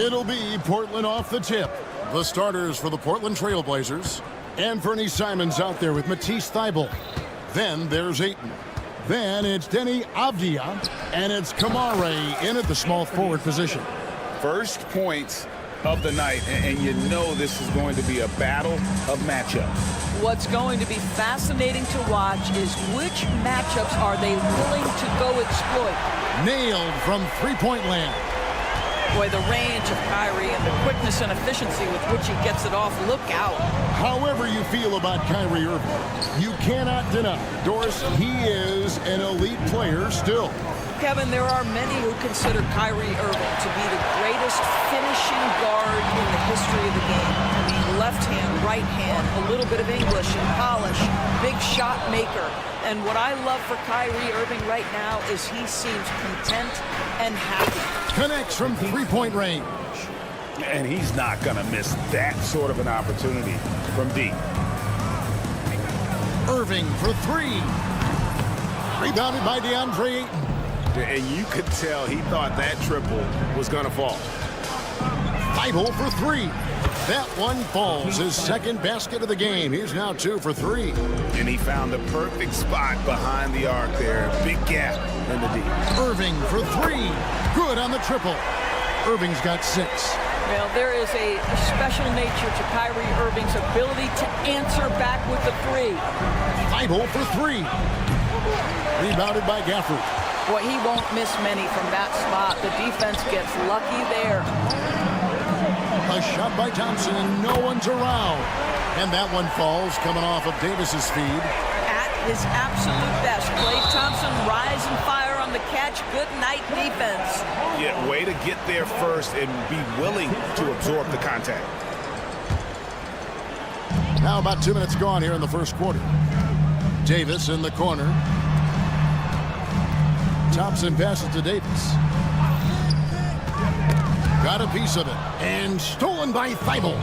It'll be Portland off the tip. The starters for the Portland Trail Blazers. Anthony Simons out there with Matisse Thybulle. Then there's Ayton. Then it's Denny Avdia. And it's Kamare in at the small forward position. First points of the night, and you know this is going to be a battle of matchups. What's going to be fascinating to watch is which matchups are they willing to go exploit. Nailed from three-point land. Boy, the range of Kyrie and the quickness and efficiency with which he gets it off. Look out. However you feel about Kyrie Irving, you cannot deny, Doris, he is an elite player still. Kevin, there are many who consider Kyrie Irving to be the greatest finishing guard in the history of the game. I mean, left hand, right hand, a little bit of English and polish, big shot maker. And what I love for Kyrie Irving right now is he seems content and happy. Connects from three-point range. And he's not going to miss that sort of an opportunity from deep. Irving for three. Rebounded by DeAndre Ayton. And you could tell he thought that triple was going to fall. Thybulle for three. That one falls. His second basket of the game. He's now 2 for 3. And he found the perfect spot behind the arc there. Big gap in the deep. Irving for three. Good on the triple. Irving's got 6. Well, there is a special nature to Kyrie Irving's ability to answer back with the three. Thybulle for three. Rebounded by Gafford. Boy, he won't miss many from that spot. The defense gets lucky there. A shot by Thompson, and no one's around. And that one falls, coming off of Davis's feed. At his absolute best, Klay Thompson rise and fire on the catch. Good night defense. Yeah, way to get there first and be willing to absorb the contact. Now about 2 minutes gone here in the first quarter. Davis in the corner. Thompson passes to Davis. Got a piece of it. And stolen by Thybulle.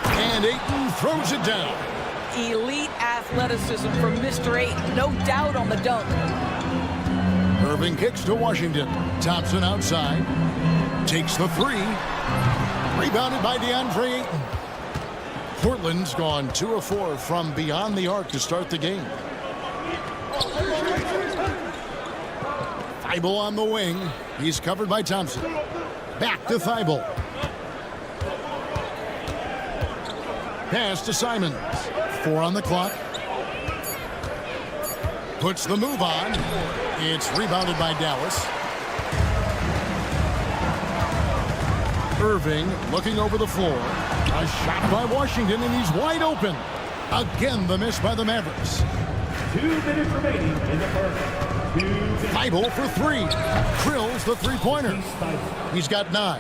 And Ayton throws it down. Elite athleticism from Mr. Ayton. No doubt on the dunk. Irving kicks to Washington. Thompson outside. Takes the three. Rebounded by DeAndre Ayton. Portland's gone 2 of 4 from beyond the arc to start the game. Thybulle on the wing. He's covered by Thompson. Back to Thybulle. Pass to Simons. 4 on the clock. Puts the move on. It's rebounded by Dallas. Irving looking over the floor. A shot by Washington, and he's wide open. Again, the miss by the Mavericks. 2 minutes remaining in the first. Thybulle for three. Drills the three-pointer. He's got 9.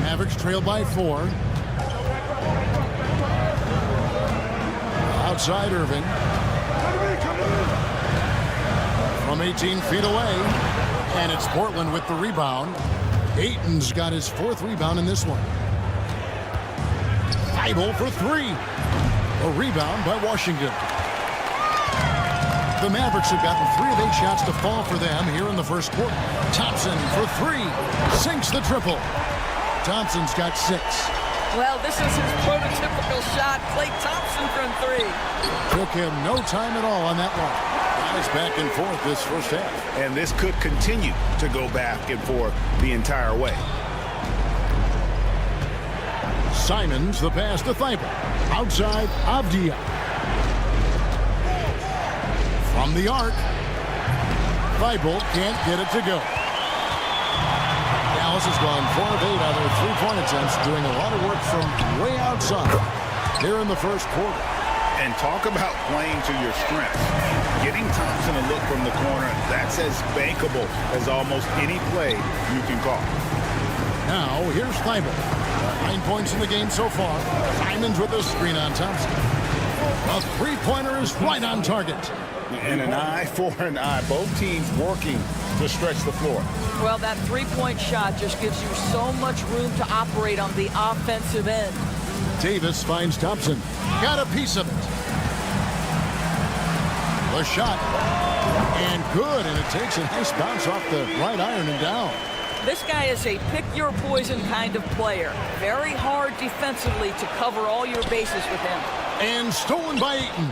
Mavericks trail by 4. Outside Irving. From 18 feet away. And it's Portland with the rebound. Ayton's got his 4th rebound in this one. Thybulle for three. A rebound by Washington. The Mavericks have gotten 3 of 8 shots to fall for them here in the first quarter. Thompson for three. Sinks the triple. Thompson's got 6. Well, this is his prototypical shot. Klay Thompson from 3. Took him no time at all on that one. Guys back and forth this first half. And this could continue to go back and forth the entire way. Simons, the pass to Thybulle. Outside, Avdia. From the arc. Thybulle can't get it to go. Dallas has gone 4 of 8 on their three-point attempts, doing a lot of work from way outside here in the first quarter. And talk about playing to your strengths. Getting Thompson a look from the corner, that's as bankable as almost any play you can call. Now, here's Thybulle. 9 points in the game so far. Simons with a screen on Thompson. A three-pointer is right on target. And an eye for an eye. Both teams working to stretch the floor. Well, that three-point shot just gives you so much room to operate on the offensive end. Davis finds Thompson. Got a piece of it. The shot And good, and it takes a nice bounce off the right iron and down. This guy is a pick-your-poison kind of player. Very hard defensively to cover all your bases with him. And stolen by Ayton.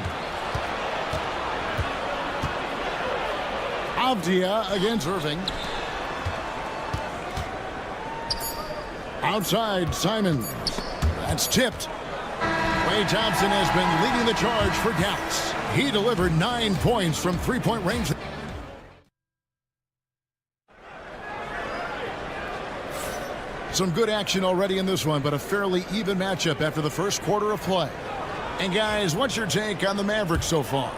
Avdia against Irving. Outside, Simons. That's tipped. Klay Thompson has been leading the charge for Dallas. He delivered 9 points from three-point range. Some good action already in this one, but a fairly even matchup after the first quarter of play. And guys, what's your take on the Mavericks so far?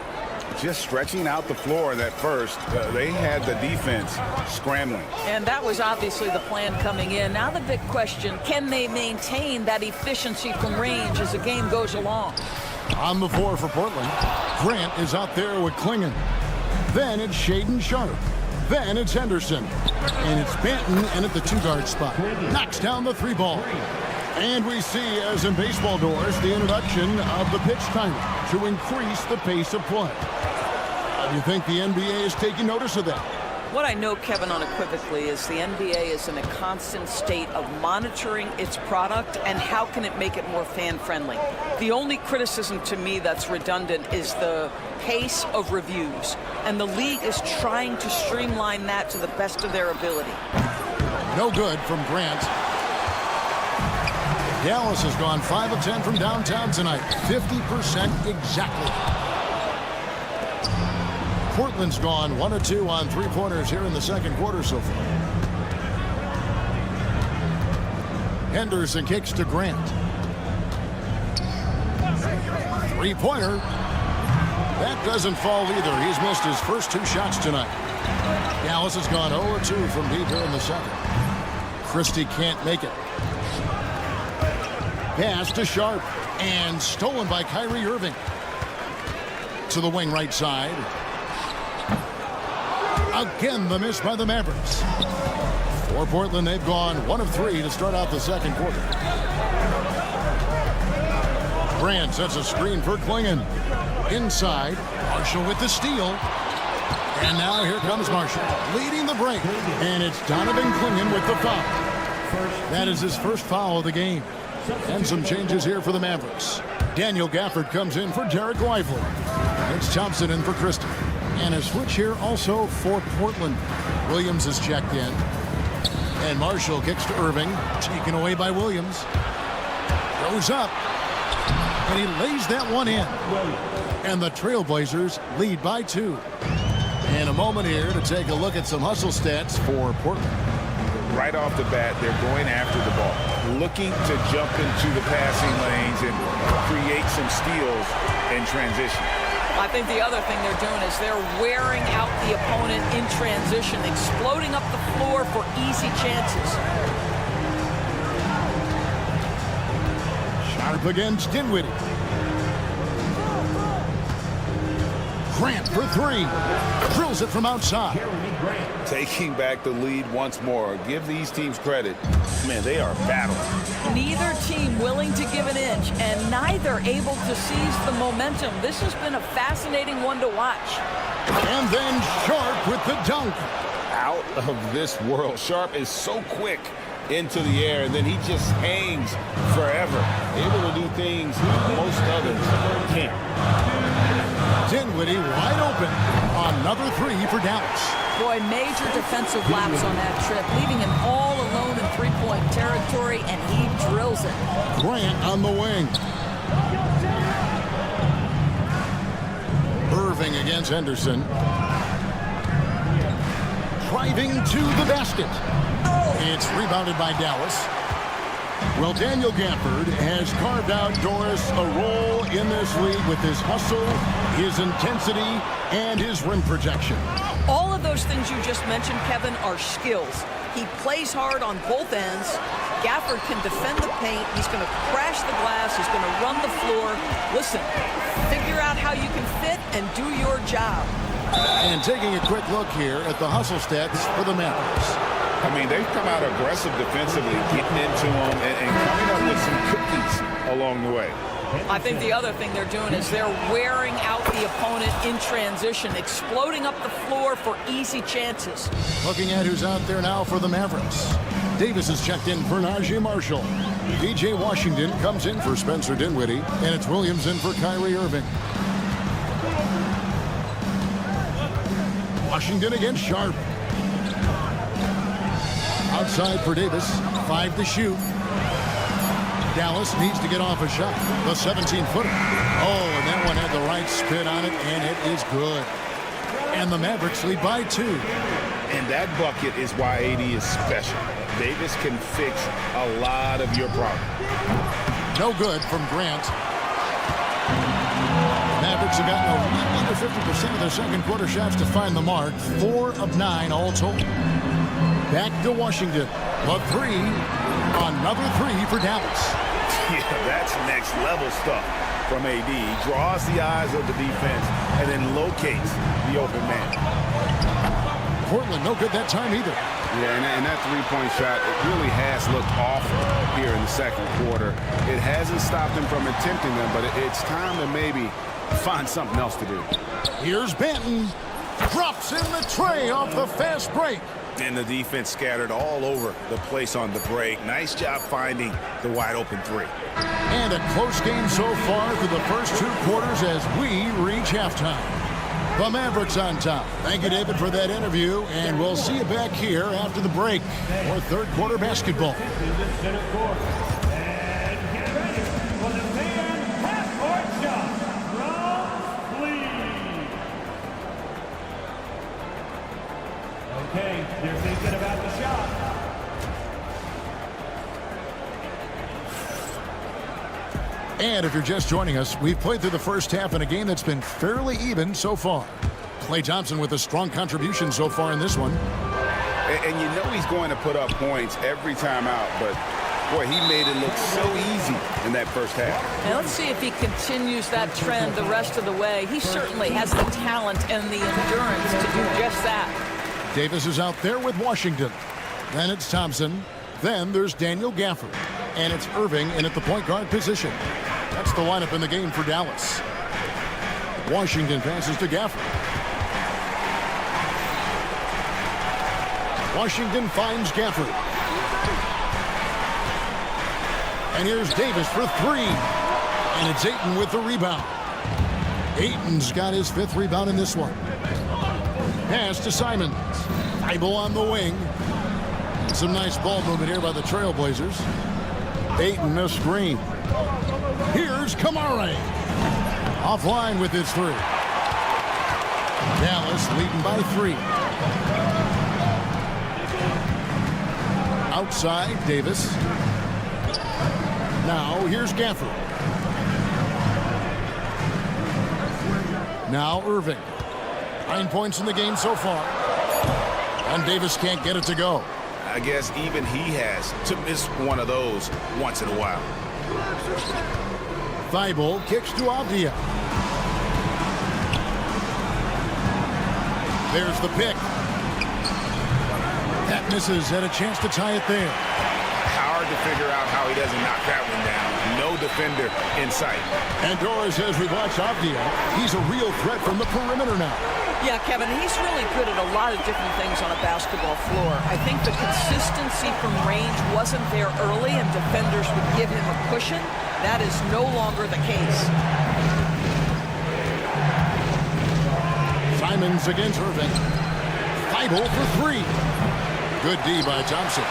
Just stretching out the floor that first. They had the defense scrambling. And that was obviously the plan coming in. Now the big question, can they maintain that efficiency from range as the game goes along? On the floor for Portland, Grant is out there with Klingon. Then it's Shaedon Sharpe. Then it's Henderson. And it's Banton and at the two-guard spot. Knocks down the three ball. And we see, as in baseball doors, the introduction of the pitch timer to increase the pace of play. Do you think the NBA is taking notice of that? What I know, Kevin, unequivocally is the NBA is in a constant state of monitoring its product and how can it make it more fan-friendly. The only criticism to me that's redundant is the pace of reviews. And the league is trying to streamline that to the best of their ability. No good from Grant. Dallas has gone 5 of 10 from downtown tonight. 50% exactly. Portland's gone 1 of 2 on three-pointers here in the second quarter so far. Henderson kicks to Grant. Three-pointer. That doesn't fall either. He's missed his first 2 shots tonight. Dallas has gone 0 of 2 from deep here in the second. Christie can't make it. Pass to Sharpe. And stolen by Kyrie Irving. To the wing right side. Again, the miss by the Mavericks. For Portland, they've gone 1 of 3 to start out the second quarter. Grant sets a screen for Klingon. Inside, Marshall with the steal. And now here comes Marshall, leading the break. And it's Donovan Klingon with the foul. That is his first foul of the game. And some changes here for the Mavericks. Daniel Gafford comes in for Derek Lively. It's Thompson in for Christie. And a switch here also for Portland. Williams is checked in. And Marshall kicks to Irving. Taken away by Williams. Goes up. And he lays that one in. And the Trailblazers lead by 2. And a moment here to take a look at some hustle stats for Portland. Right off the bat, they're going after the ball, looking to jump into the passing lanes and create some steals in transition. I think the other thing they're doing is they're wearing out the opponent in transition, exploding up the floor for easy chances. Sharpe against Dinwiddie. Grant for 3. Drills it from outside. Taking back the lead once more. Give these teams credit. Man, they are battling. Neither team willing to give an inch, and neither able to seize the momentum. This has been a fascinating one to watch. And then Sharpe with the dunk. Out of this world. Sharpe is so quick into the air, and then he just hangs forever. Able to do things most others can't. Dinwiddie wide open. Another 3 for Dallas. Boy, major defensive lapse on that trip, leaving him all alone in three-point territory, and he drills it. Grant on the wing. Irving against Henderson. Driving to the basket. It's rebounded by Dallas. Well, Daniel Gafford has carved out Doris a role in this league with his hustle, his intensity, and his rim protection. All of those things you just mentioned, Kevin, are skills. He plays hard on both ends. Gafford can defend the paint. He's going to crash the glass. He's going to run the floor. Listen, figure out how you can fit and do your job. And taking a quick look here at the hustle stats for the Mavericks. I mean, they've come out aggressive defensively, getting into them and coming up with some cookies along the way. I think the other thing they're doing is they're wearing out the opponent in transition, exploding up the floor for easy chances. Looking at who's out there now for the Mavericks. Davis is checked in for Najee Marshall. DJ Washington comes in for Spencer Dinwiddie, and it's Williams in for Kyrie Irving. Washington against Sharp. Outside for Davis, 5 to shoot. Dallas needs to get off a shot. The 17-footer. Oh, and that one had the right spin on it, and it is good. And the Mavericks lead by 2. And that bucket is why AD is special. Davis can fix a lot of your problems. No good from Grant. Mavericks have gotten a little under 50% of their second quarter shots to find the mark. 4 of 9 all told. Back to Washington. The 3. Another 3 for Dallas. Yeah, that's next level stuff from AD. He draws the eyes of the defense and then locates the open man. Portland no good that time either. Yeah, and that three-point shot, it really has looked awful here in the second quarter. It hasn't stopped him from attempting them, but it's time to maybe find something else to do. Here's Banton. Drops in the tray off the fast break. And the defense scattered all over the place on the break. Nice job finding the wide-open 3. And a close game so far through the first 2 quarters as we reach halftime. The Mavericks on top. Thank you, David, for that interview, and we'll see you back here after the break for third quarter basketball. This is the center court. And get ready for the fan half-court shot from Lee. Okay, they're thinking about the shot. And if you're just joining us, we've played through the first half in a game that's been fairly even so far. Klay Thompson with a strong contribution so far in this one. And you know he's going to put up points every time out, but boy, he made it look so easy in that first half. And let's see if he continues that trend the rest of the way. He certainly has the talent and the endurance to do just that. Davis is out there with Washington. Then it's Thompson. Then there's Daniel Gafford. And it's Irving in at the point guard position. That's the lineup in the game for Dallas. Washington passes to Gafford. Washington finds Gafford. And here's Davis for 3. And it's Ayton with the rebound. Ayton's got his 5th rebound in this one. Pass to Simons. Thibault on the wing. Some nice ball movement here by the Trailblazers. Ayton a screen. Here's Kamara. Offline with his 3. Dallas leading by 3. Outside, Davis. Now, here's Gafford. Now, Irving. 9 points in the game so far. And Davis can't get it to go. I guess even he has to miss one of those once in a while. Thibault kicks to Avdia. There's the pick. That misses, had a chance to tie it there. Hard to figure out how he doesn't knock that one down. No defender in sight. And Doris says we watch Avdia. He's a real threat from the perimeter now. Yeah, Kevin, he's really good at a lot of different things on a basketball floor. I think the consistency from range wasn't there early, and defenders would give him a cushion. That is no longer the case. Simons against Irving. Thibault for 3. Good D by Thompson.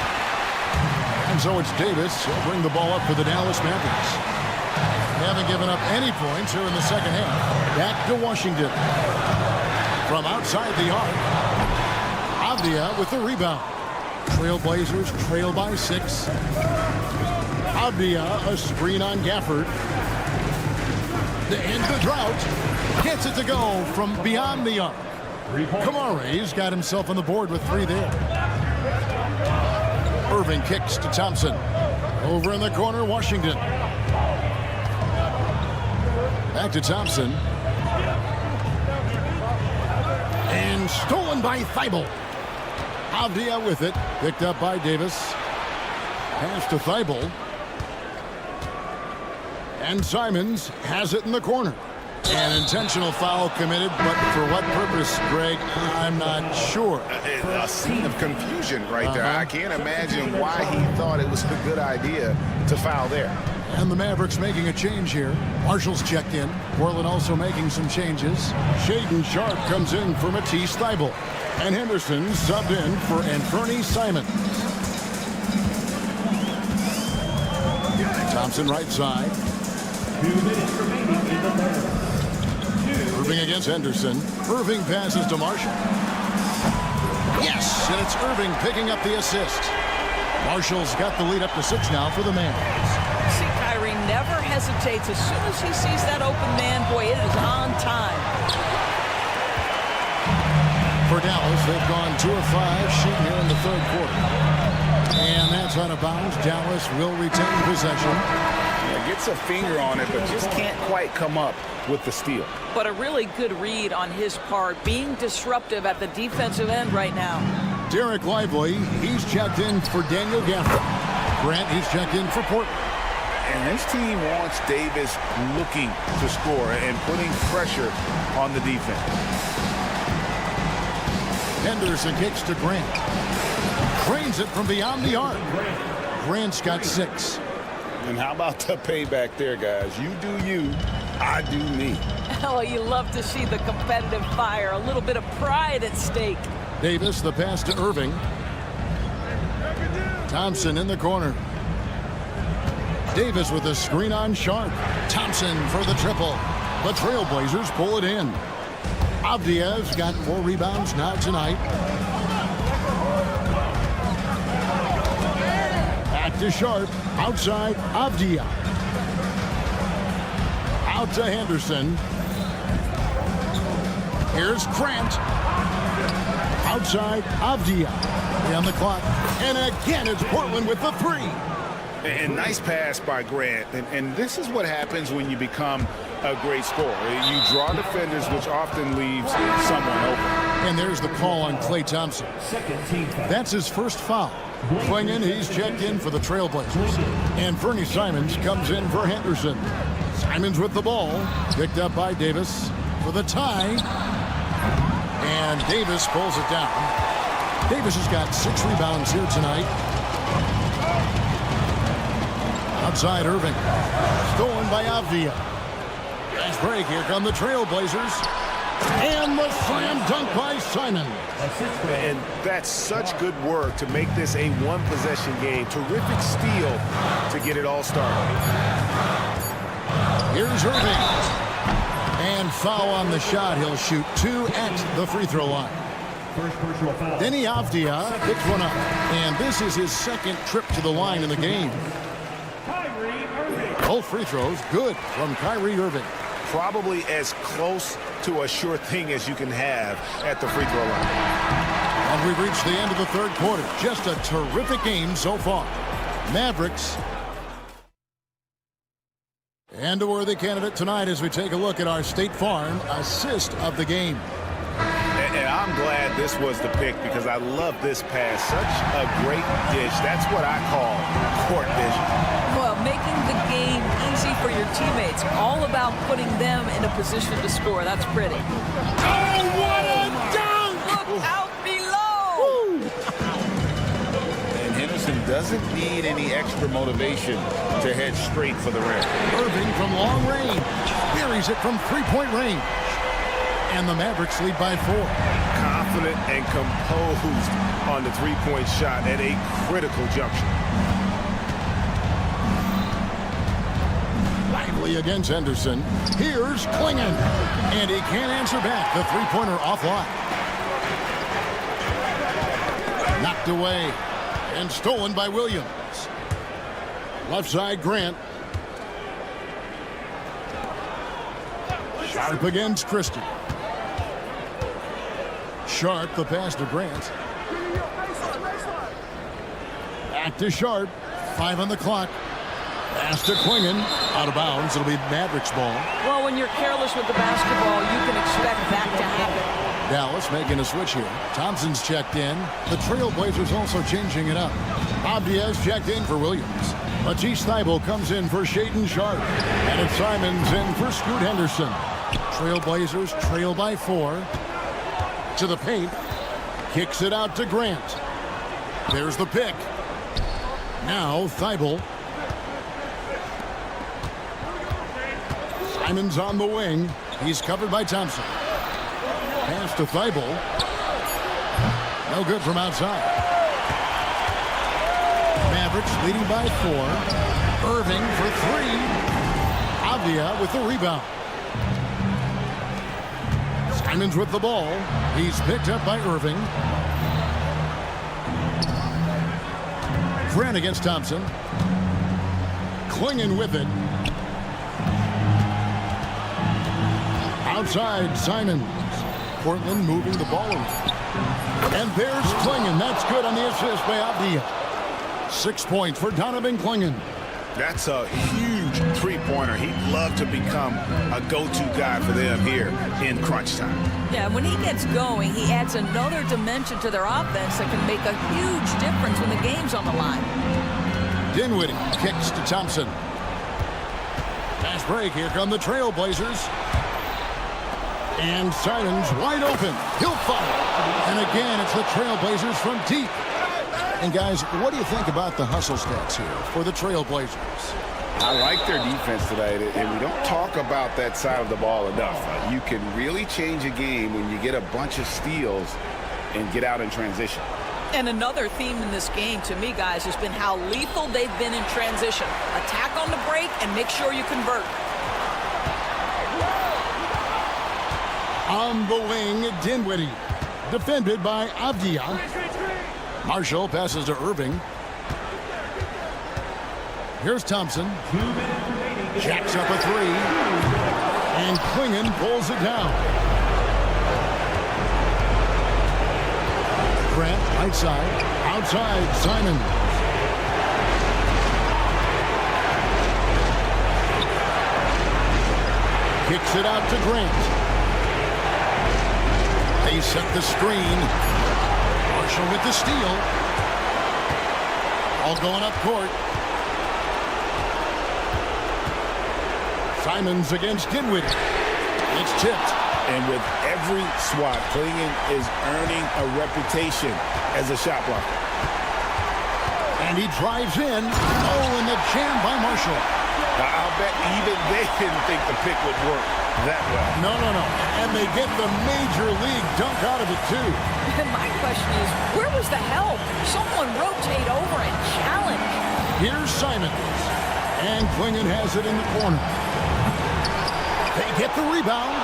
And so it's Davis. He'll bring the ball up for the Dallas Mavericks. They haven't given up any points here in the second half. Back to Washington. From outside the arc, Avdia with the rebound. Trailblazers trail by 6. Avdia, a screen on Gafford. To end the drought, gets it to go from beyond the arc. Kamara's got himself on the board with 3 there. Irving kicks to Thompson. Over in the corner, Washington. Back to Thompson. And stolen by Thibault. Avdia with it. Picked up by Davis. Pass to Thibault. And Simons has it in the corner. An intentional foul committed, but for what purpose, Greg, I'm not sure. A scene of confusion right there. I can't imagine why he thought it was a good idea to foul there. And the Mavericks making a change here. Marshall's checked in. Portland also making some changes. Shaedon Sharpe comes in for Matisse Thybulle. And Henderson subbed in for Anfernee Simons. Thompson right side. 2 minutes remaining in the third. Irving against Henderson. Irving passes to Marshall. Yes, and it's Irving picking up the assist. Marshall's got the lead up to 6 now for the Mavs. See, Kyrie never hesitates. As soon as he sees that open man, boy, it is on time. For Dallas, they've gone 2 of 5 shooting here in the third quarter. And that's out of bounds. Dallas will retain possession. Gets a finger on it, but just can't quite come up with the steal. But a really good read on his part, being disruptive at the defensive end right now. Derek Lively, he's checked in for Daniel Gafford. Grant, he's checked in for Portland. And this team wants Davis looking to score and putting pressure on the defense. Henderson kicks to Grant. Cranes it from beyond the arc. Grant's got 6. And how about the payback there, guys? You do you, I do me. Oh, you love to see the competitive fire, a little bit of pride at stake. Davis, the pass to Irving. Thompson in the corner. Davis with a screen on Sharpe. Thompson for the triple. The Trailblazers pull it in. Avdia's got 4 rebounds now tonight. Back to Sharpe. Outside, Avdia. Out to Henderson. Here's Grant. Outside, Avdia. On the clock. And again, it's Portland with the 3. And nice pass by Grant. And this is what happens when you become a great scorer. You draw defenders, which often leaves someone open. And there's the call on Klay Thompson. Second team foul. That's his first foul. Swinging, he's checked in for the Trailblazers. And Anfernee Simons comes in for Henderson. Simons with the ball. Picked up by Davis for the tie. And Davis pulls it down. Davis has got 6 rebounds here tonight. Outside Irving. Stolen by Avdia. Nice break. Here come the Trailblazers. And the slam dunk by Simon. And that's such good work to make this a 1-possession game. Terrific steal to get it all started. Here's Irving. And foul on the shot. He'll shoot 2 at the free throw line. First personal foul. Denny Avdia picks one up. And this is his 2nd trip to the line in the game. Kyrie Irving. Both free throws good from Kyrie Irving. Probably as close to a sure thing as you can have at the free throw line. And we've reached the end of the third quarter. Just a terrific game so far. Mavericks. And a worthy candidate tonight as we take a look at our State Farm assist of the game. And I'm glad this was the pick because I love this pass. Such a great dish. That's what I call court vision. Well, making the game easy for your teammates. All about putting them in a position to score. That's pretty. Oh, what a dunk! Look out below! And Henderson doesn't need any extra motivation to head straight for the rim. Irving from long range. Buries it from 3-point range. And the Mavericks lead by 4. Confident and composed on the 3-point shot at a critical juncture. Lively against Henderson. Here's Klingon. And he can't answer back. The 3-pointer offline. Knocked away. And stolen by Williams. Left side, Grant. Sharpe against Christie. Sharpe, the pass to Grant. Back to Sharpe. 5 on the clock. Pass to Klingon. Out of bounds. It'll be Mavericks ball. Well, when you're careless with the basketball, you can expect that to happen. Dallas making a switch here. Thompson's checked in. The Trailblazers also changing it up. Bob Diaz checked in for Williams. Matisse Thybulle comes in for Shaden Sharp. And it's Simons in for Scoot Henderson. Trailblazers trail by 4. To the paint. Kicks it out to Grant. There's the pick. Now Thybulle. Simons on the wing. He's covered by Thompson. Pass to Thybulle. No good from outside. Mavericks leading by 4. Irving for 3. Avdia with the rebound. Simons with the ball. He's picked up by Irving. Grant against Thompson. Clinging with it. Outside, Simons. Portland moving the ball around. And there's Clingan. That's good on the assist by Avdia. 6 points for Donovan Clingan. That's a huge three-pointer. He'd love to become a go-to guy for them here in crunch time. Yeah, when he gets going, he adds another dimension to their offense that can make a huge difference when the game's on the line. Dinwiddie kicks to Thompson. Fast break. Here come the Trailblazers. And Simons wide open. He'll fire. And again, it's the Trailblazers from deep. And guys, what do you think about the hustle stats here for the Trailblazers? I like their defense tonight, and we don't talk about that side of the ball enough. You can really change a game when you get a bunch of steals and get out in transition. And another theme in this game, to me, guys, has been how lethal they've been in transition. Attack on the break and make sure you convert. On the wing, Dinwiddie. Defended by Avdia. Marshall passes to Irving. Here's Thompson. Jacks up a 3. And Clingan pulls it down. Grant, right side. Outside, Simons. Kicks it out to Grant. They set the screen. Marshall with the steal. All going up court. Simons against Dinwiddie. It's tipped. And with every swat, Clingan is earning a reputation as a shot blocker. And he drives in. Oh, and the jam by Marshall. I'll bet even they didn't think the pick would work that well. No. And they get the major league dunk out of it, too. And my question is, where was the help? Someone rotate over and challenge. Here's Simons. And Clingan has it in the corner. They get the rebound.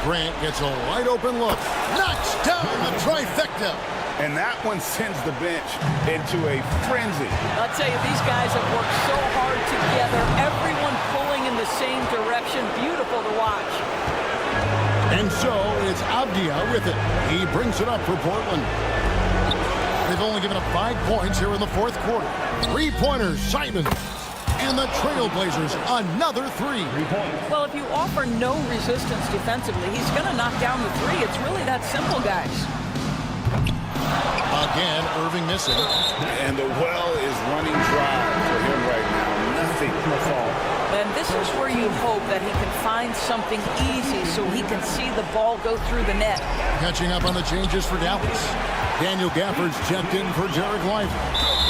Grant gets a wide open look. Knocks down the trifecta. And that one sends the bench into a frenzy. I'll tell you, these guys have worked so hard together. Everyone pulling in the same direction. Beautiful to watch. And so it's Avdia with it. He brings it up for Portland. They've only given up 5 points here in the fourth quarter. 3-pointers, Simons. And the Trailblazers, another 3. Well, if you offer no resistance defensively, he's going to knock down the 3. It's really that simple, guys. Again, Irving missing. And the well is running dry for him right now. Nothing to fall. And this is where you hope that he can find something easy so he can see the ball go through the net. Catching up on the changes for Dallas. Daniel Gafford's checked in for Derek Lively.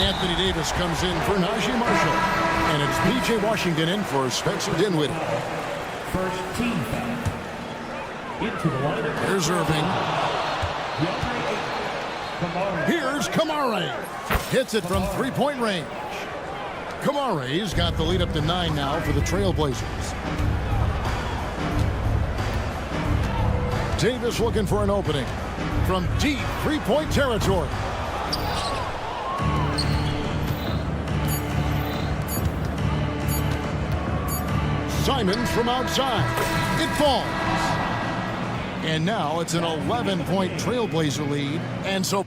Anthony Davis comes in for Najee Marshall. And it's P.J. Washington in for Spencer Dinwiddie. First team foul. Into the lineup. Here's Irving. Here's Kamare. Hits it from 3-point range. Kamare's got the lead up to 9 now for the Trailblazers. Davis looking for an opening from deep 3-point territory. Simons from outside. It falls. And now it's an 11-point Trailblazer lead. And so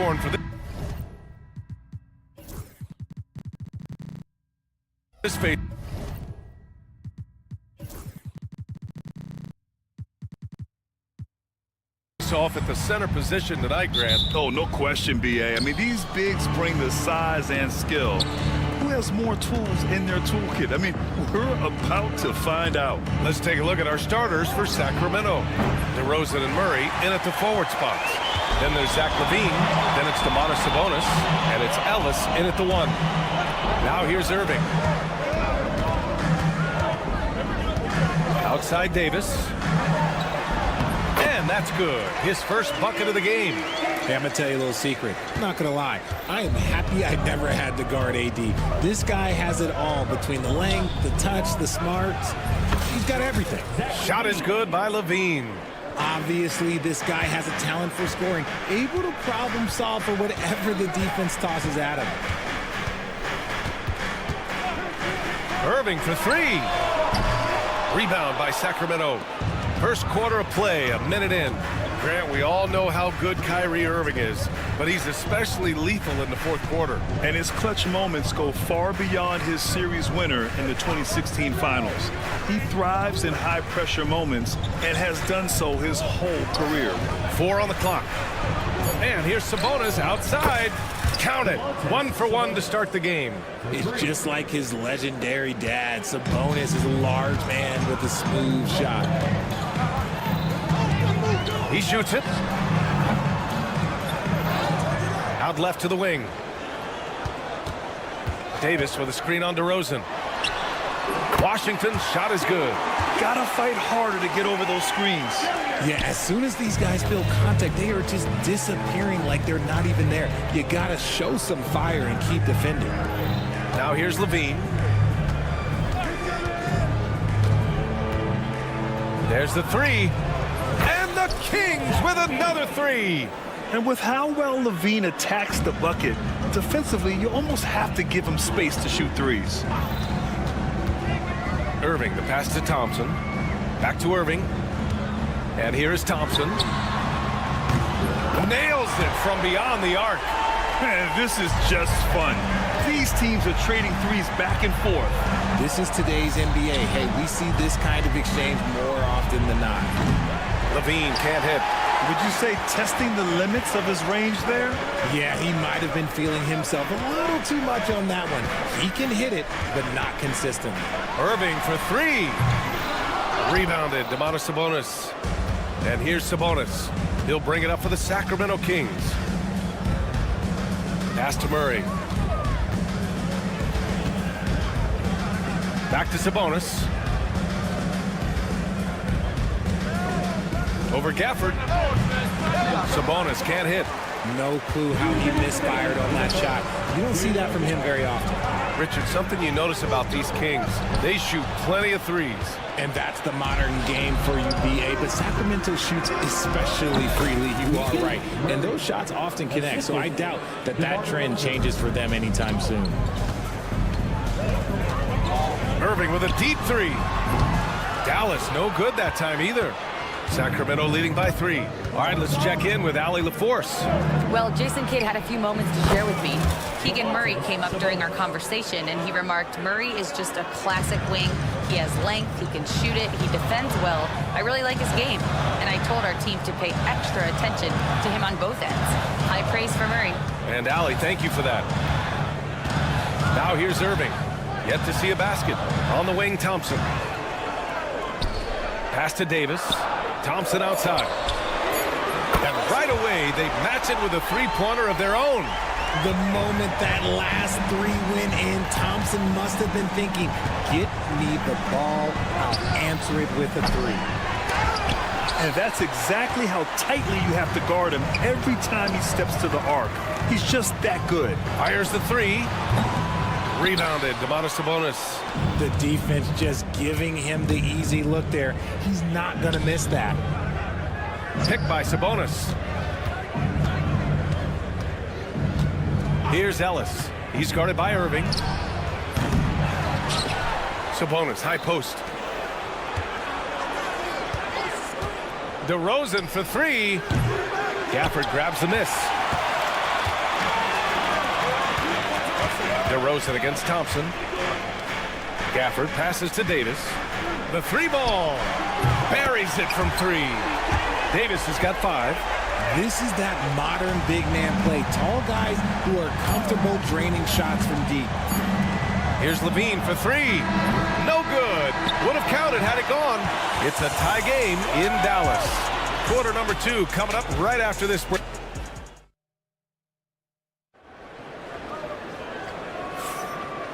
scoring for this face. Off at the center position tonight, Grant. Oh, no question, B.A. I mean, these bigs bring the size and skill. Who has more tools in their toolkit? I mean, we're about to find out. Let's take a look at our starters for Sacramento. DeRozan and Murray in at the forward spots. Then there's Zach LaVine. Then it's Domantas Sabonis. And it's Ellis in at the 1. Now here's Irving. Outside Davis. And that's good. His first bucket of the game. Hey, I'm going to tell you a little secret. I'm not going to lie. I am happy I never had to guard AD. This guy has it all between the length, the touch, the smarts. He's got everything. Shot is good by LaVine. Obviously, this guy has a talent for scoring, able to problem solve for whatever the defense tosses at him. Irving for 3. Rebound by Sacramento. First quarter of play, a minute in. Grant, we all know how good Kyrie Irving is, but he's especially lethal in the fourth quarter. And his clutch moments go far beyond his series winner in the 2016 finals. He thrives in high-pressure moments and has done so his whole career. 4 on the clock. And here's Sabonis outside. Count it. 1 for 1 to start the game. It's just like his legendary dad. Sabonis is a large man with a smooth shot. He shoots it. Out left to the wing. Davis with a screen on DeRozan. Washington's shot is good. Gotta fight harder to get over those screens. Yeah, as soon as these guys feel contact, they are just disappearing like they're not even there. You gotta show some fire and keep defending. Now here's LaVine. There's the 3. And the Kings with another 3. And with how well LaVine attacks the bucket, defensively, you almost have to give him space to shoot threes. Irving, the pass to Thompson. Back to Irving. And here is Thompson. Nails it from beyond the arc. Man, this is just fun. These teams are trading threes back and forth. This is today's NBA. Hey, we see this kind of exchange more often than not. LaVine can't hit. Would you say testing the limits of his range there? Yeah, he might have been feeling himself a little too much on that one. He can hit it, but not consistently. Irving for 3. Rebounded, Domantas Sabonis. And here's Sabonis. He'll bring it up for the Sacramento Kings. Pass to Murray. Back to Sabonis. Over Gafford. Sabonis can't hit. No clue how he misfired on that shot. You don't see that from him very often. Richard, something you notice about these Kings, they shoot plenty of threes. And that's the modern game for you, BA. But Sacramento shoots especially freely. You are right. And those shots often connect. So I doubt that that trend changes for them anytime soon. Irving with a deep 3. Dallas, no good that time either. Sacramento leading by 3. All right, let's check in with Allie LaForce. Well, Jason Kidd had a few moments to share with me. Keegan Murray came up during our conversation, and he remarked, Murray is just a classic wing. He has length, he can shoot it, he defends well. I really like his game, and I told our team to pay extra attention to him on both ends. High praise for Murray. And Allie, thank you for that. Now here's Irving. Yet to see a basket. On the wing, Thompson. Pass to Davis. Thompson outside. And right away, they match it with a three-pointer of their own. The moment that last 3 went in, Thompson must have been thinking, get me the ball, I'll answer it with a 3. And that's exactly how tightly you have to guard him every time he steps to the arc. He's just that good. Fires the 3. Rebounded, Domantas Sabonis. The defense just giving him the easy look there. He's not going to miss that. Picked by Sabonis. Here's Ellis. He's guarded by Irving. Sabonis, high post. DeRozan for 3. Gafford grabs the miss. DeRozan against Thompson. Gafford passes to Davis. The three ball. Buries it from three. Davis has got 5. This is that modern big man play. Tall guys who are comfortable draining shots from deep. Here's Levine for 3. No good. Would have counted had it gone. It's a tie game in Dallas. Quarter number 2 coming up right after this break.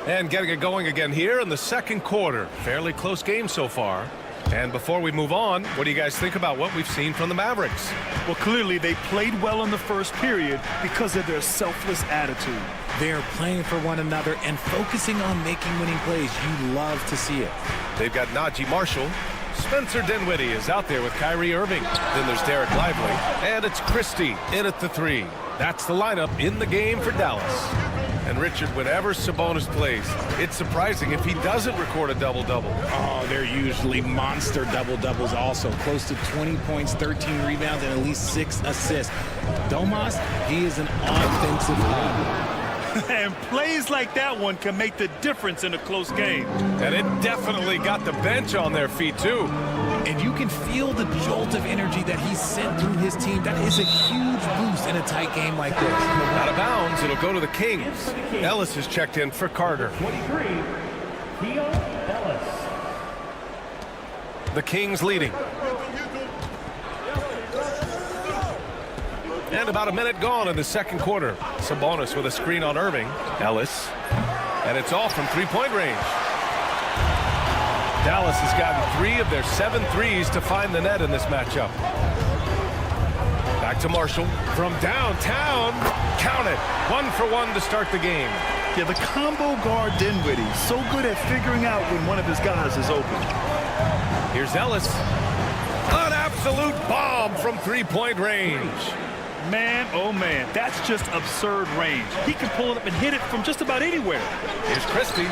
And getting it going again here in the second quarter. Fairly close game so far. And before we move on, what do you guys think about what we've seen from the Mavericks? Well, clearly they played well in the first period because of their selfless attitude. They're playing for one another and focusing on making winning plays. You love to see it. They've got Najee Marshall. Spencer Dinwiddie is out there with Kyrie Irving. Then there's Derek Lively. And it's Christie in at the 3. That's the lineup in the game for Dallas. And Richard, whenever Sabonis plays, it's surprising if he doesn't record a double-double. Oh, they're usually monster double-doubles also. Close to 20 points, 13 rebounds, and at least 6 assists. Domas, he is an offensive hub. And plays like that one can make the difference in a close game. And it definitely got the bench on their feet, too. And you can feel the jolt of energy that he sent through his team. That is a huge boost in a tight game like this. Out of bounds, it'll go to the Kings. Ellis is checked in for Carter. 23, Theo Ellis. The Kings leading. And about a minute gone in the second quarter. Sabonis with a screen on Irving. Ellis. And it's all from three-point range. Dallas has gotten 3 of their 7 threes to find the net in this matchup. Back to Marshall from downtown. Count it. 1 for 1 to start the game. Yeah, the combo guard Dinwiddie, so good at figuring out when one of his guys is open. Here's Ellis. An absolute bomb from three-point range. Man, oh man, that's just absurd range. He can pull it up and hit it from just about anywhere. Here's Christie.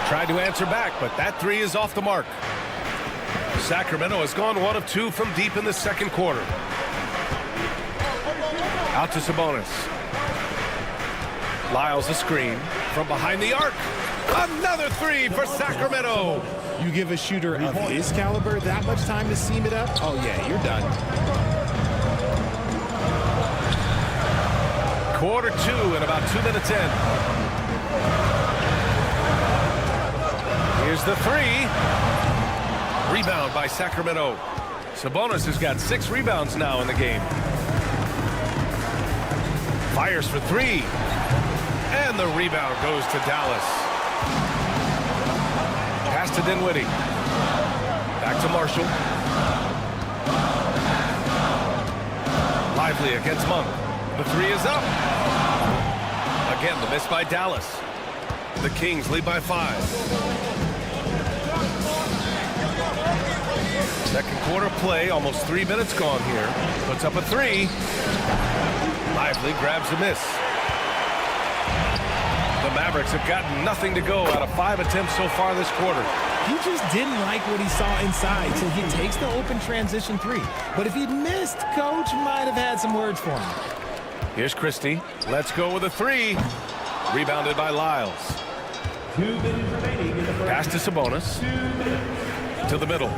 Tried to answer back, but that 3 is off the mark. Sacramento has gone 1 of 2 from deep in the second quarter. Out to Sabonis. Lyles a screen from behind the arc. Another 3 for Sacramento. You give a shooter of his caliber that much time to seam it up? Oh, yeah, you're done. Quarter 2 and about 2 minutes in. Here's the 3. Rebound by Sacramento. Sabonis has got 6 rebounds now in the game. Fires for 3. And the rebound goes to Dallas. Pass to Dinwiddie. Back to Marshall. Lively against Monk. The 3 is up. Again, the miss by Dallas. The Kings lead by 5. Second quarter play, almost 3 minutes gone here. Puts up a 3. Lively grabs the miss. The Mavericks have gotten nothing to go out of 5 attempts so far this quarter. He just didn't like what he saw inside, so he takes the open transition 3. But if he'd missed, Coach might have had some words for him. Here's Christie. Let's go with a 3. Rebounded by Lyles. 2 minutes remaining in the first. Pass to Sabonis. 2 minutes. To the middle.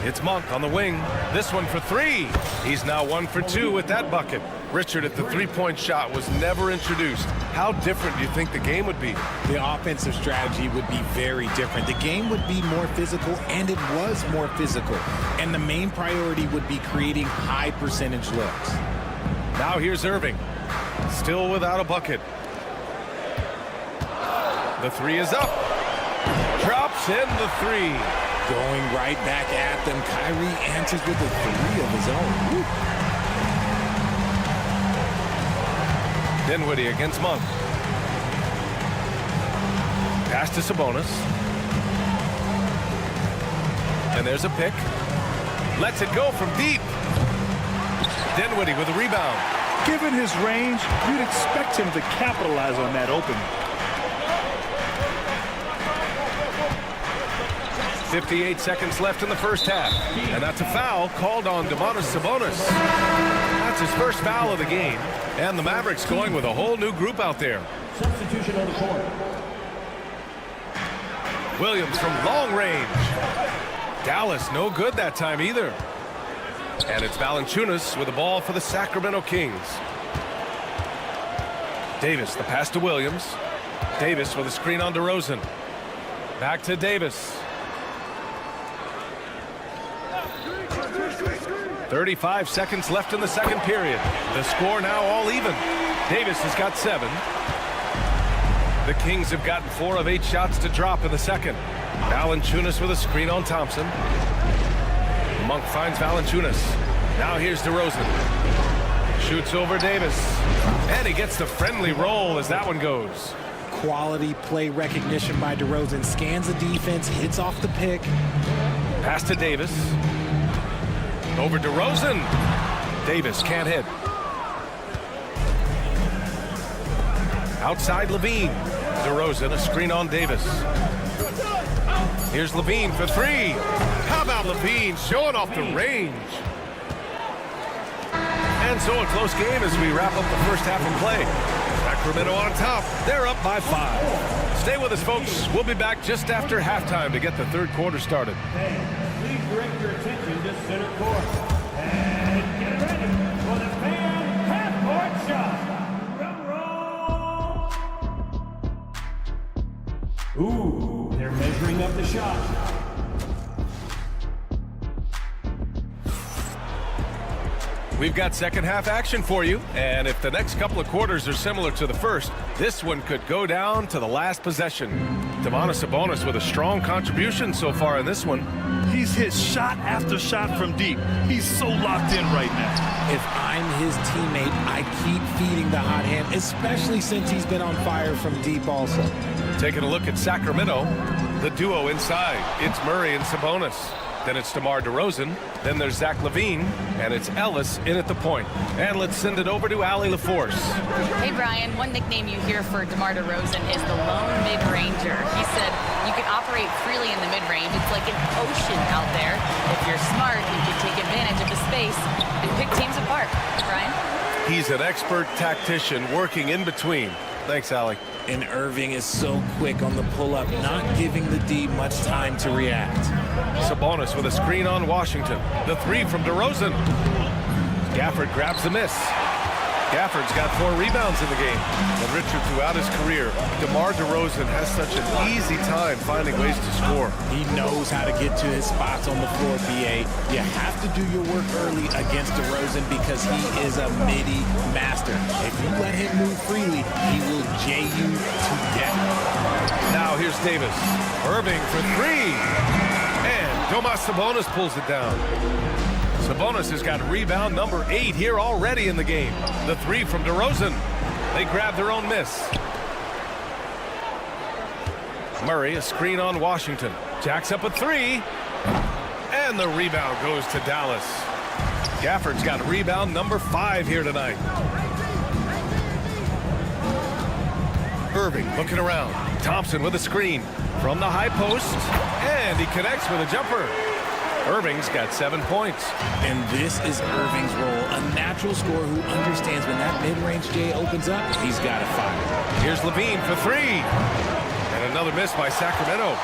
It's Monk on the wing. This one for 3. He's now 1 for 2 with that bucket. Richard, if the three-point shot was never introduced, how different do you think the game would be? The offensive strategy would be very different. The game would be more physical, and it was more physical. And the main priority would be creating high percentage looks. Now here's Irving. Still without a bucket. The 3 is up. Drops in the 3. Going right back at them. Kyrie answers with a 3 of his own. Woo. Dinwiddie against Monk. Pass to Sabonis. And there's a pick. Lets it go from deep. Dinwiddie with a rebound. Given his range, you'd expect him to capitalize on that opening. 58 seconds left in the first half. And that's a foul called on Domantas Sabonis. That's his first foul of the game. And the Mavericks going with a whole new group out there. Substitution on the court. Williams from long range. Dallas no good that time either. And it's Valanciunas with the ball for the Sacramento Kings. Davis, the pass to Williams. Davis with a screen on DeRozan. Back to Davis. 35 seconds left in the second period. The score now all even. Davis has got 7. The Kings have gotten 4 of 8 shots to drop in the second. Valanciunas with a screen on Thompson. Monk finds Valanciunas. Now here's DeRozan. Shoots over Davis. And he gets the friendly roll as that one goes. Quality play recognition by DeRozan. Scans the defense, hits off the pick. Pass to Davis. Over DeRozan. Davis can't hit. Outside Levine. DeRozan, a screen on Davis. Here's Levine for 3. How about Levine showing off the range? And so a close game as we wrap up the first half of play. Sacramento on top. They're up by 5. Stay with us, folks. We'll be back just after halftime to get the third quarter started. Please direct your attention to center court. And get ready for the fan half-court shot. Drum roll. Ooh, they're measuring up the shot. We've got second half action for you, and if the next couple of quarters are similar to the first, this one could go down to the last possession. Domantas Sabonis with a strong contribution so far in this one. He's hit shot after shot from deep. He's so locked in right now. If I'm his teammate, I keep feeding the hot hand, especially since he's been on fire from deep also. Taking a look at Sacramento, the duo inside. It's Murray and Sabonis. Then it's DeMar DeRozan. Then there's Zach LaVine. And it's Ellis in at the point. And let's send it over to Allie LaForce. Hey, Brian, one nickname you hear for DeMar DeRozan is the lone mid-ranger. He said you can operate freely in the mid-range. It's like an ocean out there. If you're smart, you can take advantage of the space and pick teams apart. Brian? He's an expert tactician working in between. Thanks, Allie. And Irving is so quick on the pull-up, not giving the D much time to react. Sabonis with a screen on Washington. The 3 from DeRozan. Gafford grabs the miss. Gafford's got 4 rebounds in the game. And Richard, throughout his career, DeMar DeRozan has such an easy time finding ways to score. He knows how to get to his spots on the floor, BA. You have to do your work early against DeRozan because he is a midi master. If you let him move freely, he will J you to death. Now here's Davis. Irving for 3. And Domantas Sabonis pulls it down. Sabonis has got rebound number 8 here already in the game. The 3 from DeRozan. They grab their own miss. Murray, a screen on Washington. Jacks up a 3. And the rebound goes to Dallas. Gafford's got rebound number 5 here tonight. Irving looking around. Thompson with a screen from the high post. And he connects with a jumper. Irving's got 7 points. And this is Irving's role, a natural scorer who understands when that mid-range J opens up, he's got to fire. Here's Levine for 3. And another miss by Sacramento.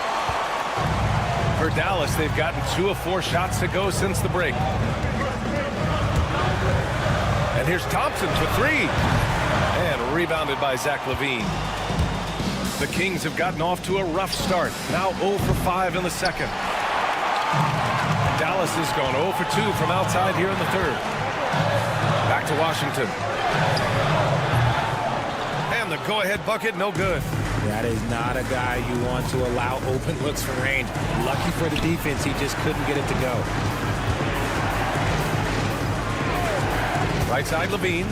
For Dallas, they've gotten 2 of 4 shots to go since the break. And here's Thompson for 3. And rebounded by Zach LaVine. The Kings have gotten off to a rough start. Now 0 for 5 in the second. Dallas has gone 0 for 2 from outside here in the third. Back to Washington. And the go-ahead bucket, no good. That is not a guy you want to allow open looks from range. Lucky for the defense, he just couldn't get it to go. Right side, Levine.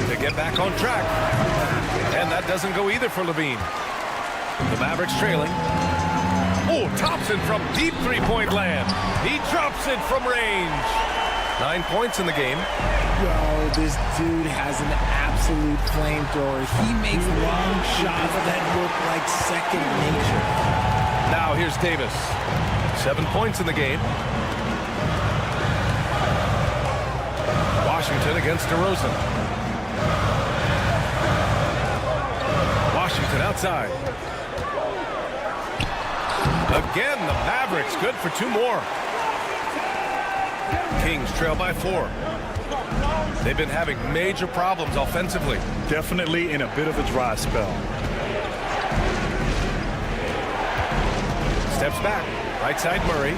To get back on track. And that doesn't go either for Levine. The Mavericks trailing. Oh, Thompson from deep three-point land. He drops it from range. 9 points in the game. Yo, this dude has an absolute flamethrower. He makes long shots that look like second nature. Now here's Davis. 7 points in the game. Washington against DeRozan. Washington outside. Again, the Mavericks good for 2 more. Kings trail by 4. They've been having major problems offensively. Definitely in a bit of a dry spell. Steps back. Right side Murray.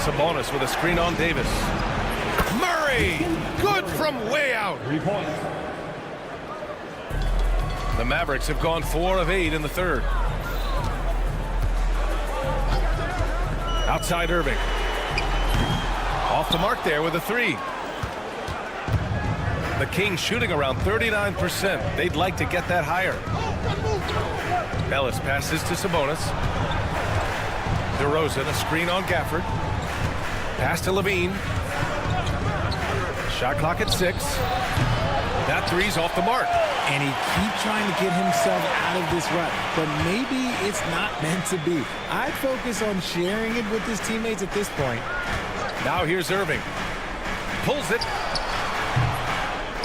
Sabonis with a screen on Davis. Murray! Good from way out. 3 points. The Mavericks have gone 4 of 8 in the third. Outside Irving. Off the mark there with a 3. The Kings shooting around 39%. They'd like to get that higher. Ellis passes to Sabonis. DeRozan, a screen on Gafford. Pass to Levine. Shot clock at 6. That 3's off the mark. And he keeps trying to get himself out of this rut, but maybe it's not meant to be. I'd focus on sharing it with his teammates at this point. Now here's Irving. Pulls it.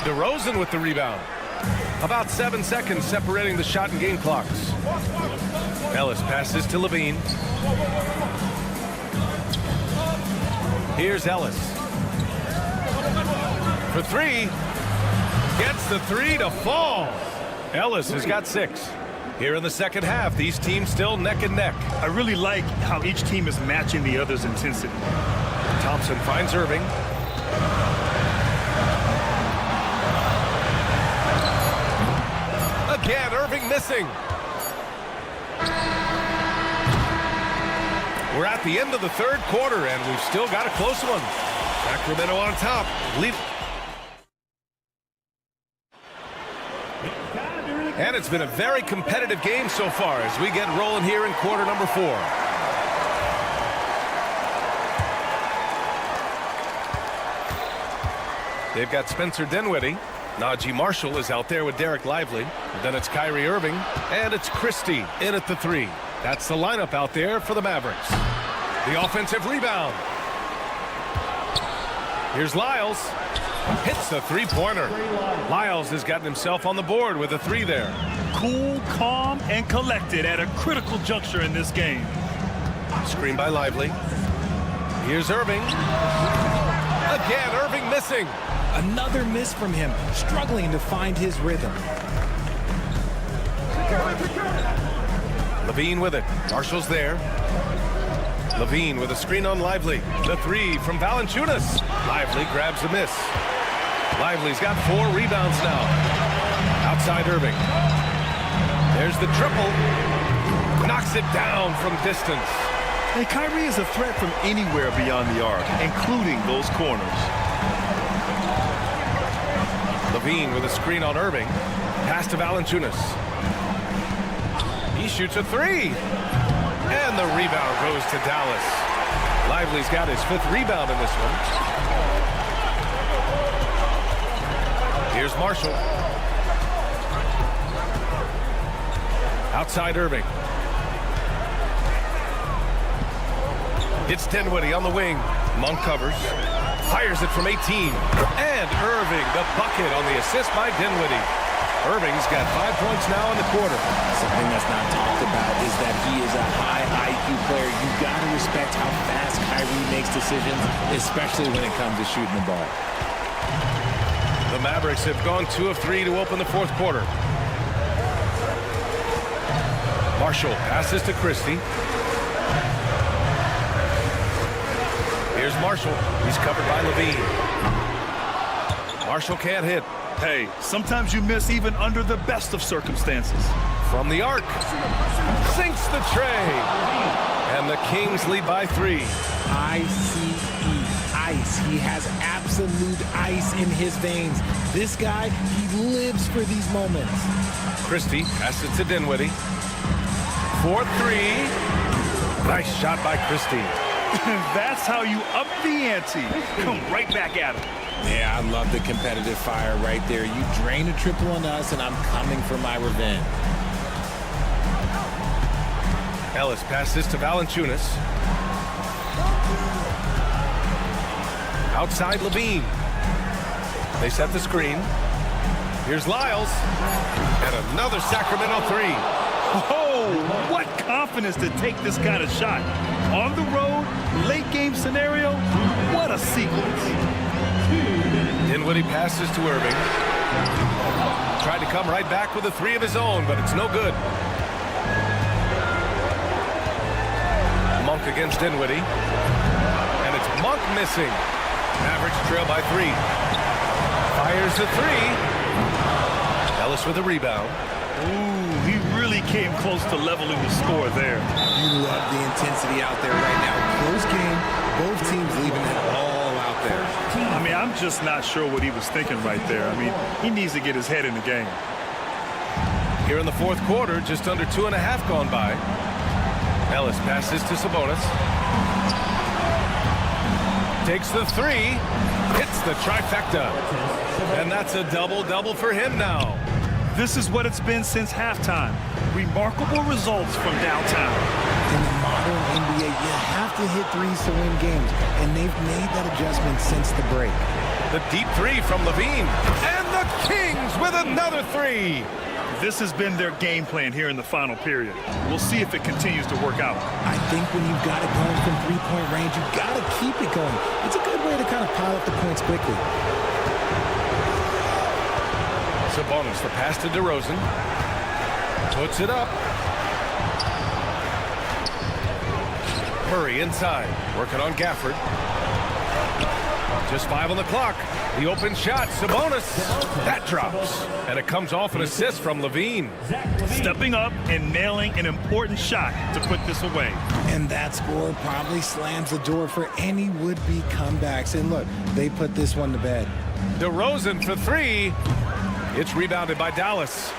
DeRozan with the rebound. About 7 seconds separating the shot and game clocks. Ellis passes to Levine. Here's Ellis. For 3. Gets the 3 to fall. Ellis has got 6. Here in the second half, these teams still neck and neck. I really like how each team is matching the other's intensity. Thompson finds Irving. Again, Irving missing. We're at the end of the third quarter, and we've still got a close one. Sacramento on top. And it's been a very competitive game so far as we get rolling here in quarter number 4. They've got Spencer Dinwiddie. Najee Marshall is out there with Derek Lively. Then it's Kyrie Irving. And it's Christie in at the 3. That's the lineup out there for the Mavericks. The offensive rebound. Here's Lyles. Hits the 3-pointer. Lyles has gotten himself on the board with a 3 there. Cool, calm, and collected at a critical juncture in this game. Screen by Lively. Here's Irving. Again, Irving missing. Another miss from him, struggling to find his rhythm. Levine with it. Marshall's there. Levine with a screen on Lively. The 3 from Valanciunas. Lively grabs the miss. Lively's got 4 rebounds now. Outside Irving. There's the triple. Knocks it down from distance. And Kyrie is a threat from anywhere beyond the arc, including those corners. Levine with a screen on Irving. Pass to Valanciunas. He shoots a 3. And the rebound goes to Dallas. Lively's got his 5th rebound in this one. Here's Marshall. Outside Irving. It's Dinwiddie on the wing. Monk covers. Fires it from 18. And Irving, the bucket on the assist by Dinwiddie. Irving's got 5 points now in the quarter. Something that's not talked about is that he is a high IQ player. You've got to respect how fast Kyrie makes decisions, especially when it comes to shooting the ball. The Mavericks have gone 2 of 3 to open the fourth quarter. Marshall passes to Christie. Here's Marshall. He's covered by Levine. Marshall can't hit. Hey, sometimes you miss even under the best of circumstances. From the arc. Sinks the tray. And the Kings lead by 3. I-C-E, ice. He has absolute ice in his veins. This guy, he lives for these moments. Christie passes to Dinwiddie. 4-3. Nice shot by Christie. That's how you up the ante. Come right back at him. Yeah, I love the competitive fire right there. You drain a triple on us, and I'm coming for my revenge. Ellis passes to Valanciunas. Outside Levine. They set the screen. Here's Lyles. And another Sacramento three. Oh, what confidence to take this kind of shot. On the road, late game scenario, what a sequence. Dinwiddie passes to Irving. Tried to come right back with a three of his own, but it's no good. Monk against Dinwiddie. And it's Monk missing. Mavericks trail by 3. Fires the three. Ellis with a rebound. Ooh, he really came close to leveling the score there. You love the intensity out there right now. Close game, both teams leaving it all out there. I mean, I'm just not sure what he was thinking right there. I mean, he needs to get his head in the game. Here in the fourth quarter, just under 2.5 gone by. Ellis passes to Sabonis. Takes the three. Hits the trifecta. And that's a double-double for him now. This is what it's been since halftime. Remarkable results from downtown. In the modern NBA, you have to hit threes to win games, and they've made that adjustment since the break. The deep three from Levine. And the Kings with another three. This has been their game plan here in the final period. We'll see if it continues to work out. I think when you've got it going from three-point range, you've got to keep it going. It's a good way to kind of pile up the points quickly. Sabonis, the pass to DeRozan. Puts it up. Murray inside, working on Gafford. Just 5 on the clock. The open shot, Sabonis. That drops. And it comes off an assist from Levine. Stepping up and nailing an important shot to put this away. And that score probably slams the door for any would-be comebacks. And look, they put this one to bed. DeRozan for 3. It's rebounded by Dallas.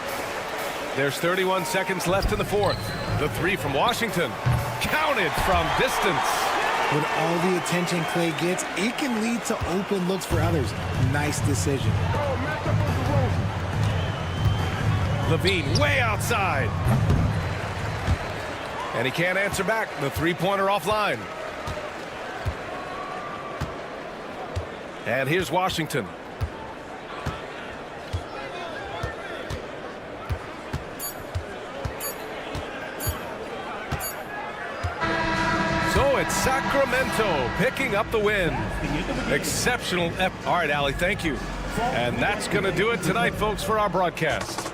There's 31 seconds left in the fourth. The 3 from Washington. Counted from distance. With all the attention Clay gets, it can lead to open looks for others. Nice decision. Levine way outside. And he can't answer back. The three-pointer offline. And here's Washington. So it's Sacramento picking up the win. Exceptional effort. All right, Allie, thank you. And that's going to do it tonight, folks, for our broadcast.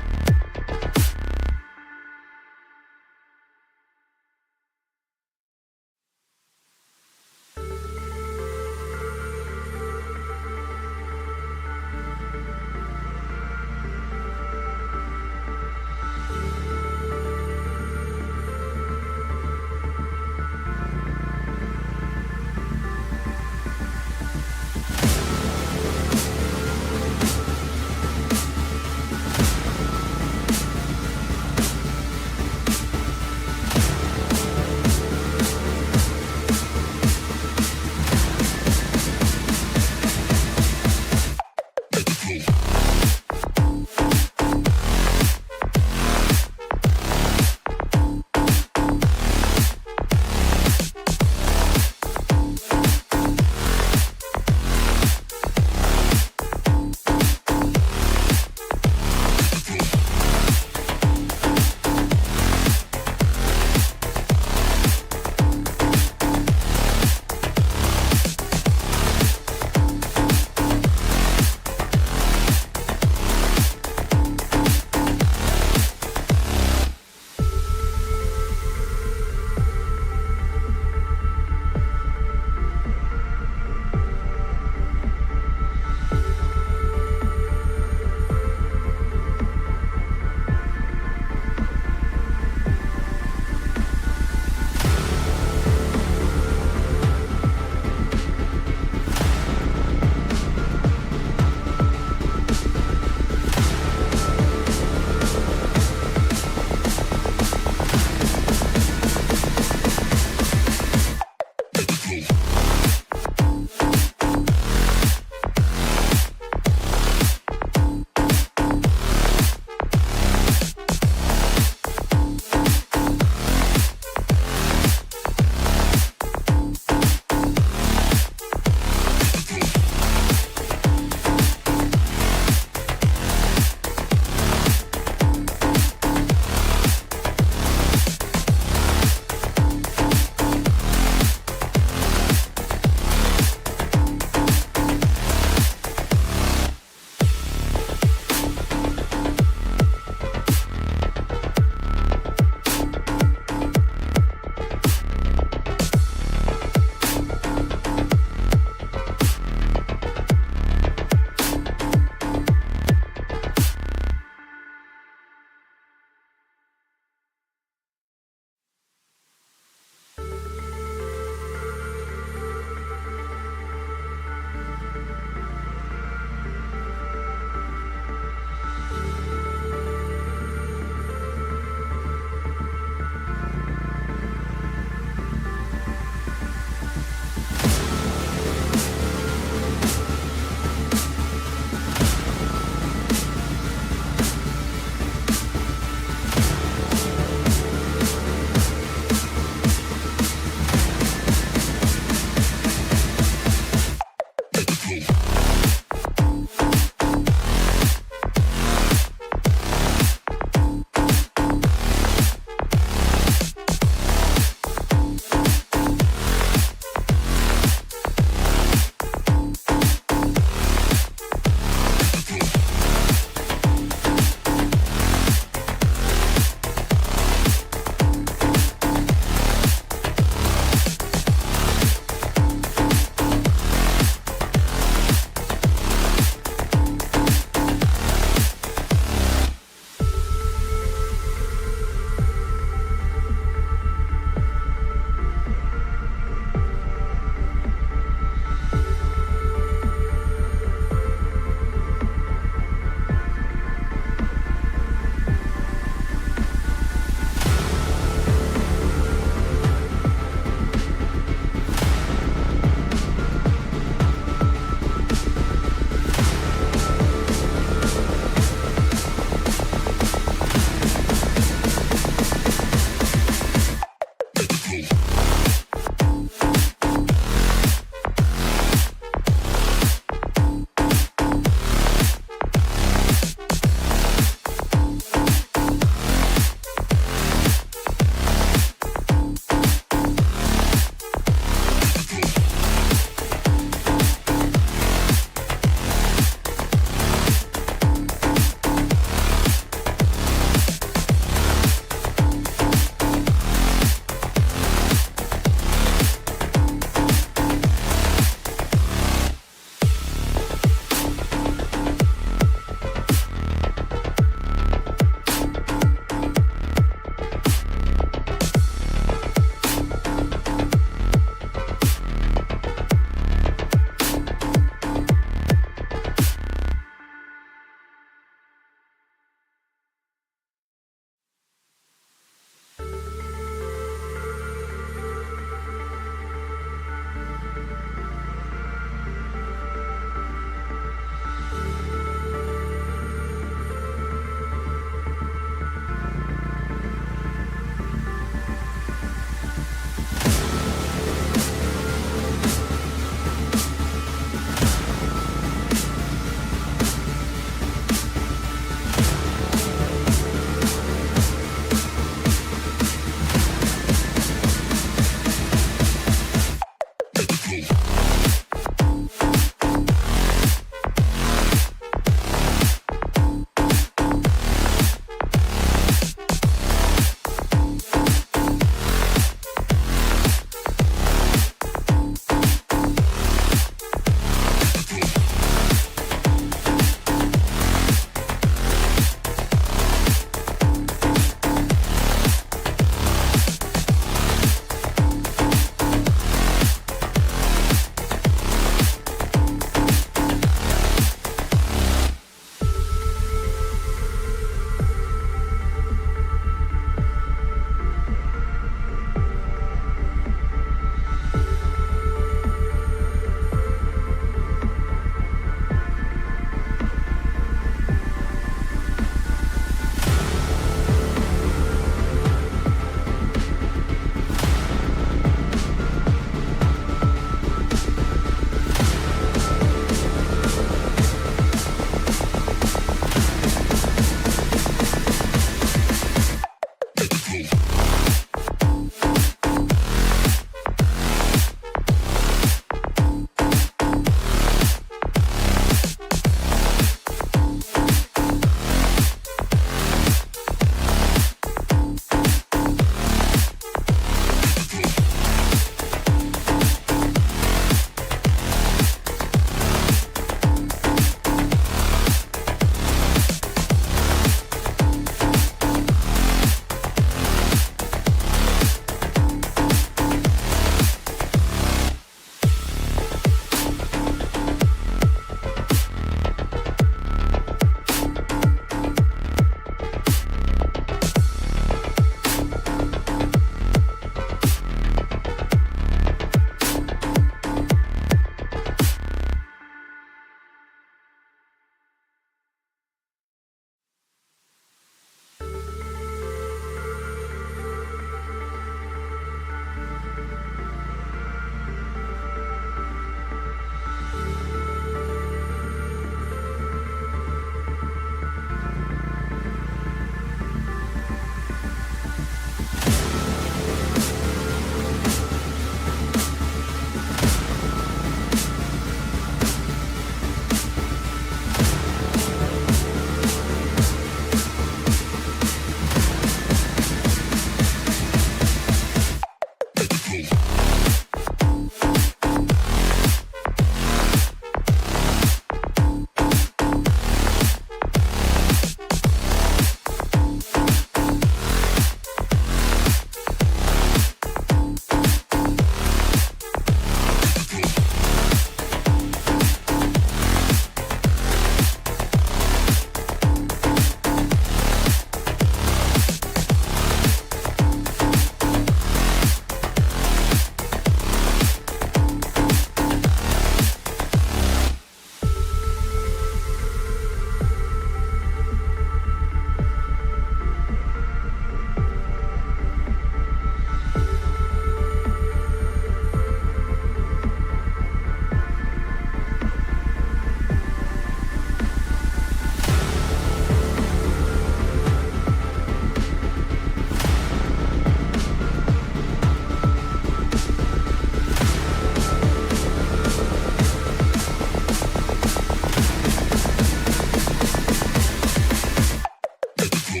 So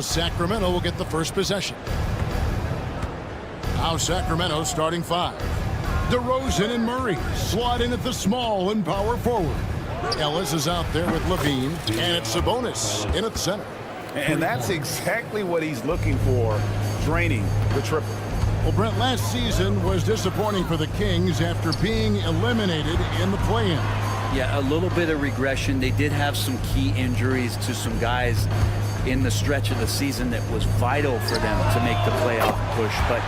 Sacramento will get the first possession. Now Sacramento starting 5. DeRozan and Murray slot in at the small and power forward. Ellis is out there with Levine, and it's Sabonis in at the center. And that's exactly what he's looking for, draining the triple. Well, Brent, last season was disappointing for the Kings after being eliminated in the play-in. Yeah, a little bit of regression. They did have some key injuries to some guys in the stretch of the season that was vital for them to make the playoff push. But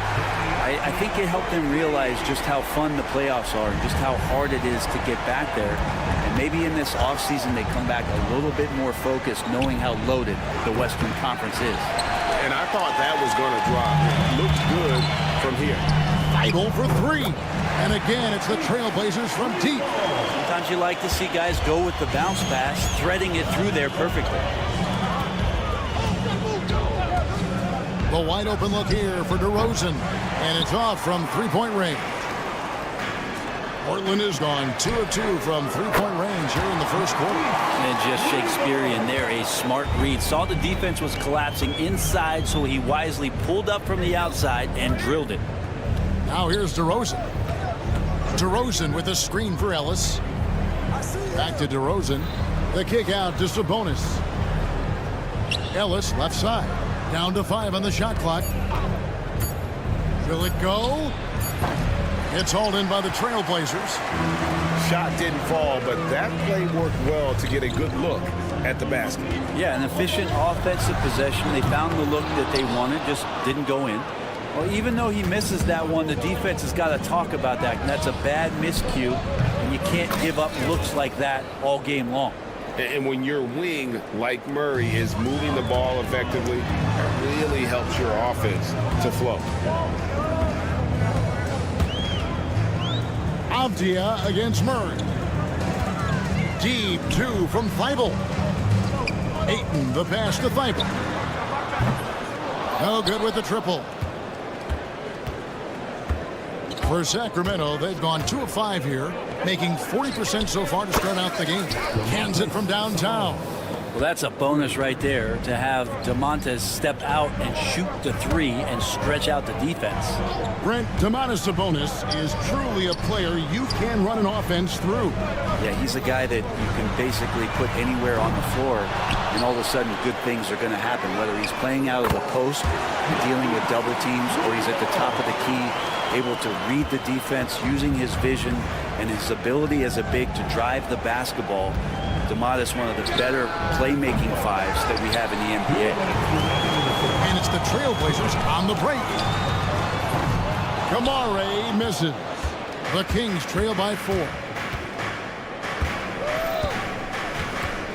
I think it helped them realize just how fun the playoffs are and just how hard it is to get back there. And maybe in this offseason they come back a little bit more focused, knowing how loaded the Western Conference is. And I thought that was going to drop. It looked good from here. Idle for 3. And again, it's the Trailblazers from deep. Sometimes you like to see guys go with the bounce pass, threading it through there perfectly. The wide open look here for DeRozan, and it's off from three-point range. Portland has gone 2 of 2 from three-point range here in the first quarter. And just Shakespearean there, a smart read. Saw the defense was collapsing inside, so he wisely pulled up from the outside and drilled it. Now here's DeRozan. DeRozan with a screen for Ellis. Back to DeRozan. The kick out to Sabonis. Ellis left side. Down to 5 on the shot clock. Will it go? It's hauled in by the Trailblazers. Shot didn't fall, but that play worked well to get a good look at the basket. Yeah, an efficient offensive possession. They found the look that they wanted, just didn't go in. Well, even though he misses that one, the defense has got to talk about that. And that's a bad miscue, and you can't give up looks like that all game long. And when your wing, like Murray, is moving the ball effectively, it really helps your offense to flow. Avdia against Murray. Deep 2 from Thibault. Ayton the pass to Thibault. No good with the triple. For Sacramento, they've gone 2 of 5 here, making 40% so far to start out the game. Cans it from downtown. Well, that's a bonus right there to have DeMontis step out and shoot the 3 and stretch out the defense. Brent, Domantas Sabonis is truly a player you can run an offense through. Yeah, he's a guy that you can basically put anywhere on the floor, and all of a sudden good things are going to happen, whether he's playing out of the post, dealing with double teams, or he's at the top of the key, able to read the defense, using his vision and his ability as a big to drive the basketball. DeMontis, one of the better playmaking 5s that we have in the NBA. And it's the Trailblazers on the break. Kamare misses. The Kings trail by 4.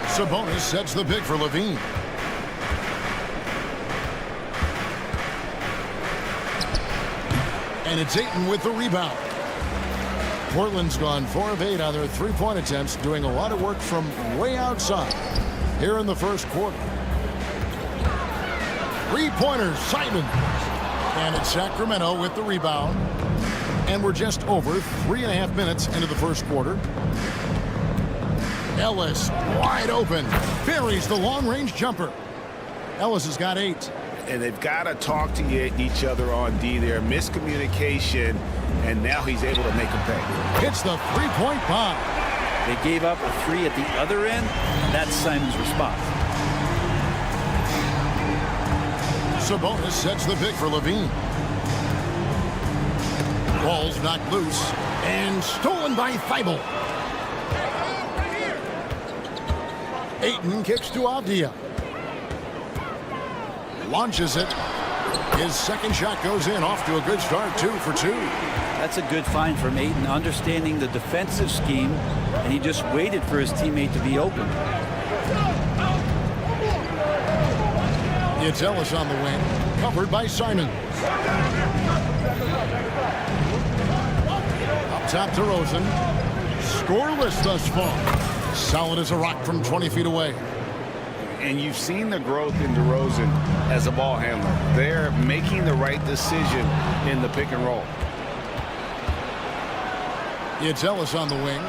Sabonis sets the pick for Levine. And it's Ayton with the rebound. Portland's gone 4 of 8 on their three-point attempts, doing a lot of work from way outside here in the first quarter. Three-pointer, Simon. And it's Sacramento with the rebound. And we're just over 3.5 minutes into the first quarter. Ellis wide open. Buries the long-range jumper. Ellis has got 8. And they've got to talk to each other on D there. Miscommunication, and now he's able to make them pay. Hits the three-point bomb. They gave up a 3 at the other end. That's Simon's response. Sabonis sets the pick for Levine. Ball's knocked loose and stolen by Thibault. Ayton kicks to Avdia. Launches it. His second shot goes in, off to a good start, 2 for 2. That's a good find from Ayton, understanding the defensive scheme, and he just waited for his teammate to be open. It's Ellis on the wing, covered by Simon. Up top to Rosen. Scoreless thus far. Solid as a rock from 20 feet away. And you've seen the growth in DeRozan as a ball handler. They're making the right decision in the pick and roll. It's Ellis on the wing.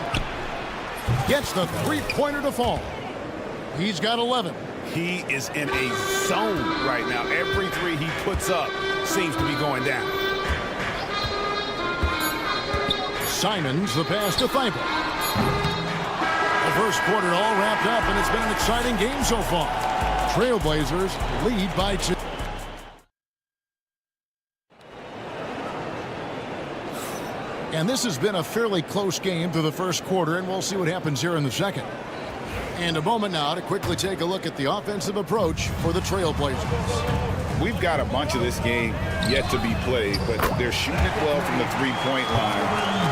Gets the three-pointer to fall. He's got 11. He is in a zone right now. Every three he puts up seems to be going down. Simons, the pass to Thibault. The first quarter all wrapped up, and it's been an exciting game so far. Trailblazers lead by 2. And this has been a fairly close game through the first quarter, and we'll see what happens here in the second. And a moment now to quickly take a look at the offensive approach for the Trailblazers. We've got a bunch of this game yet to be played, but they're shooting it well from the three-point line.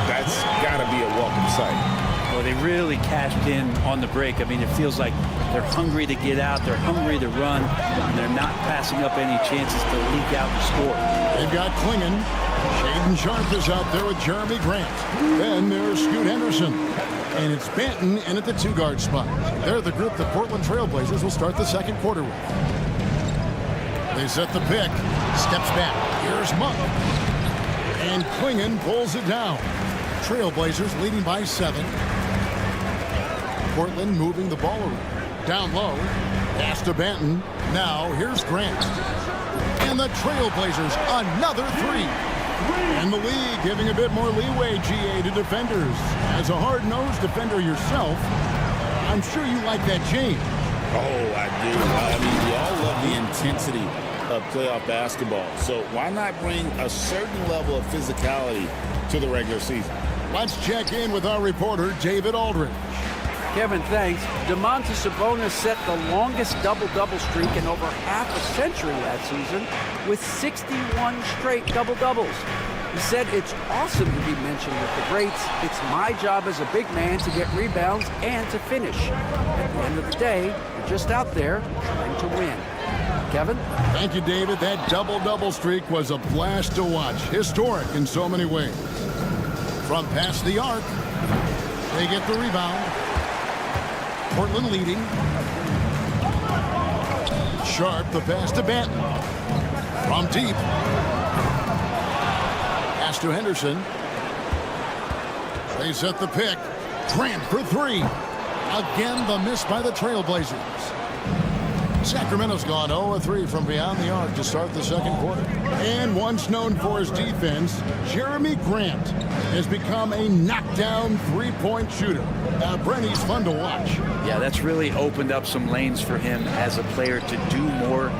That's got to be a welcome sight. Well, they really cashed in on the break. I mean, it feels like they're hungry to get out. They're hungry to run. And they're not passing up any chances to leak out and score. They've got Klingon. Shaden Sharp is out there with Jeremy Grant. Then there's Scoot Henderson. And it's Banton in at the 2-guard spot. They're the group the Portland Trailblazers will start the second quarter with. They set the pick. Steps back. Here's Monk. And Klingon pulls it down. Trailblazers leading by 7. Portland moving the ball around. Down low. Pass to Banton. Now here's Grant. And the Trailblazers another 3. And the league giving a bit more leeway, GA, to defenders. As a hard-nosed defender yourself, I'm sure you like that change. Oh, I do. I mean, we all love the intensity of playoff basketball. So why not bring a certain level of physicality to the regular season? Let's check in with our reporter, David Aldridge. Kevin, thanks. Domantas Sabonis set the longest double-double streak in over half a century that season with 61 straight double-doubles. He said, "It's awesome to be mentioned with the greats. It's my job as a big man to get rebounds and to finish. At the end of the day, we're just out there trying to win." Kevin? Thank you, David. That double-double streak was a blast to watch. Historic in so many ways. From past the arc, they get the rebound. Portland leading. Sharp, the pass to Banton. From deep. Pass to Henderson. They set the pick. Grant for 3. Again, the miss by the Trailblazers. Sacramento's gone 0-3 from beyond the arc to start the second quarter. And once known for his defense, Jeremy Grant has become a knockdown three-point shooter. Brent, he's fun to watch. Yeah, that's really opened up some lanes for him as a player to do more,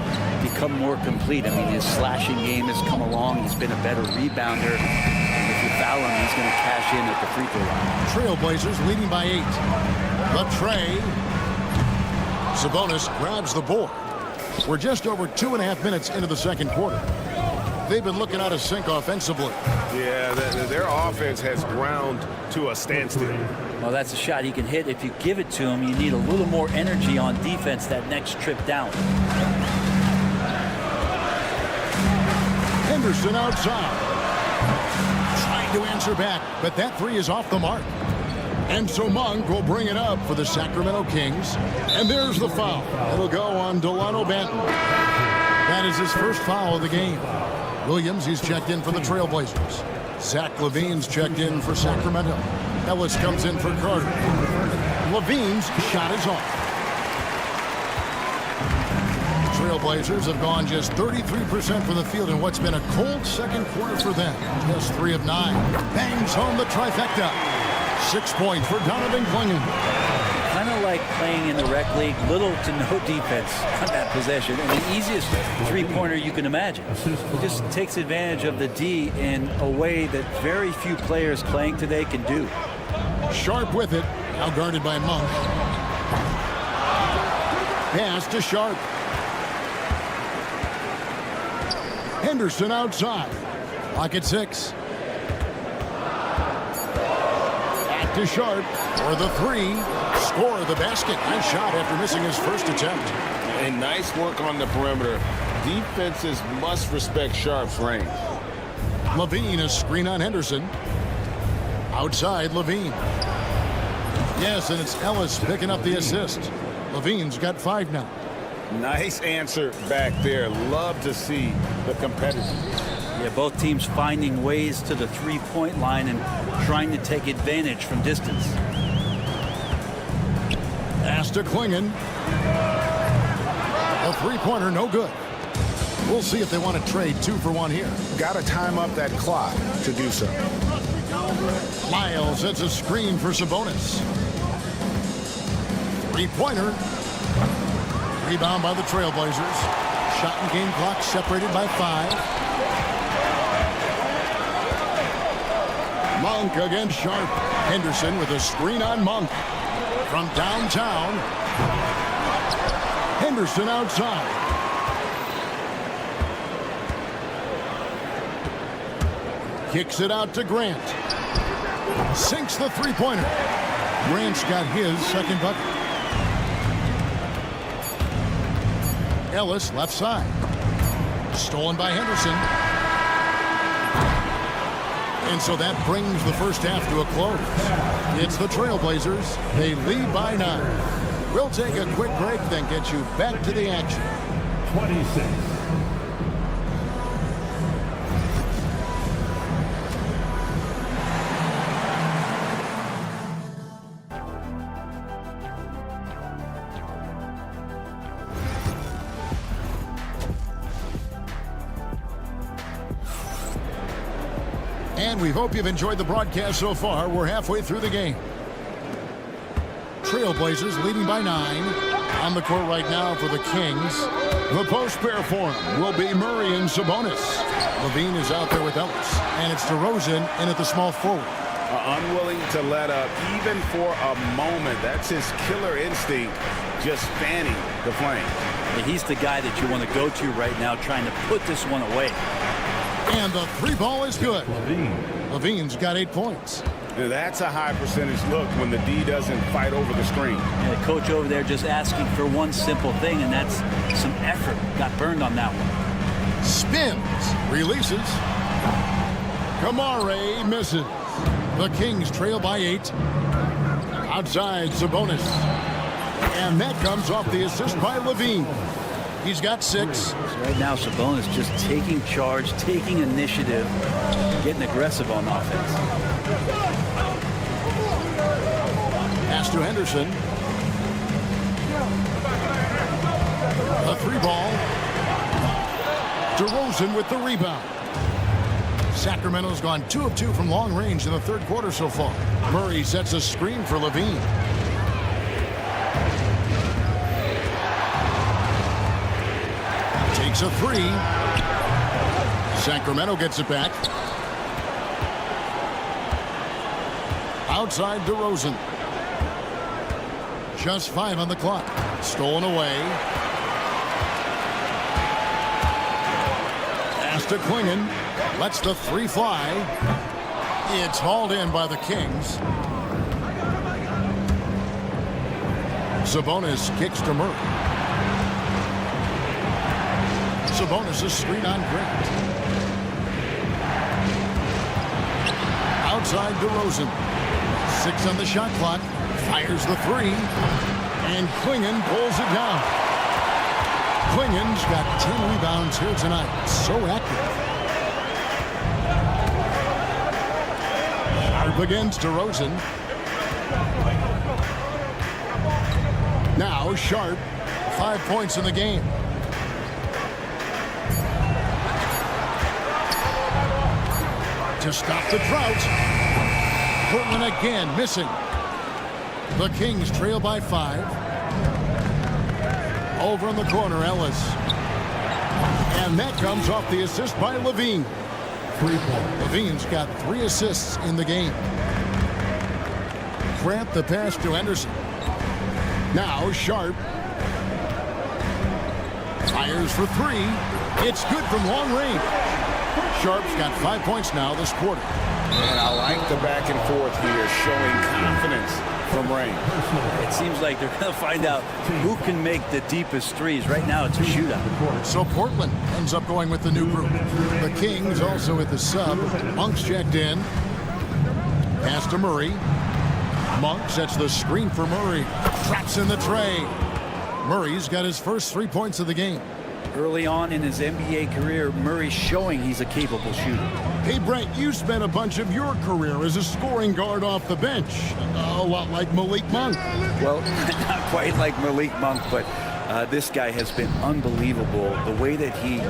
become more complete. I mean, his slashing game has come along. He's been a better rebounder. And if you foul him, he's going to cash in at the free throw line. Trailblazers leading by 8. The tray. Sabonis grabs the board. We're just over 2.5 minutes into the second quarter. They've been looking out of sync offensively. Yeah, their offense has ground to a standstill. Well, that's a shot he can hit. If you give it to him, you need a little more energy on defense that next trip down. Henderson outside. Trying to answer back, but that 3 is off the mark. And so Monk will bring it up for the Sacramento Kings. And there's the foul. It'll go on Delano Banton. That is his first foul of the game. Williams, he's checked in for the Trailblazers. Zach LaVine's checked in for Sacramento. Ellis comes in for Carter. LaVine's shot is off. Trailblazers have gone just 33% from the field in what's been a cold second quarter for them. Just 3 of 9. Bangs home the trifecta. 6 points for Donovan Klingon. Kind of like playing in the rec league, little to no defense on that possession, and the easiest three-pointer you can imagine. He just takes advantage of the D in a way that very few players playing today can do. Sharp with it, now guarded by Monk. Pass to Sharp. Henderson outside. Lock at 6. To Sharp for the 3. Score the basket. Nice shot after missing his first attempt. And nice work on the perimeter. Defenses must respect Sharp's range. LaVine, a screen on Henderson. Outside, LaVine. Yes, and it's Ellis picking up the assist. Levine's got 5 now. Nice answer back there. Love to see the competitiveness. Yeah, both teams finding ways to the three-point line and trying to take advantage from distance. Pass to Klingon. A three-pointer, no good. We'll see if they want to trade 2 for 1 here. Got to time up that clock to do so. Miles sets a screen for Sabonis. Three-pointer. Rebound by the Trailblazers. Shot and game clock separated by 5. Monk against Sharp. Henderson with a screen on Monk. From downtown. Henderson outside. Kicks it out to Grant. Sinks the three-pointer. Grant's got his second bucket. Ellis left side. Stolen by Henderson. And so that brings the first half to a close. It's the Trailblazers. They lead by 9. We'll take a quick break, then get you back to the action. 26. And we hope you've enjoyed the broadcast so far. We're halfway through the game. Trailblazers leading by 9. On the court right now for the Kings. The post pair for him will be Murray and Sabonis. Levine is out there with Ellis. And it's DeRozan in at the small forward. Unwilling to let up even for a moment. That's his killer instinct, just fanning the flame. Yeah, he's the guy that you want to go to right now, trying to put this one away. And the 3-ball is good. Levine's got 8 points. Now that's a high percentage look when the D doesn't fight over the screen. And the coach over there just asking for one simple thing, and that's some effort. Got burned on that one. Spins. Releases. Kamare misses. The Kings trail by 8. Outside, Sabonis. And that comes off the assist by Levine. He's got 6. So right now, Sabonis just taking charge, taking initiative, getting aggressive on offense. Pass to Henderson. A 3-ball. DeRozan with the rebound. Sacramento's gone 2 of 2 from long range in the third quarter so far. Murray sets a screen for Levine. Takes a 3. Sacramento gets it back. Outside DeRozan. Just 5 on the clock. Stolen away. Pass to Klingon. Lets the 3 fly. It's hauled in by the Kings. Sabonis kicks to Murray. Sabonis' screen on Grant. Outside DeRozan. 6 on the shot clock. Fires the 3. And Klingon pulls it down. Klingon's got 10 rebounds here tonight. So active. Sharp against DeRozan. Now Sharp. 5 points in the game. To stop the drought. Portland again missing. The Kings trail by 5. Over in the corner, Ellis. And that comes off the assist by Levine. Levine's got 3 assists in the game. Grant the pass to Henderson. Now Sharp. Fires for 3. It's good from long range. Sharp's got 5 points now this quarter. And I like the back and forth here, showing confidence from range. It seems like they're going to find out who can make the deepest threes. Right now, it's a shootout. So Portland ends up going with the new group. The Kings also with the sub. Monk's checked in. Pass to Murray. Monk sets the screen for Murray. Traps in the tray. Murray's got his first 3 points of the game. Early on in his NBA career, Murray's showing he's a capable shooter. Hey, Brent, you spent a bunch of your career as a scoring guard off the bench. A lot like Malik Monk. Well, not quite like Malik Monk, but this guy has been unbelievable. The way that he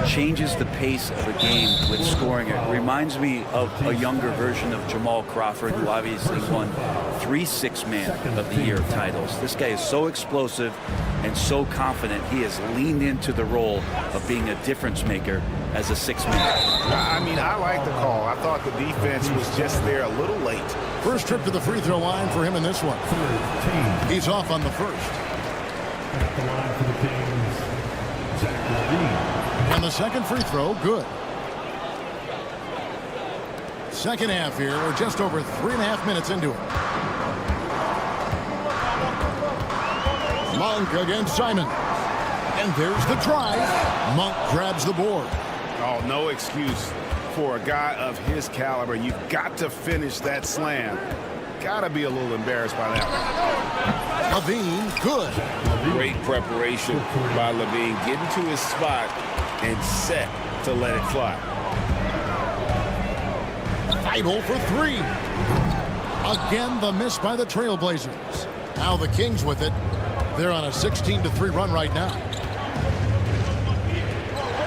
changes the pace of a game with scoring, it reminds me of a younger version of Jamal Crawford, who obviously won 3 Six-Man of the Year titles. This guy is so explosive and so confident. He has leaned into the role of being a difference maker as a six-man. I mean, I like the call. I thought the defense was just there a little late. First trip to the free throw line for him in this one. He's off on the first. At the line for the Kings, Zach LaVine. And the second free throw, good. Second half here, we're just over 3.5 minutes into it. Monk against Simon. And there's the drive. Monk grabs the board. Oh, no excuse for a guy of his caliber. You've got to finish that slam. Got to be a little embarrassed by that. LaVine, good. Great preparation by LaVine. Getting to his spot and set to let it fly. Idle for 3. Again, the miss by the Trailblazers. Now the Kings with it. They're on a 16-3 run right now.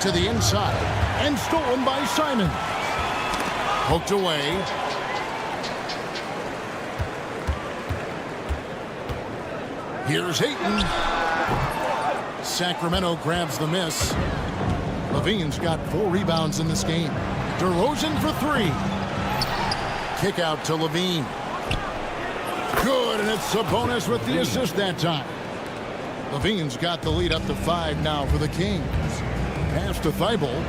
To the inside. And stolen by Simon. Poked away. Here's Ayton. Sacramento grabs the miss. LaVine's got 4 rebounds in this game. DeRozan for 3. Kick out to LaVine. Good, and it's Sabonis with the assist that time. LaVine's got the lead up to 5 now for the Kings. Pass to Thibault.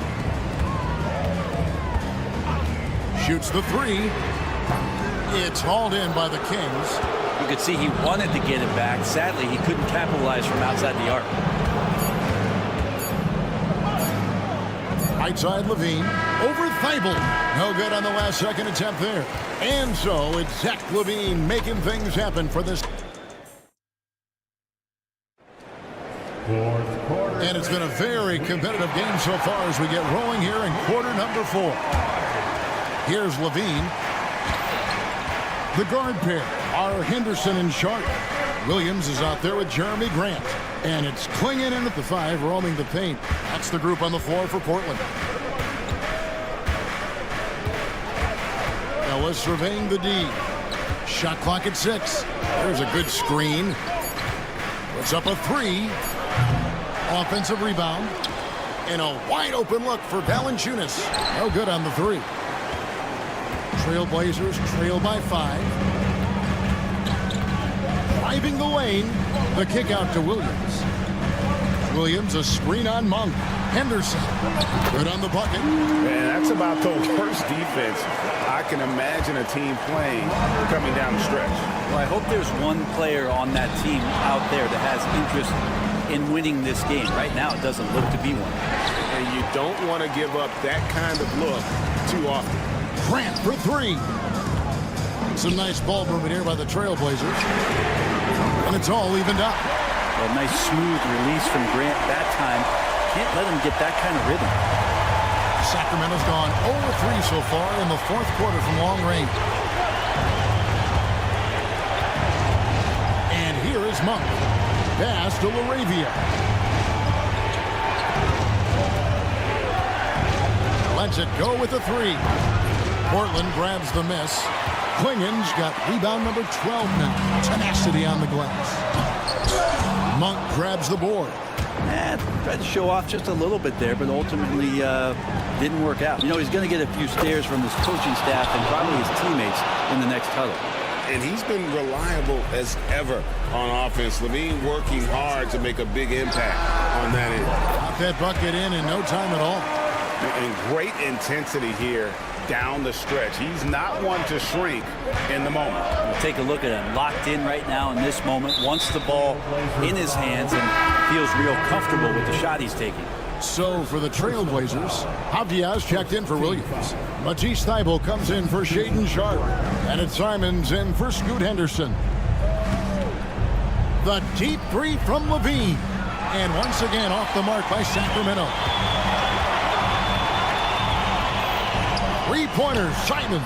Shoots the 3. It's hauled in by the Kings. You could see he wanted to get it back. Sadly, he couldn't capitalize from outside the arc. Right side LaVine. Over Thibault. No good on the last second attempt there. And so it's Zach LaVine making things happen for this. Fourth quarter. And it's been a very competitive game so far as we get rolling here in quarter number 4. Here's LaVine. The guard pair are Henderson and Sharp. Williams is out there with Jeremy Grant. And it's Clingan in at the 5, roaming the paint. That's the group on the floor for Portland. Ellis surveying the D. Shot clock at 6. There's a good screen. Puts up a 3. Offensive rebound. And a wide open look for Valanciunas. No good on the 3. Trailblazers trail by 5. Driving the lane. The kick out to Williams. Williams, a screen on Monk. Henderson. Good on the bucket. Man, that's about the worst defense I can imagine a team playing coming down the stretch. Well, I hope there's one player on that team out there that has interest in winning this game. Right now, it doesn't look to be one. And you don't want to give up that kind of look too often. Grant for 3. Some nice ball movement here by the Trailblazers. And it's all evened up. A nice smooth release from Grant that time. Can't let him get that kind of rhythm. Sacramento's gone 0-3 so far in the 4th quarter from long range. And here is Monk. Pass to LaRavia. Lets it go with the 3. Portland grabs the miss. Clingan's got rebound number 12 now. Tenacity on the glass. Monk grabs the board. Tried to show off just a little bit there, but ultimately didn't work out. You know, he's going to get a few stares from his coaching staff and probably his teammates in the next huddle. And he's been reliable as ever on offense. LaVine working hard to make a big impact on that end. Got that bucket in no time at all. And great intensity here down the stretch. He's not one to shrink in the moment. We'll take a look at him. Locked in right now in this moment. Wants the ball in his hands and feels real comfortable with the shot he's taking. So for the Trailblazers, Avdia's checked in for Williams. Matisse Thybulle comes in for Shaedon Sharpe. And it's Simons in for Scoot Henderson. The deep three from Levine. And once again off the mark by Sacramento. Three-pointers, Simons.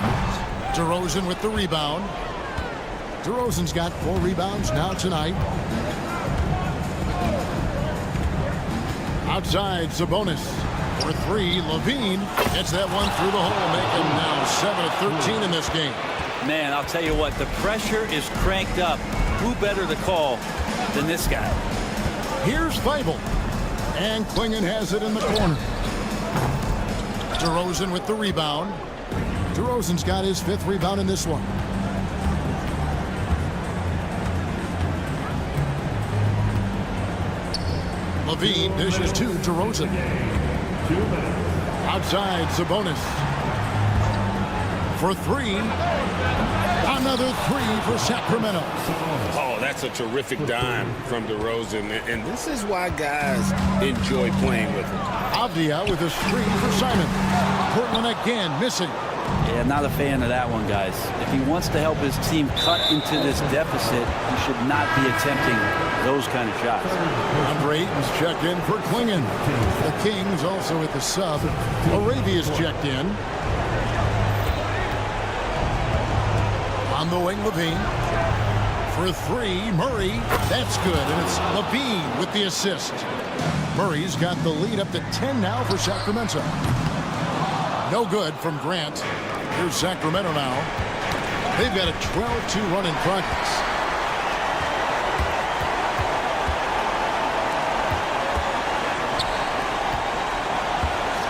DeRozan with the rebound. DeRozan's got 4 rebounds now tonight. Outside, Sabonis for 3. Levine gets that one through the hole, making now 7 of 13 in this game. Man, I'll tell you what, the pressure is cranked up. Who better to call than this guy? Here's Thybulle. And Klingon has it in the corner. DeRozan with the rebound. DeRozan's got his 5th rebound in this one. Levine dishes to DeRozan. Outside, Sabonis. For 3. Another 3 for Sacramento. Oh, that's a terrific dime from DeRozan. And this is why guys enjoy playing with him. Avdia with a screen for Simon. Portland again missing. Yeah, not a fan of that one, guys. If he wants to help his team cut into this deficit, he should not be attempting those kind of shots. Andre Ayton's checked in for Klingon. The Kings also at the sub. Arabia's checked in. On the wing, Levine. For 3, Murray. That's good, and it's Levine with the assist. Murray's got the lead up to 10 now for Sacramento. No good from Grant. Here's Sacramento now. They've got a 12-2 run in progress.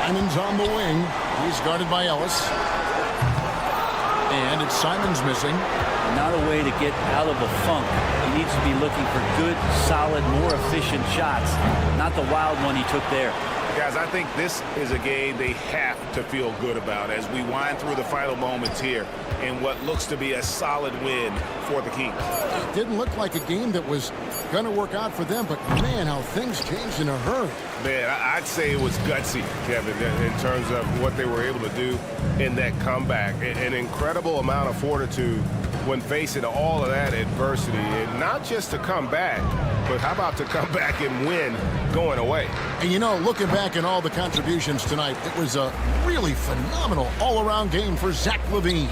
Simons on the wing. He's guarded by Ellis. And it's Simons missing. Not a way to get out of a funk. He needs to be looking for good, solid, more efficient shots. Not the wild one he took there. Guys, I think this is a game they have to feel good about as we wind through the final moments here in what looks to be a solid win for the Kings. It didn't look like a game that was going to work out for them, but man, how things changed in a hurry. Man, I'd say it was gutsy, Kevin, in terms of what they were able to do in that comeback. An incredible amount of fortitude when facing all of that adversity, and not just to come back, but how about to come back and win going away? And you know, looking back at all the contributions tonight, it was a really phenomenal all-around game for Zach LaVine.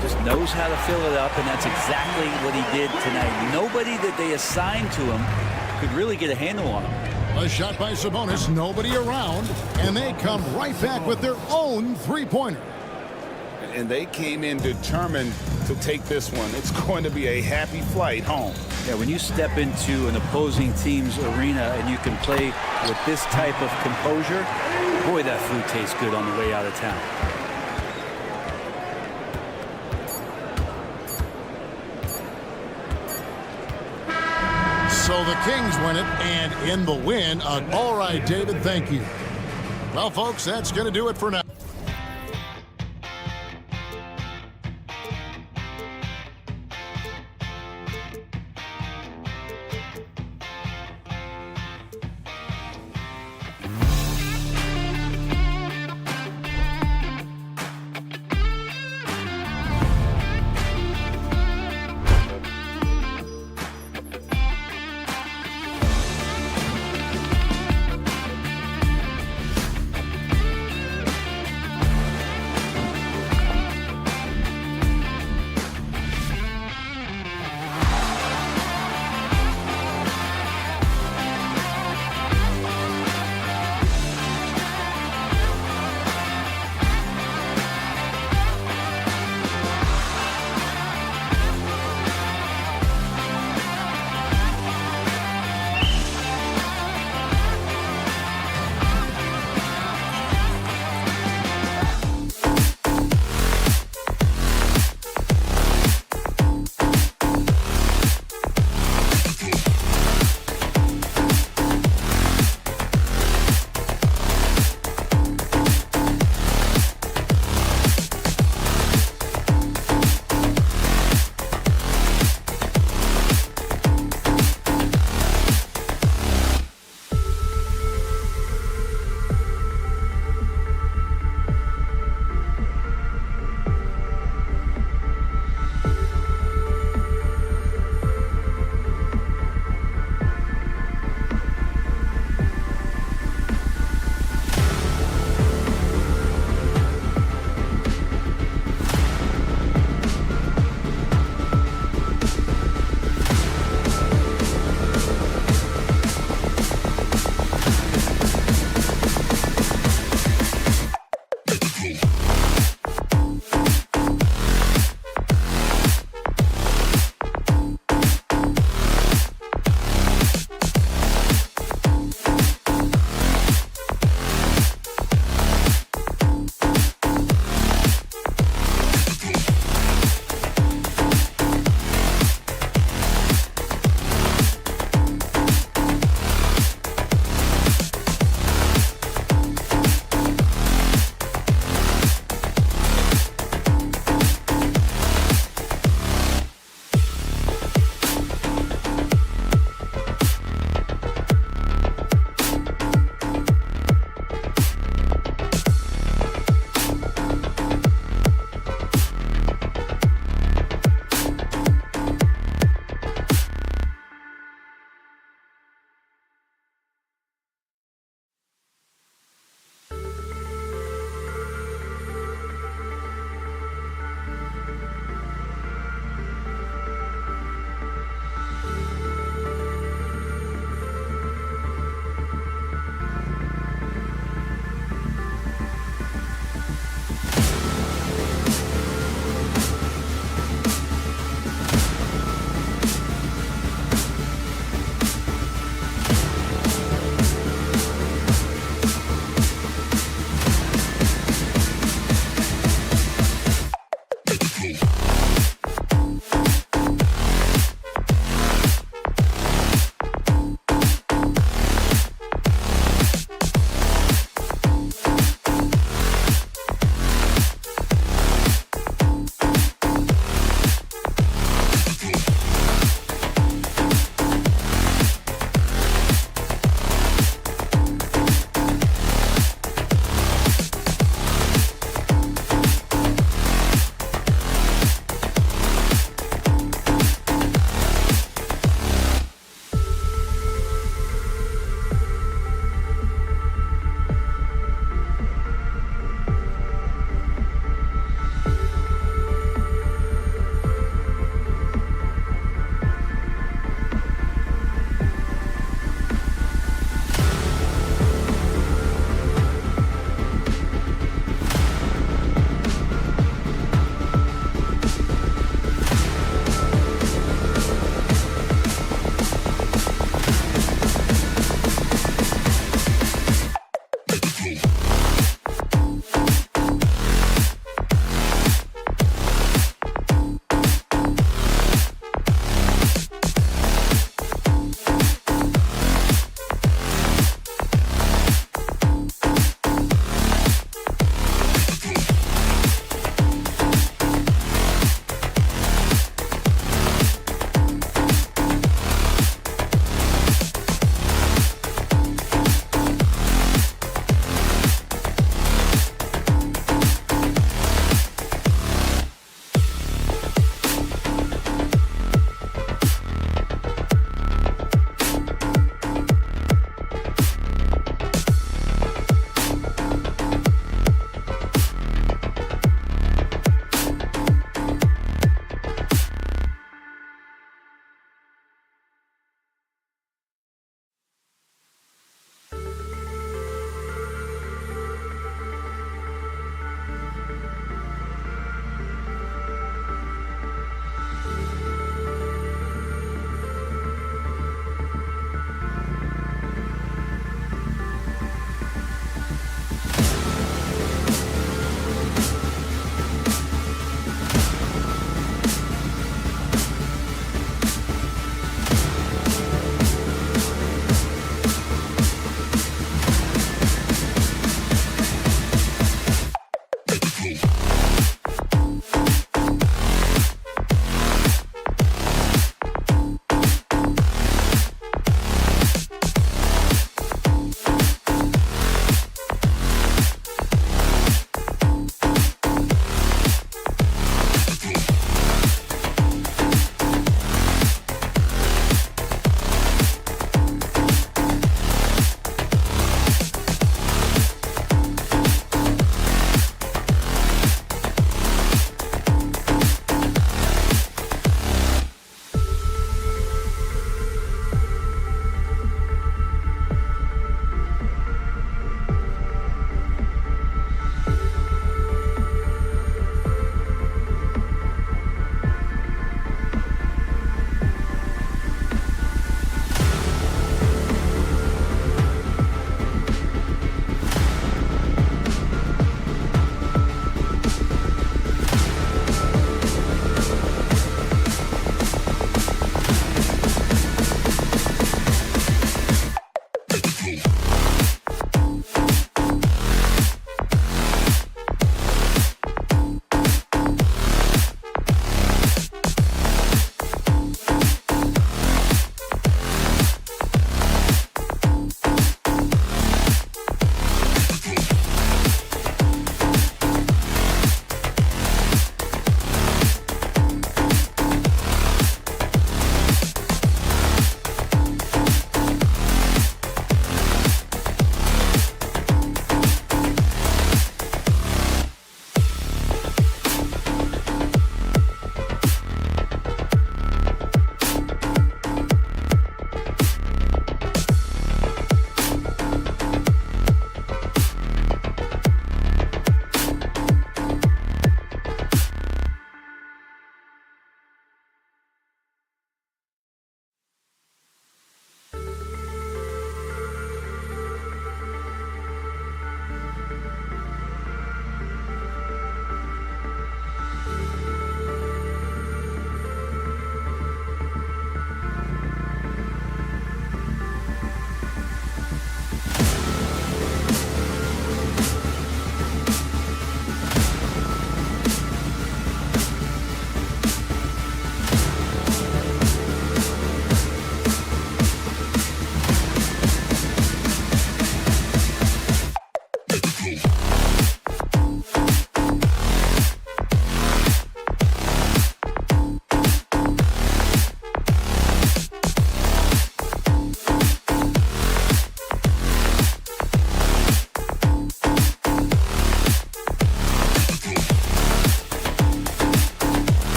Just knows how to fill it up, and that's exactly what he did tonight. Nobody that they assigned to him could really get a handle on him. A shot by Sabonis, nobody around, and they come right back with their own three-pointer. And they came in determined to take this one. It's going to be a happy flight home. Yeah, when you step into an opposing team's arena and you can play with this type of composure, boy, that food tastes good on the way out of town. So the Kings win it, and in the win, all right, David, thank you. Well, folks, that's going to do it for now.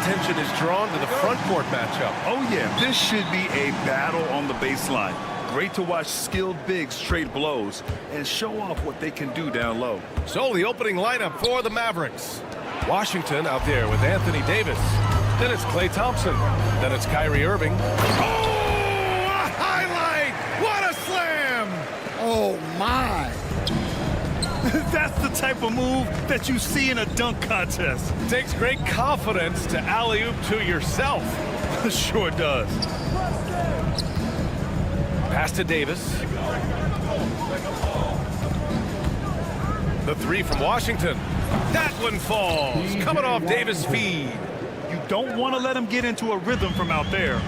attention is drawn to the front court matchup. Oh, yeah, this should be a battle on the baseline. Great to watch skilled bigs trade blows and show off what they can do down low. So the opening lineup for the Mavericks. Washington out there with Anthony Davis. Then it's Klay Thompson. Then it's Kyrie Irving. Oh, a highlight! What a slam! Oh, my. That's the type of move that you see in a dunk contest. Takes great confidence to alley-oop to yourself. Sure does. Pass to Davis. The three from Washington. That one falls. Coming off Davis' feed. You don't want to let him get into a rhythm from out there.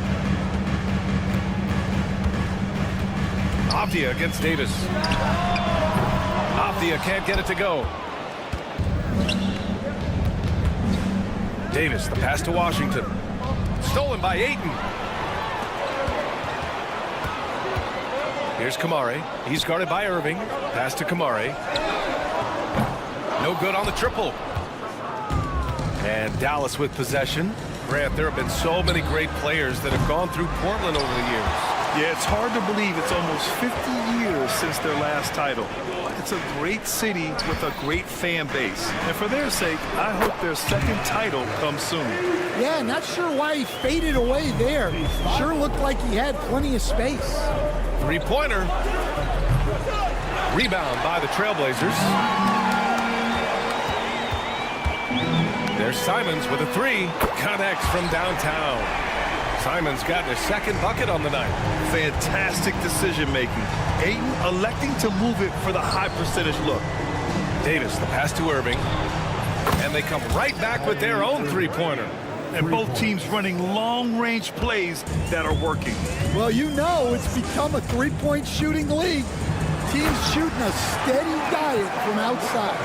Avdia against Davis. Avdia can't get it to go. Davis, the pass to Washington. Stolen by Ayton. Here's Kamare. He's guarded by Irving. Pass to Kamare. No good on the triple. And Dallas with possession. Grant, there have been so many great players that have gone through Portland over the years. Yeah, it's hard to believe it's almost 50 years since their last title. It's a great city with a great fan base. And for their sake, I hope their second title comes soon. Yeah, not sure why he faded away there. Sure looked like he had plenty of space. Three-pointer. Rebound by the Trailblazers. There's Simons with a three. Connects from downtown. Simons got his second bucket on the night. Fantastic decision-making. Ayton electing to move it for the high percentage look. Davis, the pass to Irving. And they come right back with their own three-pointer. And both teams running long-range plays that are working. Well, you know it's become a three-point shooting league. Teams shooting a steady diet from outside.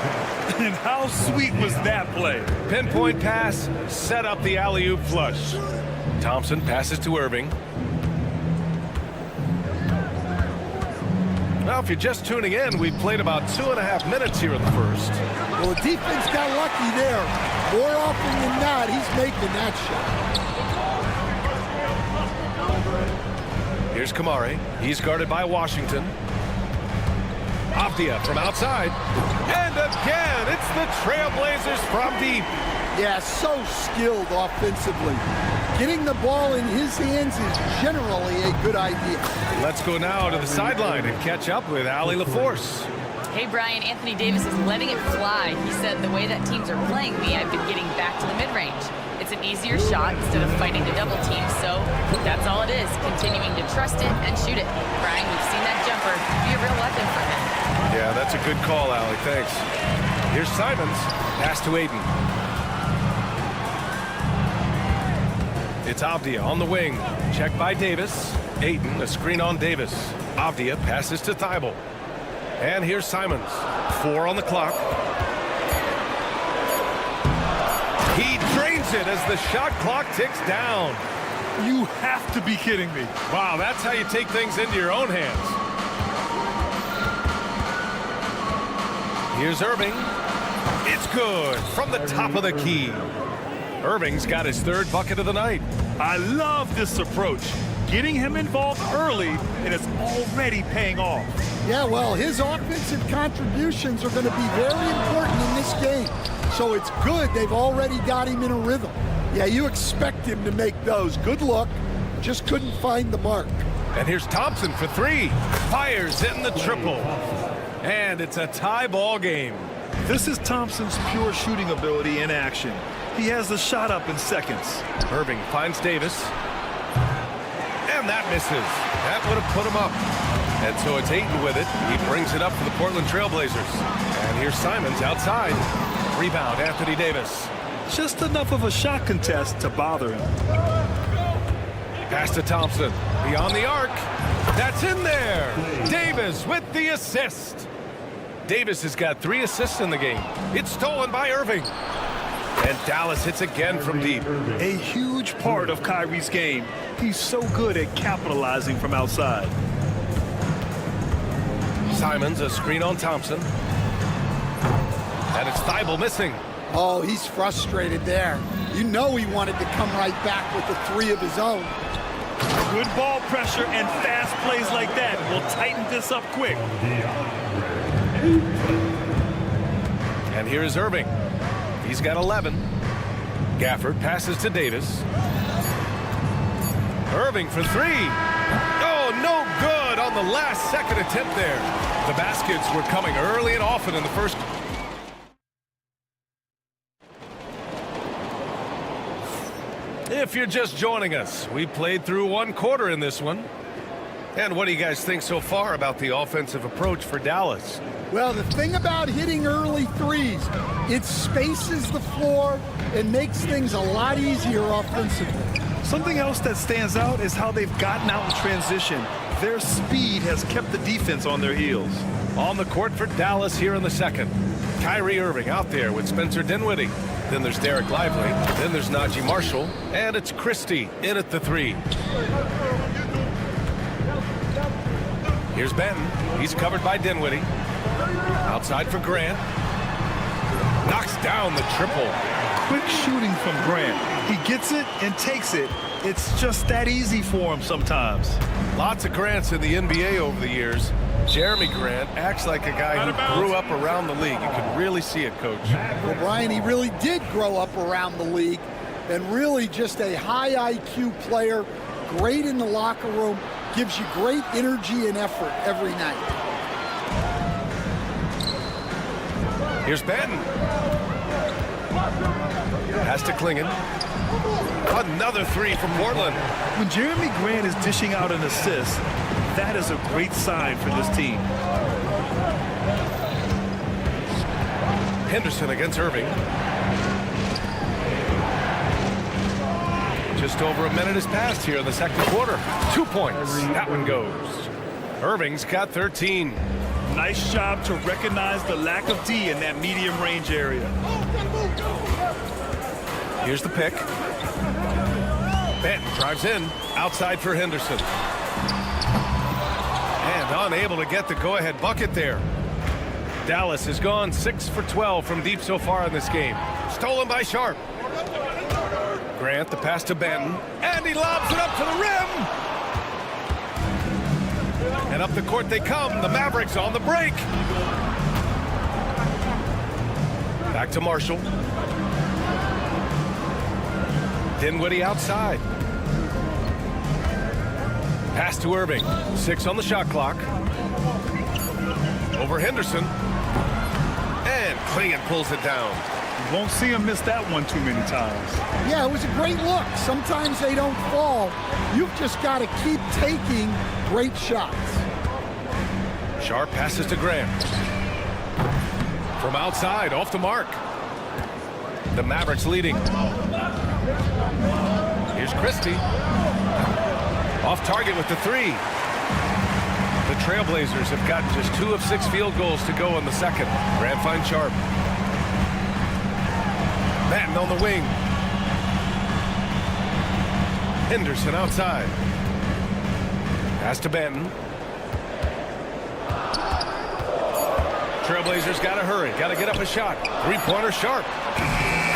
And how sweet was that play? Pinpoint pass, set up the alley-oop flush. Thompson passes to Irving. Now, if you're just tuning in, we've played about 2.5 minutes here in the first. Well, the defense got lucky there. More often than not, he's making that shot. Here's Kamare. He's guarded by Washington. Avdia from outside. And again, it's the Trailblazers from deep. Yeah, so skilled offensively. Getting the ball in his hands is generally a good idea. Let's go now to the sideline and catch up with Allie LaForce. Hey, Brian, Anthony Davis is letting it fly. He said, the way that teams are playing me, I've been getting back to the mid-range. It's an easier shot instead of fighting the double team, so that's all it is, continuing to trust it and shoot it. Brian, we've seen that jumper be a real weapon for him. Yeah, that's a good call, Allie. Thanks. Here's Simons. Pass to Ayton. It's Avdia on the wing. Checked by Davis. Ayton, a screen on Davis. Avdia passes to Thibault. And here's Simons. 4 on the clock. He drains it as the shot clock ticks down. You have to be kidding me. Wow, that's how you take things into your own hands. Here's Irving. It's good from the top of the key. Irving's got his third bucket of the night. I love this approach. Getting him involved early, and it's already paying off. Yeah, well, his offensive contributions are going to be very important in this game. So it's good they've already got him in a rhythm. Yeah, you expect him to make those. Good luck. Just couldn't find the mark. And here's Thompson for 3. Fires in the triple. And it's a tie ball game. This is Thompson's pure shooting ability in action. He has the shot up in seconds. Irving finds Davis. And that misses. That would have put him up. And so it's Ayton with it. He brings it up for the Portland Trailblazers. And here's Simons outside. Rebound, Anthony Davis. Just enough of a shot contest to bother him. Pass to Thompson. Beyond the arc. That's in there. Davis with the assist. Davis has got 3 assists in the game. It's stolen by Irving. And Dallas hits again from deep. A huge part of Kyrie's game. He's so good at capitalizing from outside. Simons, a screen on Thompson. And it's Thibault missing. Oh, he's frustrated there. You know he wanted to come right back with the 3 of his own. Good ball pressure and fast plays like that will tighten this up quick. And here's Irving. He's got 11. Gafford passes to Davis. Irving for 3. Oh, no good on the last second attempt there. The baskets were coming early and often in the first. If you're just joining us, we played through 1 quarter in this one. And what do you guys think so far about the offensive approach for Dallas? Well, the thing about hitting early threes, it spaces the floor and makes things a lot easier offensively. Something else that stands out is how they've gotten out in transition. Their speed has kept the defense on their heels. On the court for Dallas here in the second. Kyrie Irving out there with Spencer Dinwiddie. Then there's Derek Lively. Then there's Najee Marshall. And it's Christie in at the 3. Here's Benton. He's covered by Dinwiddie. Outside for Grant. Knocks down the triple. Quick shooting from Grant. He gets it and takes it. It's just that easy for him sometimes. Lots of Grants in the NBA over the years. Jeremy Grant acts like a guy who grew up around the league. You can really see it, Coach. Well, Brian, he really did grow up around the league and really just a high IQ player, great in the locker room, gives you great energy and effort every night. Here's Benton. Has to Klingon. Another 3 from Portland. When Jeremy Grant is dishing out an assist, that is a great sign for this team. Henderson against Irving. Just over a minute has passed here in the second quarter. 2 points. That one goes. Irving's got 13. Nice job to recognize the lack of D in that medium range area. Here's the pick. Benton drives in. Outside for Henderson. And unable to get the go-ahead bucket there. Dallas has gone 6 for 12 from deep so far in this game. Stolen by Sharp. Grant, the pass to Benton. And he lobs it up to the rim. And up the court they come. The Mavericks on the break. Back to Marshall. Dinwiddie outside. Pass to Irving. 6 on the shot clock. Over Henderson. And Klingon pulls it down. You won't see him miss that one too many times. Yeah, it was a great look. Sometimes they don't fall. You've just got to keep taking great shots. Sharp passes to Grant. From outside, off the mark. The Mavericks leading. Here's Christie. Off target with the 3. The Trailblazers have gotten just 2 of 6 field goals to go in the second. Grant finds Sharp. Benton on the wing. Henderson outside. Pass to Benton. Trailblazers got to hurry. Got to get up a shot. 3-pointer Sharp.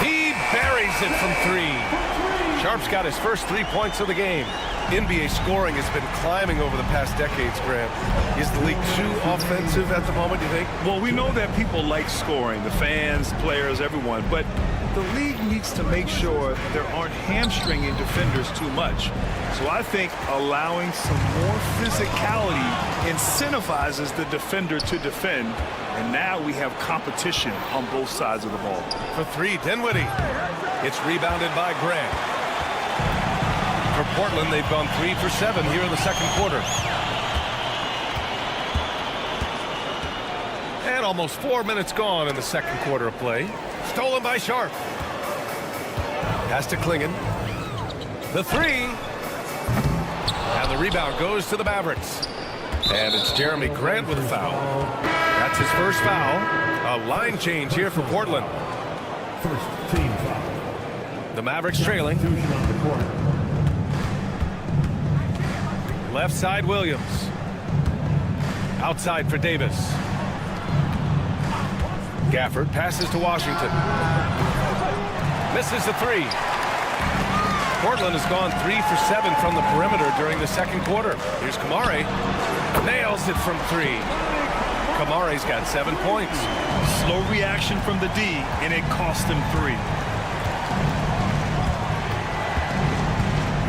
He buries it from 3. Sharp's got his first 3 points of the game. NBA scoring has been climbing over the past decades, Grant. Is the league too offensive at the moment, you think? Well, we know that people like scoring, the fans, players, everyone, but the league needs to make sure there aren't hamstringing defenders too much. So I think allowing some more physicality incentivizes the defender to defend, and now we have competition on both sides of the ball. For 3, Dinwiddie. It's rebounded by Grant. For Portland, they've gone 3 for 7 here in the second quarter. And almost 4 minutes gone in the second quarter of play. Stolen by Sharp. Pass to Klingon. The 3. And the rebound goes to the Mavericks. And it's Jeremy Grant with a foul. That's his first foul. A line change here for Portland. First team foul. The Mavericks trailing. Left side, Williams. Outside for Davis. Gafford passes to Washington. Misses the three. Portland has gone 3 for 7 from the perimeter during the second quarter. Here's Kamari. Nails it from 3. Kamari's got 7 points. Slow reaction from the D, and it cost him 3.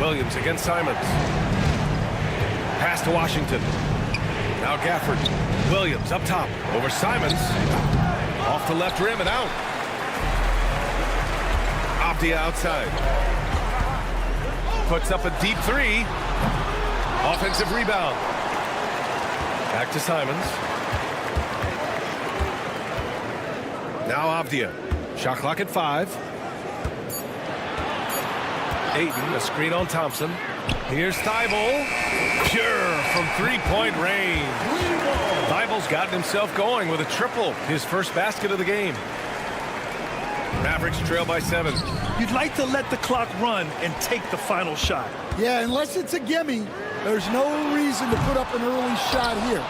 Williams against Simons. Pass to Washington. Now Gafford. Williams up top. Over Simons. Off the left rim and out. Avdia outside. Puts up a deep 3. Offensive rebound. Back to Simons. Now Avdia. Shot clock at 5. Ayton, a screen on Thompson. Here's Thibault. Pure from three-point range. Thibault's gotten himself going with a triple. His first basket of the game. Mavericks trail by 7. You'd like to let the clock run and take the final shot. Yeah, unless it's a gimme, there's no reason to put up an early shot here.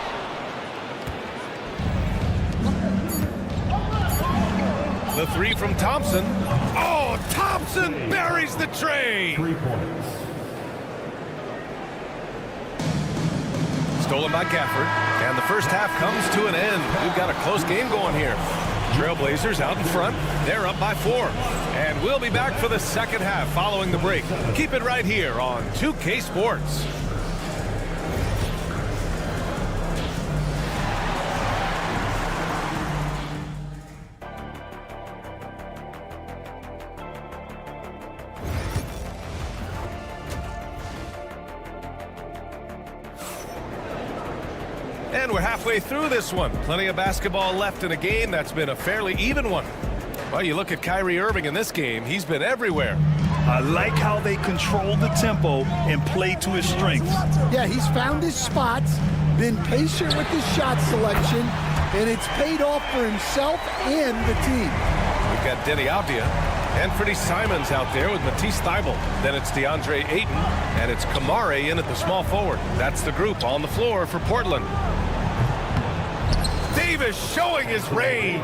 The 3 from Thompson. Oh, Thompson buries the tray. 3 points. Stolen by Gafford. And the first half comes to an end. We've got a close game going here. Trailblazers out in front. They're up by 4. And we'll be back for the second half following the break. Keep it right here on 2K Sports. And we're halfway through this one. Plenty of basketball left in a game that's been a fairly even one. Well, you look at Kyrie Irving in this game. He's been everywhere. I like how they control the tempo and play to his strengths. Yeah, he's found his spots, been patient with his shot selection, and it's paid off for himself and the team. We've got Denny Avdia and Freddie Simons out there with Matisse Thybulle. Then it's DeAndre Ayton, and it's Kamari in at the small forward. That's the group on the floor for Portland. Davis showing his range.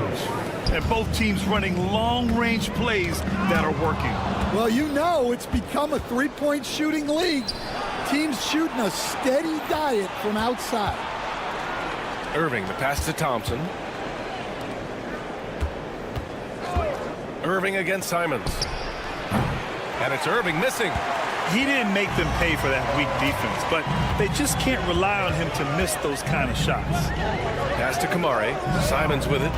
And both teams running long-range plays that are working. Well, you know it's become a three-point shooting league. Teams shooting a steady diet from outside. Irving, the pass to Thompson. Irving against Simons. And it's Irving missing. He didn't make them pay for that weak defense, but they just can't rely on him to miss those kind of shots. Pass to Kamari. Simons with it.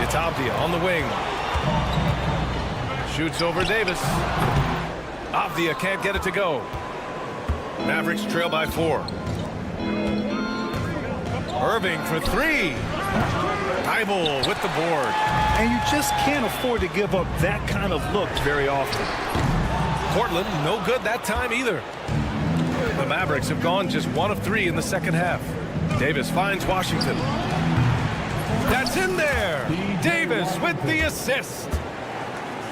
It's Avdia on the wing. Shoots over Davis. Avdia can't get it to go. Mavericks trail by 4. Irving for 3. Thybulle with the board. And you just can't afford to give up that kind of look very often. Portland, no good that time either. The Mavericks have gone just 1 of 3 in the second half. Davis finds Washington. That's in there. Davis with the assist.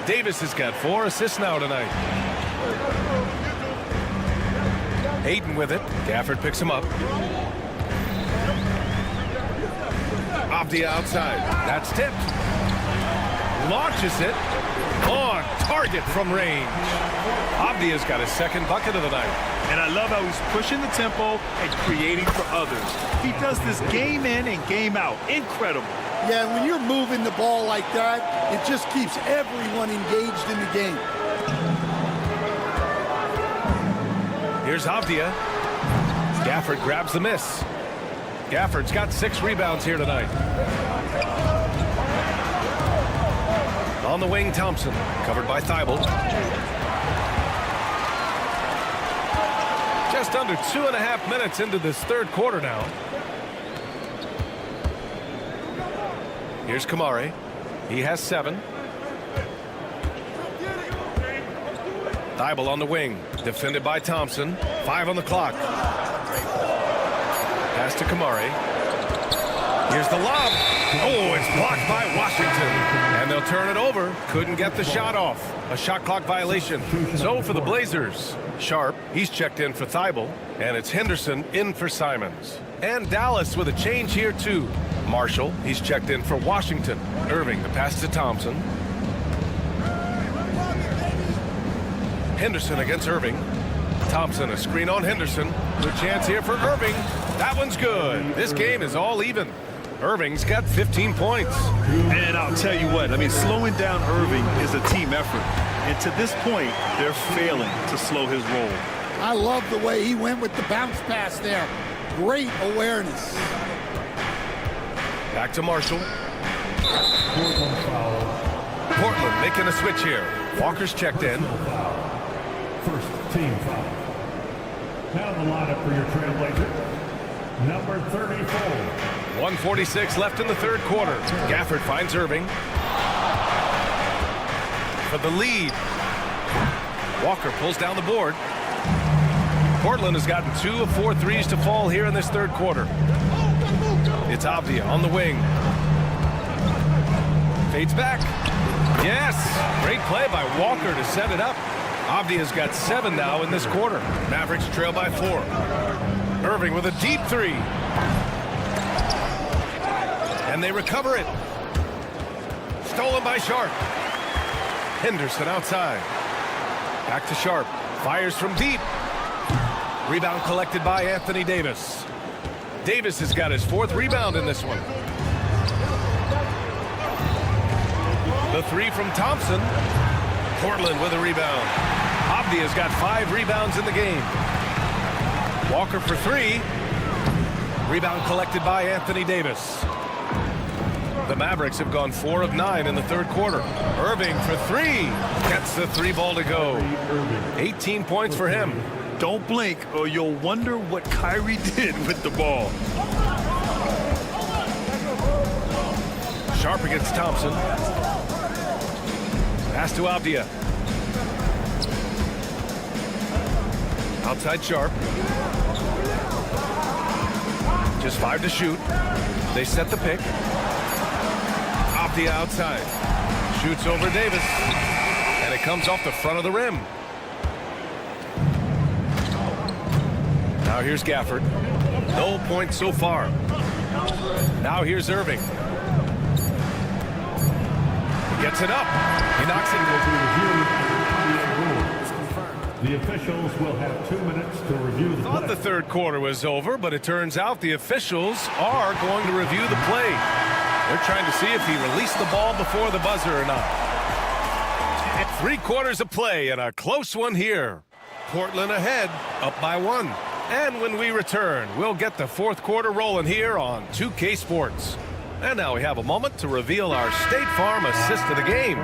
Davis has got 4 assists now tonight. Ayton with it. Gafford picks him up. Avdia outside. That's tipped. Launches it. On target from range. Avdia's got his second bucket of the night. And I love how he's pushing the tempo and creating for others. He does this game in and game out. Incredible. Yeah, when you're moving the ball like that, it just keeps everyone engaged in the game. Here's Avdia. Gafford grabs the miss. Gafford's got 6 rebounds here tonight. On the wing, Thompson, covered by Thybulle. Just under 2.5 minutes into this third quarter now. Here's Kamari. He has 7. Thybulle on the wing, defended by Thompson. 5 on the clock. Pass to Kamari. Here's the lob. Oh, it's blocked by Washington. And they'll turn it over. Couldn't get the shot off. A shot clock violation. So for the Blazers, Sharp, he's checked in for Thybulle. And it's Henderson in for Simons. And Dallas with a change here too. Marshall, he's checked in for Washington. Irving, the pass to Thompson. Henderson against Irving. Thompson, a screen on Henderson. Good chance here for Irving. That one's good. This game is all even. Irving's got 15 points. And I'll tell you what, I mean, slowing down Irving is a team effort. And to this point, they're failing to slow his roll. I love the way he went with the bounce pass there. Great awareness. Back to Marshall. Portland making a switch here. Walker's checked in. First team foul. Now the lineup for your Trailblazer. Number 34. 1:46 left in the third quarter. Gafford finds Irving. For the lead. Walker pulls down the board. Portland has gotten 2 of 4 threes to fall here in this third quarter. It's Avdia on the wing. Fades back. Yes! Great play by Walker to set it up. Avdia's got 7 now in this quarter. Mavericks trail by 4. Irving with a deep 3. And they recover it. Stolen by Sharp. Henderson outside. Back to Sharp. Fires from deep. Rebound collected by Anthony Davis. Davis has got his 4th rebound in this one. The 3 from Thompson. Portland with a rebound. Avdia's got 5 rebounds in the game. Walker for 3. Rebound collected by Anthony Davis. The Mavericks have gone 4 of 9 in the third quarter. Irving for 3. Gets the 3 ball to go. 18 points for him. Don't blink or you'll wonder what Kyrie did with the ball. Sharp against Thompson. Pass to Avdia. Outside Sharp. Just 5 to shoot. They set the pick. Avdia outside. Shoots over Davis. And it comes off the front of the rim. Now here's Gafford. No points so far. Now here's Irving. Gets it up. He knocks it. The officials will have 2 minutes to review the Thought the third quarter was over, but it turns out the officials are going to review the play. They're trying to see if he released the ball before the buzzer or not. 3 quarters of play and a close one here. Portland ahead, up by 1. And when we return, we'll get the fourth quarter rolling here on 2K Sports. And now we have a moment to reveal our State Farm assist of the game.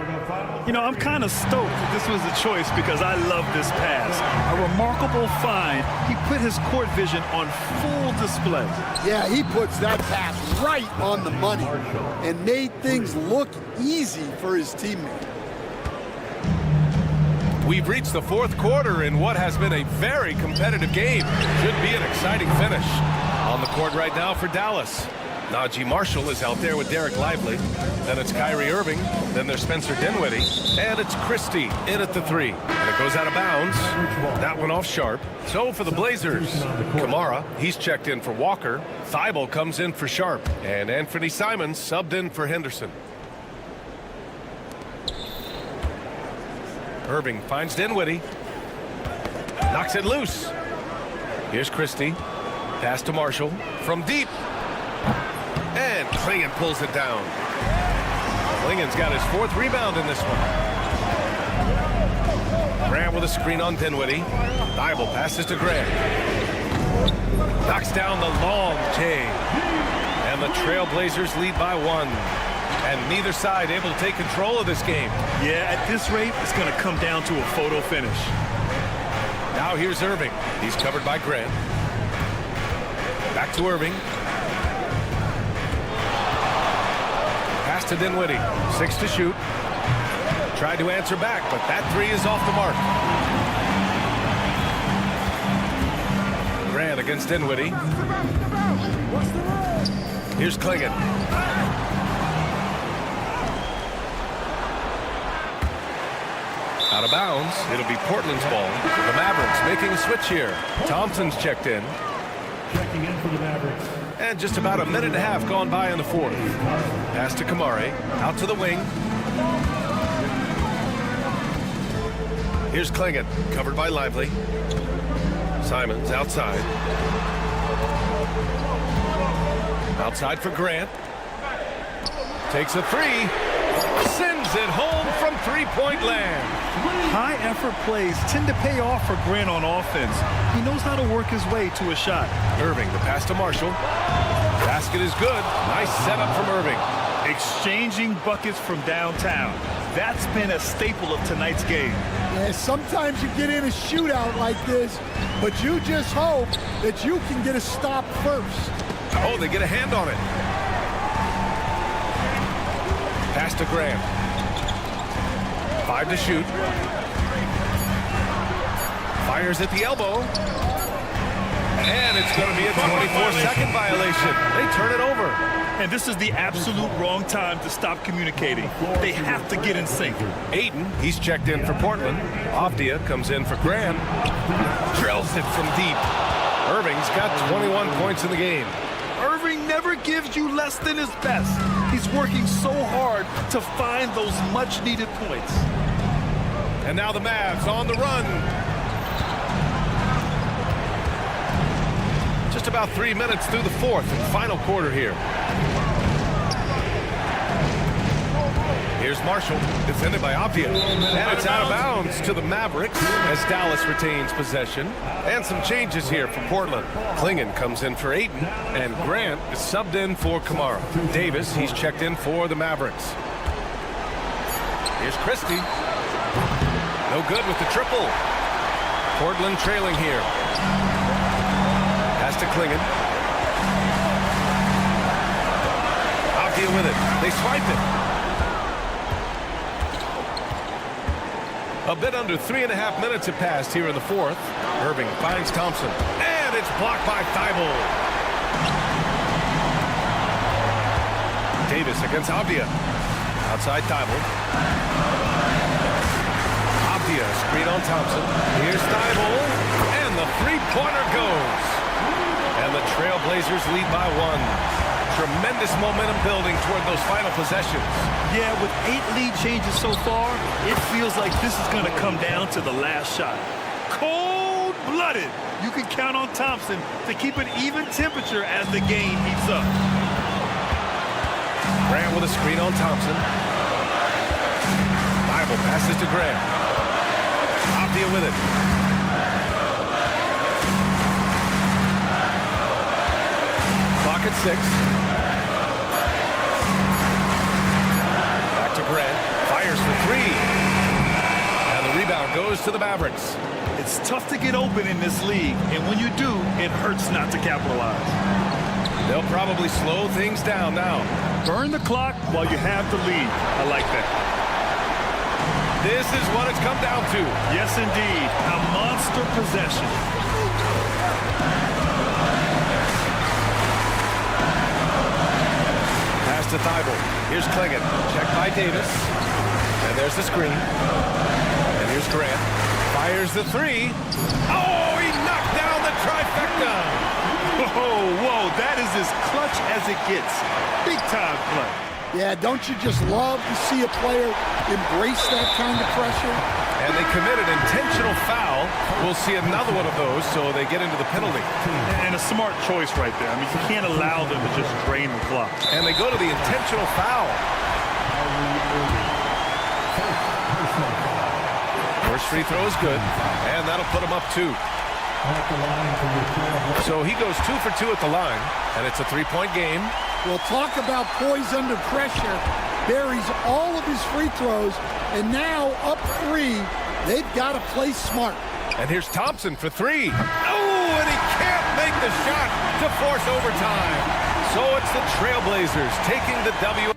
You know, I'm kind of stoked that this was the choice because I love this pass. A remarkable find. He put his court vision on full display. Yeah, he puts that pass right on the money and made things look easy for his teammate. We've reached the fourth quarter in what has been a very competitive game. Should be an exciting finish. On the court right now for Dallas. Najee Marshall is out there with Derek Lively. Then it's Kyrie Irving. Then there's Spencer Dinwiddie. And it's Christie in at the 3. And it goes out of bounds. That one off Sharp. So for the Blazers, Kamara, he's checked in for Walker. Thibault comes in for Sharp. And Anthony Simons subbed in for Henderson. Irving finds Dinwiddie. Knocks it loose. Here's Christie. Pass to Marshall. From deep. And Klingon pulls it down. Klingon's got his 4th rebound in this one. Grant with a screen on Dinwiddie. Thibault passes to Grant. Knocks down the long J. And the Trailblazers lead by 1. And neither side able to take control of this game. Yeah, at this rate, it's going to come down to a photo finish. Now here's Irving. He's covered by Grant. Back to Irving. Pass to Dinwiddie. 6 to shoot. Tried to answer back, but that 3 is off the mark. Grant against Dinwiddie. Here's Klingon. Out of bounds. It'll be Portland's ball. The Mavericks making a switch here. Thompson's checked in. Checking in for the Mavericks. And just about a minute and a half gone by in the fourth. Pass to Kamari. Out to the wing. Here's Klingon, covered by Lively. Simons outside. Outside for Grant. Takes a three. Sends it home from three-point land. High-effort plays tend to pay off for Grant on offense. He knows how to work his way to a shot. Irving, the pass to Marshall. Basket is good. Nice setup from Irving. Exchanging buckets from downtown. That's been a staple of tonight's game. Yeah, sometimes you get in a shootout like this, but you just hope that you can get a stop first. Oh, they get a hand on it. Pass to Graham. 5 to shoot. Fires at the elbow. And it's going to be a 24-second violation. They turn it over. And this is the absolute wrong time to stop communicating. They have to get in sync. Ayton, he's checked in for Portland. Avdia comes in for Graham. Drills it from deep. Irving's got 21 points in the game. Irving never gives you less than his best. He's working so hard to find those much-needed points. And now the Mavs on the run. Just about 3 minutes through the fourth and final quarter here. Here's Marshall, defended by Avdia. And it's out of bounds to the Mavericks as Dallas retains possession. And some changes here for Portland. Klingon comes in for Ayton, and Grant is subbed in for Kamara. Davis, he's checked in for the Mavericks. Here's Christie. No good with the triple. Portland trailing here. Pass to Klingon. Avdia with it. They swipe it. A bit under 3.5 minutes have passed here in the fourth. Irving finds Thompson. And it's blocked by Thibault. Davis against Avdia. Outside Thibault. Avdia, screen on Thompson. Here's Thibault. And the three-pointer goes. And the Trailblazers lead by 1. Tremendous momentum building toward those final possessions. Yeah, with 8 lead changes so far, it feels like this is going to come down to the last shot. Cold-blooded. You can count on Thompson to keep an even temperature as the game heats up. Grant with a screen on Thompson. Bible passes to Grant. Avdia with it. Clock at 6. Grant fires for 3. And the rebound goes to the Mavericks. It's tough to get open in this league, and when you do, it hurts not to capitalize. They'll probably slow things down now. Burn the clock while you have the lead. I like that. This is what it's come down to. Yes, indeed. A monster possession. Pass to Thibault. Here's Klingon. Checked by Davis. And there's the screen. And here's Grant. Fires the 3. Oh, he knocked down the trifecta. Whoa, that is as clutch as it gets. Big time play. Yeah, don't you just love to see a player embrace that kind of pressure? And they committed intentional foul. We'll see another one of those, so they get into the penalty. And a smart choice right there. I mean, you can't allow them to just drain the clock. And they go to the intentional foul. First free throw is good, and that'll put him up 2. So he goes 2 for 2 at the line, and it's a 3-point game. Well, talk about poise under pressure. Buries all of his free throws, and now up 3. They've got to play smart. And here's Thompson for 3. Oh, and he can't make the shot to force overtime. So it's the Trailblazers taking the W.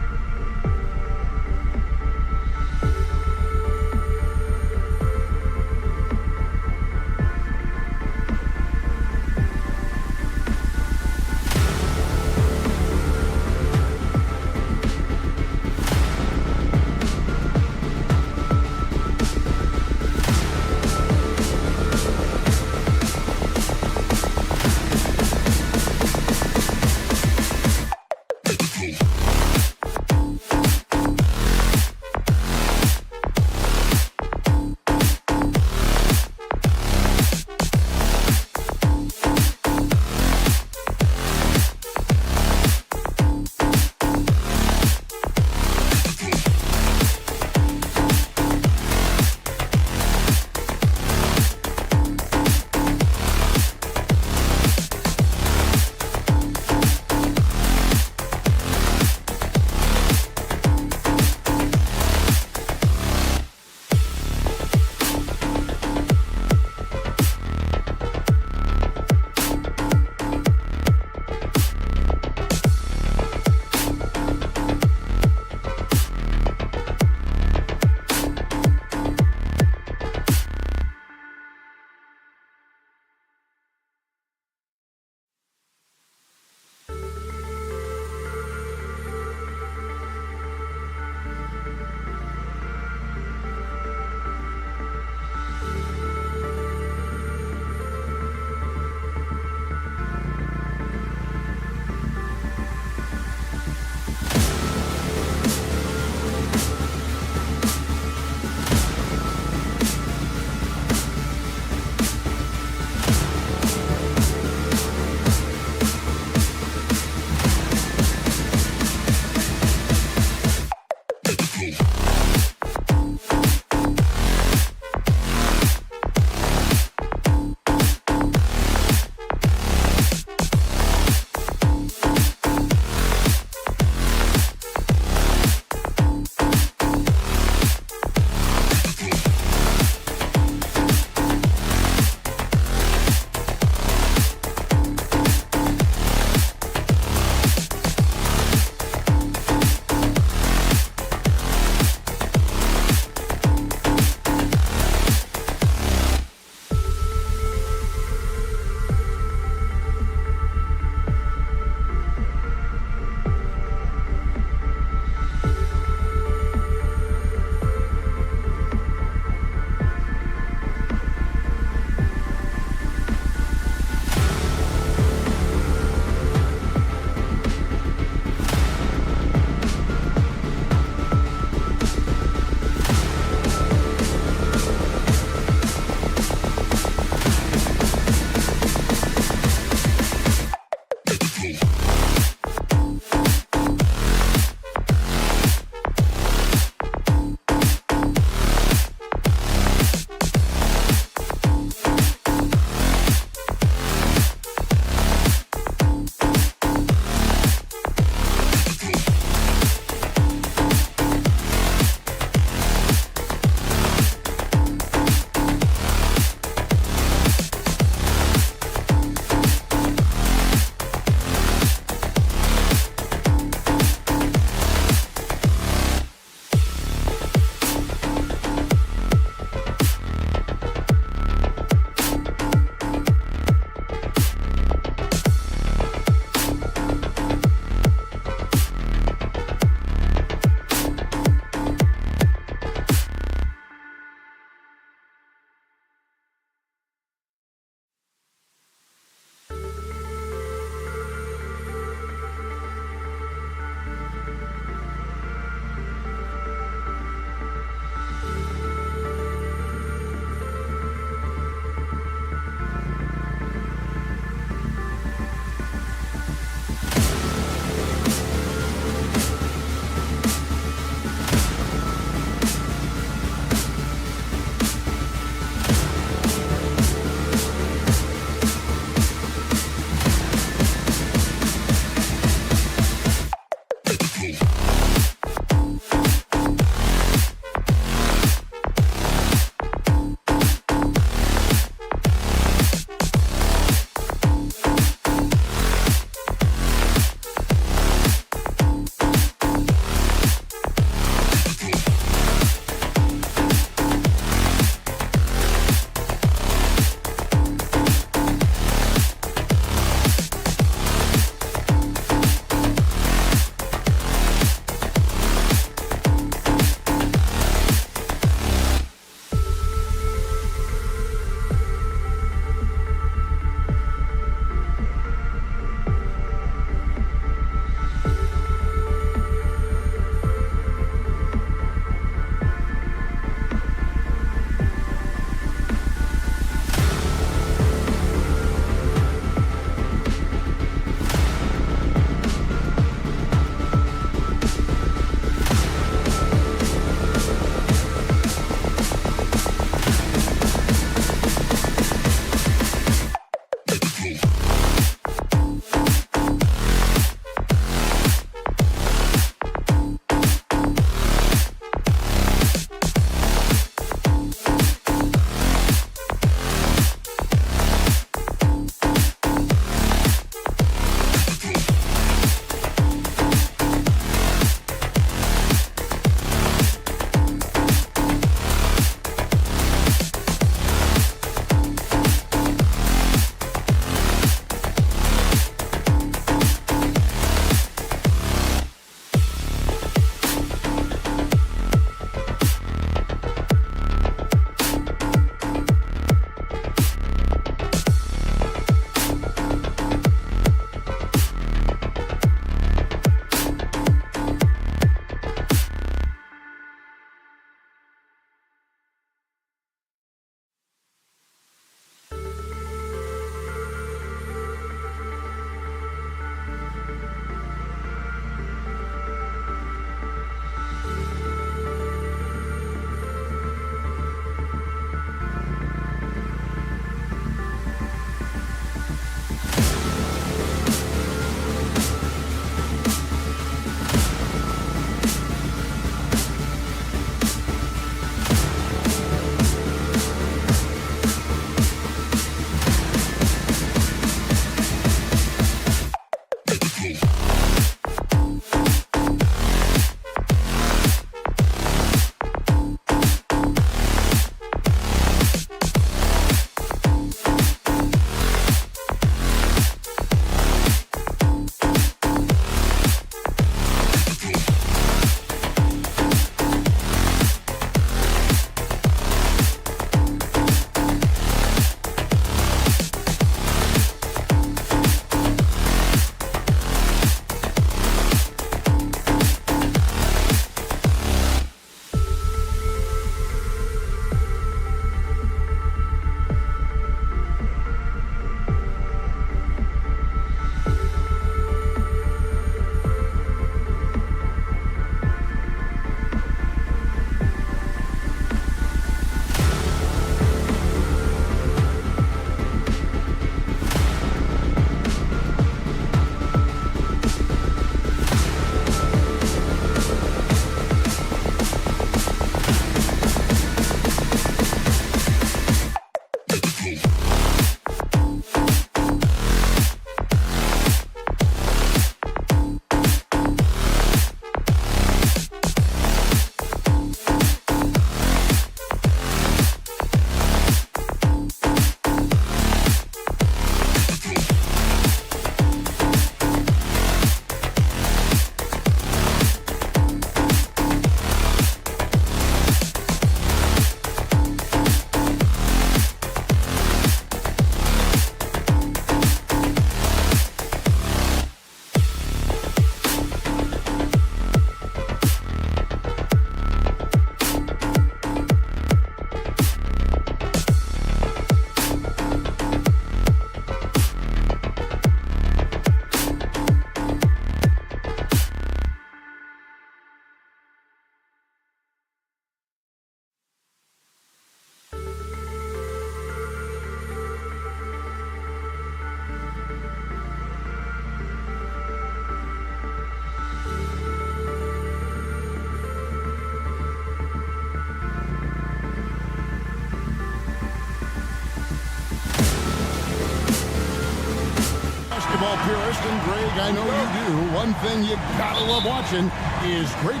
basketball purist, and Greg, I know you do, one thing you gotta love watching is great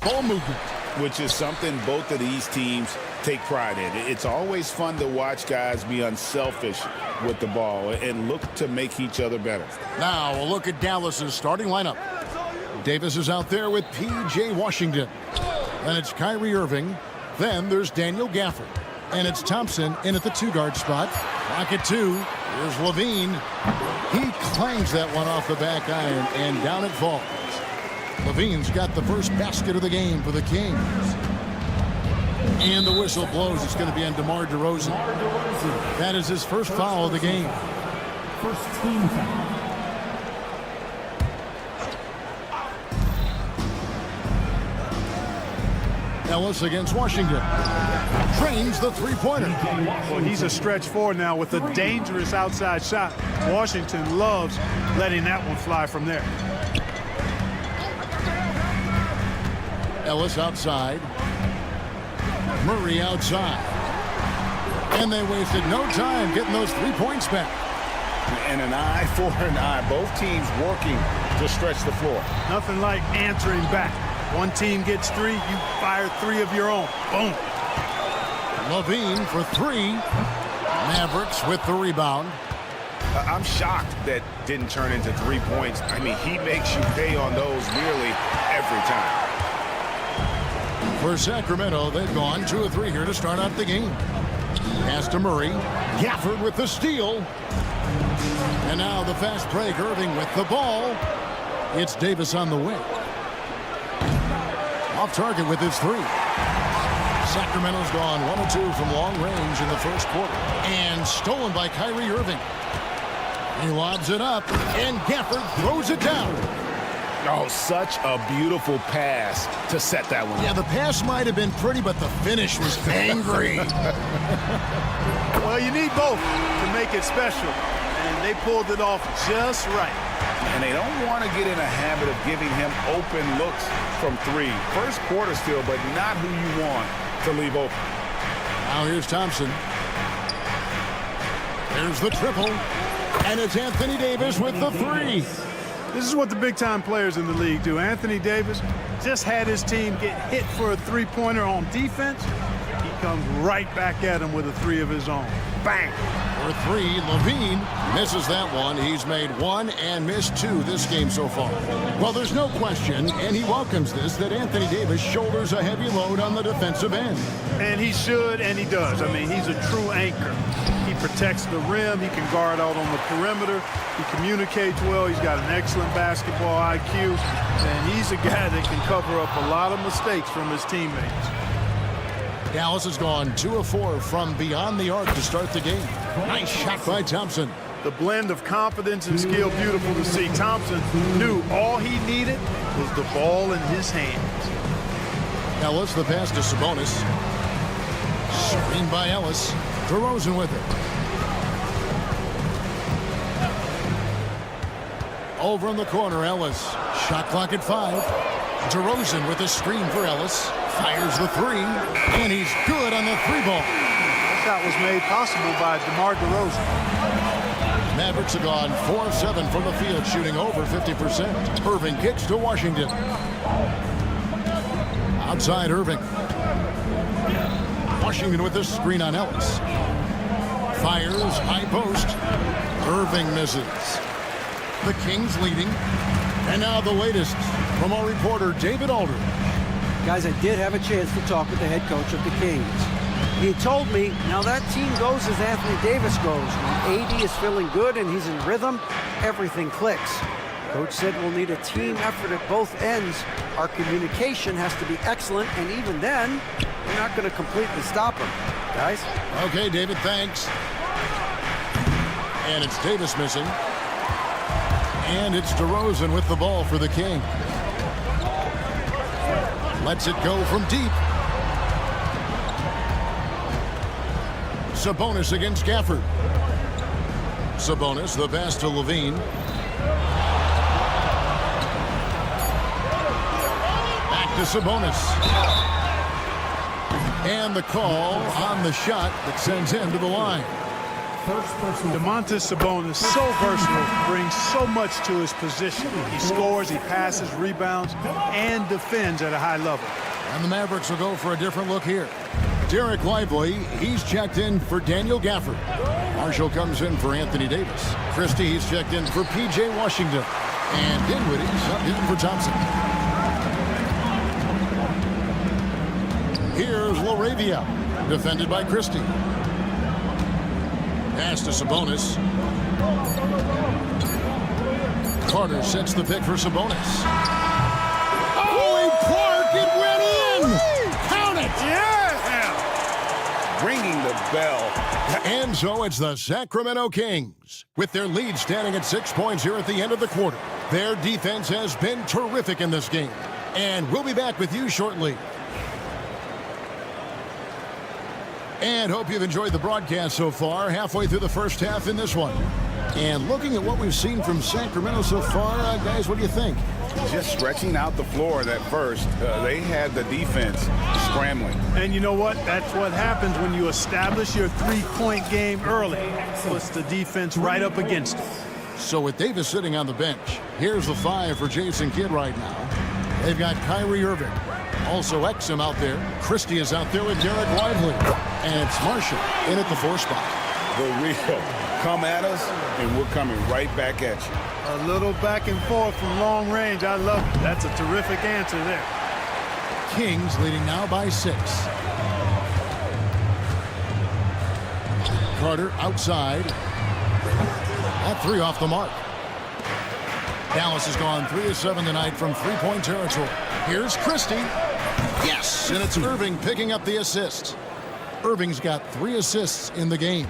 ball movement. Which is something both of these teams take pride in. It's always fun to watch guys be unselfish with the ball and look to make each other better. Now a look at Dallas's starting lineup. Davis is out there with P.J. Washington. Then it's Kyrie Irving. Then there's Daniel Gafford. And it's Thompson in at the 2-guard spot. Clock at 2. Here's Levine. He clangs that one off the back iron, and down it falls. Levine's got the first basket of the game for the Kings. And the whistle blows. It's going to be on DeMar DeRozan. That is his first foul of the game. First team foul. Ellis against Washington. Trains the three-pointer. Well, he's a stretch forward now with a dangerous outside shot. Washington loves letting that one fly from there. Ellis outside. Murray outside. And they wasted no time getting those 3 points back. And an eye for an eye. Both teams working to stretch the floor. Nothing like answering back. One team gets 3, you fire 3 of your own. Boom. Levine for 3. Mavericks with the rebound. I'm shocked that didn't turn into 3 points. I mean, he makes you pay on those nearly every time. For Sacramento, they've gone 2 of 3 here to start out the game. Pass to Murray. Gafford with the steal. And now the fast break. Irving with the ball. It's Davis on the wing. Off target with his 3. Sacramento's gone 1 of 2 from long range in the first quarter. And stolen by Kyrie Irving. He lobs it up, and Gafford throws it down. Oh, such a beautiful pass to set that one. Yeah, the pass might have been pretty, but the finish was angry. Well, you need both to make it special. And they pulled it off just right. And they don't want to get in a habit of giving him open looks from 3. First quarter still, but not who you want to leave open. Now here's Thompson. There's the triple. And it's Anthony Davis with the 3. This is what the big-time players in the league do. Anthony Davis just had his team get hit for a 3-pointer on defense. He comes right back at him with a 3 of his own. Bang! For 3, Levine misses that one. He's made 1 and missed 2 this game so far. Well, there's no question, and he welcomes this, that Anthony Davis shoulders a heavy load on the defensive end. And he should, and he does. I mean, he's a true anchor. He protects the rim. He can guard out on the perimeter. He communicates well. He's got an excellent basketball IQ. And he's a guy that can cover up a lot of mistakes from his teammates. Dallas has gone 2 of 4 from beyond the arc to start the game. Nice shot by Thompson. The blend of confidence and skill, beautiful to see. Thompson knew all he needed was the ball in his hands. Ellis, the pass to Sabonis. Screen by Ellis. DeRozan with it. Over in the corner, Ellis. Shot clock at 5. DeRozan with a screen for Ellis. Fires the 3. And he's good on the 3-ball. That shot was made possible by DeMar DeRozan. Mavericks have gone 4 of 7 from the field, shooting over 50%. Irving kicks to Washington. Outside Irving. Washington with the screen on Ellis. Fires, high post. Irving misses. The Kings leading. And now the latest from our reporter, David Aldridge. Guys, I did have a chance to talk with the head coach of the Kings. He told me, now that team goes as Anthony Davis goes. When AD is feeling good and he's in rhythm, everything clicks. Coach said we'll need a team effort at both ends. Our communication has to be excellent, and even then, we're not going to completely stop him. Guys? Okay, David, thanks. And it's Davis missing. And it's DeRozan with the ball for the King. Lets it go from deep. Sabonis against Gafford. Sabonis, the pass to Levine. Back to Sabonis. And the call on the shot that sends him to the line. Domantas Sabonis, so versatile, brings so much to his position. He scores, he passes, rebounds, and defends at a high level. And the Mavericks will go for a different look here. Derek Lively, he's checked in for Daniel Gafford. Marshall comes in for Anthony Davis. Christie, he's checked in for P.J. Washington. And Dinwiddie subbed in for Thompson. Here's LaRavia, defended by Christie. Pass to Sabonis. Carter sets the pick for Sabonis. Oh, Clark, it went in! Count it! Yeah! Ringing the bell. And so it's the Sacramento Kings, with their lead standing at 6 points here at the end of the quarter. Their defense has been terrific in this game. And we'll be back with you shortly. And hope you've enjoyed the broadcast so far, halfway through the first half in this one. And looking at what we've seen from Sacramento so far, guys, what do you think? Just stretching out the floor at first. They had the defense scrambling. And you know what? That's what happens when you establish your three-point game early. Puts the defense right up against it. So with Davis sitting on the bench, here's the 5 for Jason Kidd right now. They've got Kyrie Irving. Also Exum out there. Christie is out there with Derek Lively. And it's Marshall in at the 4 spot. The real. Come at us, and we're coming right back at you. A little back and forth from long range. I love it. That's a terrific answer there. Kings leading now by 6. Carter outside. That 3 off the mark. Dallas has gone 3 of 7 tonight from three-point territory. Here's Christie. Yes, and it's Irving picking up the assist. Irving's got 3 assists in the game.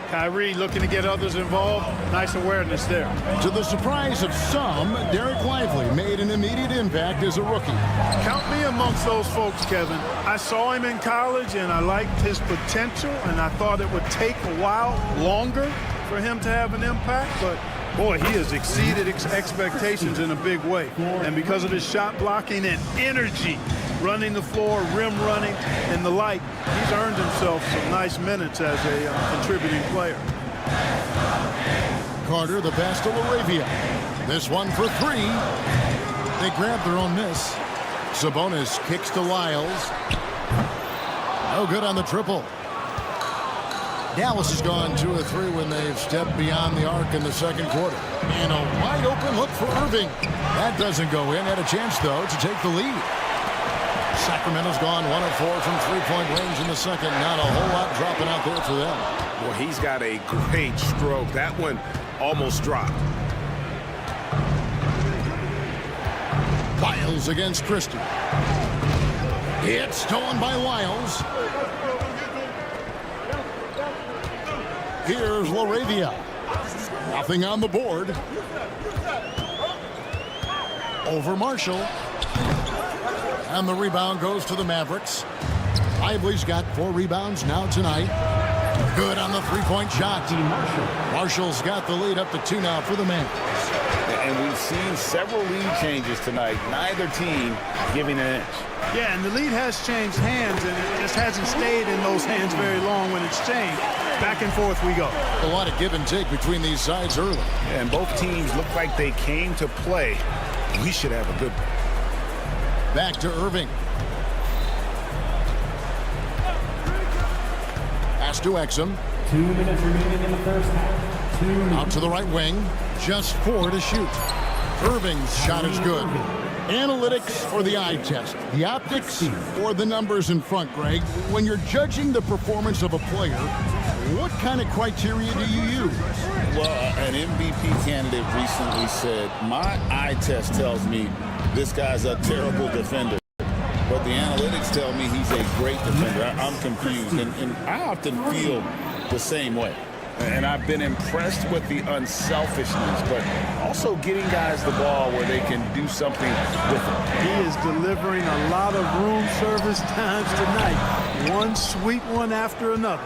Kyrie looking to get others involved. Nice awareness there. To the surprise of some, Derek Lively made an immediate impact as a rookie. Count me amongst those folks, Kevin. I saw him in college, and I liked his potential, and I thought it would take a while longer for him to have an impact, but boy, he has exceeded expectations in a big way. And because of his shot blocking and energy, running the floor, rim running, and the like, he's earned himself some nice minutes as a contributing player. Carter, the pass to LaRavia. This one for 3. They grab their own miss. Sabonis kicks to Lyles. No good on the triple. Dallas has gone 2 of 3 when they've stepped beyond the arc in the second quarter. And a wide open look for Irving. That doesn't go in. Had a chance, though, to take the lead. Sacramento's gone 1 of 4 from three-point range in the second. Not a whole lot dropping out there for them. Well, he's got a great stroke. That one almost dropped. Lyles against Christie. It's stolen by Lyles. Here's LaRavia. Nothing on the board. Over Marshall. And the rebound goes to the Mavericks. Lively's got 4 rebounds now tonight. Good on the three-point shot. Marshall's got the lead up to 2 now for the Mavericks. And we've seen several lead changes tonight. Neither team giving an inch. Yeah, and the lead has changed hands, and it just hasn't stayed in those hands very long when it's changed. Back and forth we go. A lot of give and take between these sides early. And both teams look like they came to play. We should have a good one. Back to Irving. Pass to Exum. 2 minutes remaining in the first half. 2 minutes. Out to the right wing. Just 4 to shoot. Irving's shot is good. Analytics for the eye test. The optics or the numbers in front, Greg. When you're judging the performance of a player, what kind of criteria do you use? Well, an MVP candidate recently said, my eye test tells me this guy's a terrible defender. But the analytics tell me he's a great defender. I'm confused. And I often feel the same way. And I've been impressed with the unselfishness, but also getting guys the ball where they can do something with it. He is delivering a lot of room service times tonight. One sweet one after another.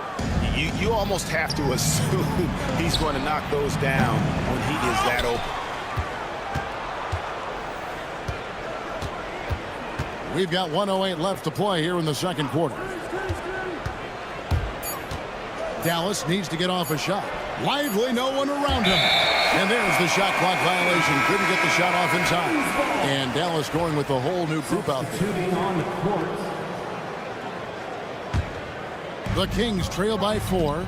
You almost have to assume he's going to knock those down when he is that open. We've got 1:08 left to play here in the second quarter. Dallas needs to get off a shot. Lively, no one around him. And there's the shot clock violation. Couldn't get the shot off in time. And Dallas going with a whole new group out there. The Kings trail by 4.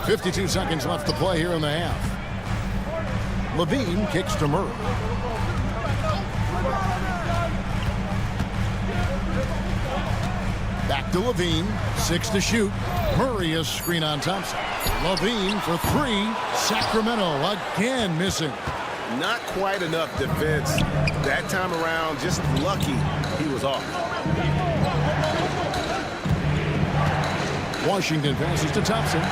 52 seconds left to play here in the half. Levine kicks to Murray. Back to Levine. 6 to shoot. Murray is screen on Thompson. Levine for 3. Sacramento again missing. Not quite enough defense that time around. Just lucky he was off. Washington passes to Thompson.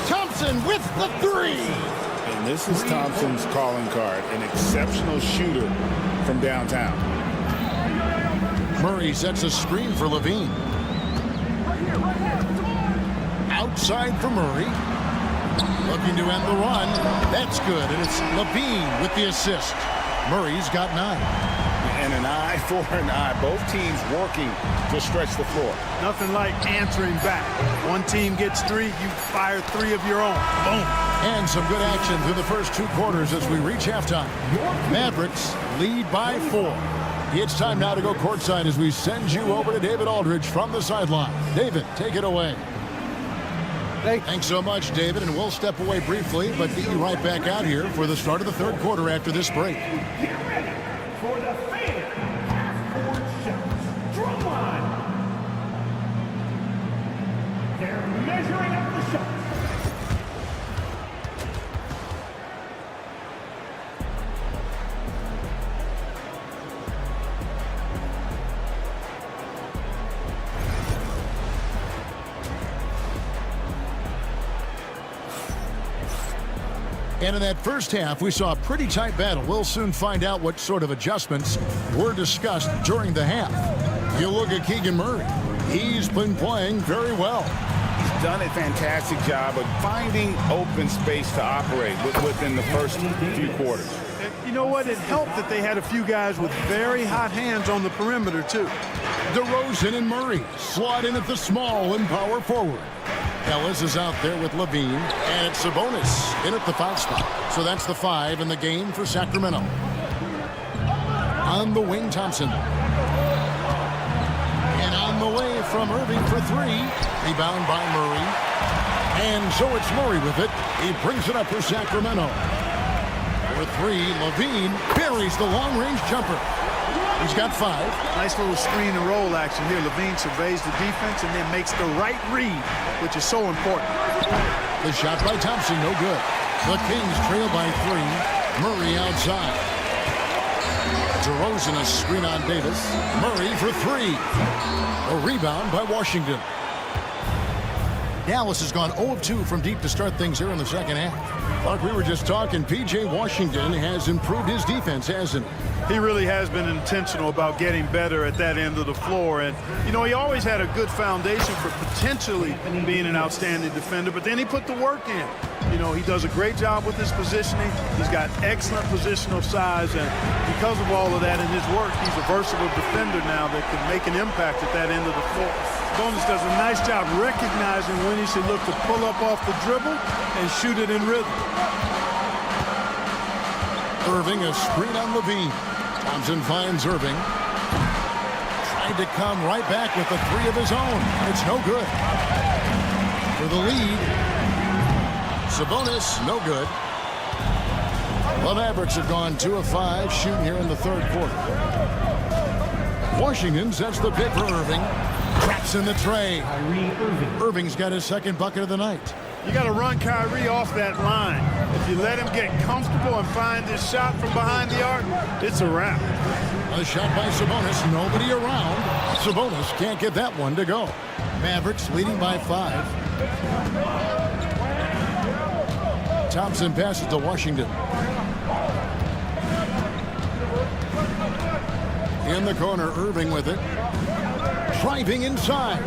Thompson with the 3. And this is Thompson's calling card. An exceptional shooter from downtown. Murray sets a screen for Levine. Outside for Murray. Looking to end the run. That's good, and it's Levine with the assist. Murray's got 9. And an eye for an eye. Both teams working to stretch the floor. Nothing like answering back. One team gets 3, you fire 3 of your own. Boom. And some good action through the first 2 quarters as we reach halftime. Mavericks lead by 4. It's time now to go courtside as we send you over to David Aldridge from the sideline. David, take it away. Thanks so much, David, and we'll step away briefly, but get you right back out here for the start of the third quarter after this break. Get ready for the fan half-court shots. Drum line. They're measuring up the shots. And in that first half, we saw a pretty tight battle. We'll soon find out what sort of adjustments were discussed during the half. You look at Keegan Murray. He's been playing very well. He's done a fantastic job of finding open space to operate within the first few quarters. You know what? It helped that they had a few guys with very hot hands on the perimeter, too. DeRozan and Murray slot in at the small and power forward. Ellis is out there with Levine, and it's Sabonis in at the foul spot. So that's the 5 in the game for Sacramento. On the wing, Thompson. And on the way from Irving for 3. Rebound by Murray. And so it's Murray with it. He brings it up for Sacramento. For 3, Levine buries the long-range jumper. He's got 5. Nice little screen and roll action here. Levine surveys the defense and then makes the right read, which is so important. The shot by Thompson, no good. The Kings trail by 3. Murray outside. DeRozan a screen on Davis. Murray for 3. A rebound by Washington. Dallas has gone 0 of 2 from deep to start things here in the second half. Like we were just talking, P.J. Washington has improved his defense, hasn't he? He really has been intentional about getting better at that end of the floor. And, you know, he always had a good foundation for potentially being an outstanding defender, but then he put the work in. You know, he does a great job with his positioning. He's got excellent positional size, and because of all of that in his work, he's a versatile defender now that can make an impact at that end of the floor. Bonus does a nice job recognizing when he should look to pull up off the dribble and shoot it in rhythm. Irving a screen on Levine. Thompson finds Irving. Tried to come right back with a 3 of his own. It's no good. For the lead. Sabonis, no good. The Mavericks have gone 2 of 5 shooting here in the third quarter. Washington sets the pick for Irving. Traps in the tray. Irving's got his second bucket of the night. You got to run Kyrie off that line. If you let him get comfortable and find his shot from behind the arc, it's a wrap. A shot by Sabonis. Nobody around. Sabonis can't get that one to go. Mavericks leading by 5. Thompson passes to Washington. In the corner, Irving with it. Driving inside.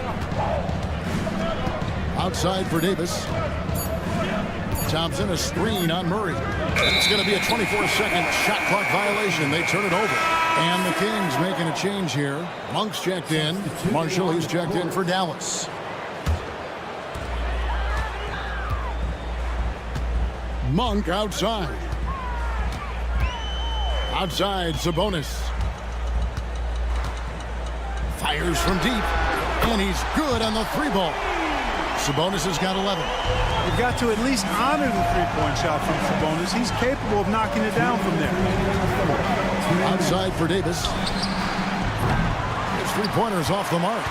Outside for Davis. Thompson, a screen on Murray. It's going to be a 24-second shot clock violation. They turn it over. And the Kings making a change here. Monk's checked in. Marshall, he's checked in for Dallas. Monk outside. Outside, Sabonis. Fires from deep. And he's good on the three ball. Sabonis has got 11. You've got to at least honor the three-point shot from Sabonis. He's capable of knocking it down from there. Outside for Davis. His three-pointers off the mark.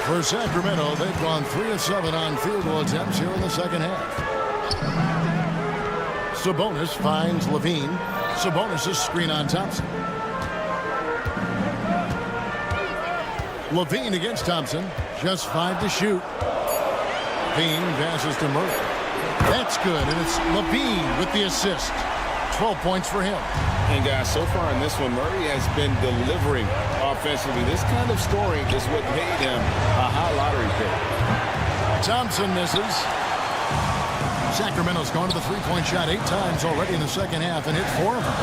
For Sacramento, they've gone 3 of 7 on field goal attempts here in the second half. Sabonis finds Levine. Sabonis' screen on Thompson. Levine against Thompson. Just 5 to shoot. Levine passes to Murray. That's good, and it's Levine with the assist. 12 points for him. And guys, so far in this one, Murray has been delivering offensively. This kind of scoring is what made him a high lottery pick. Thompson misses. Sacramento's gone to the three-point shot 8 times already in the second half and hit 4 of them.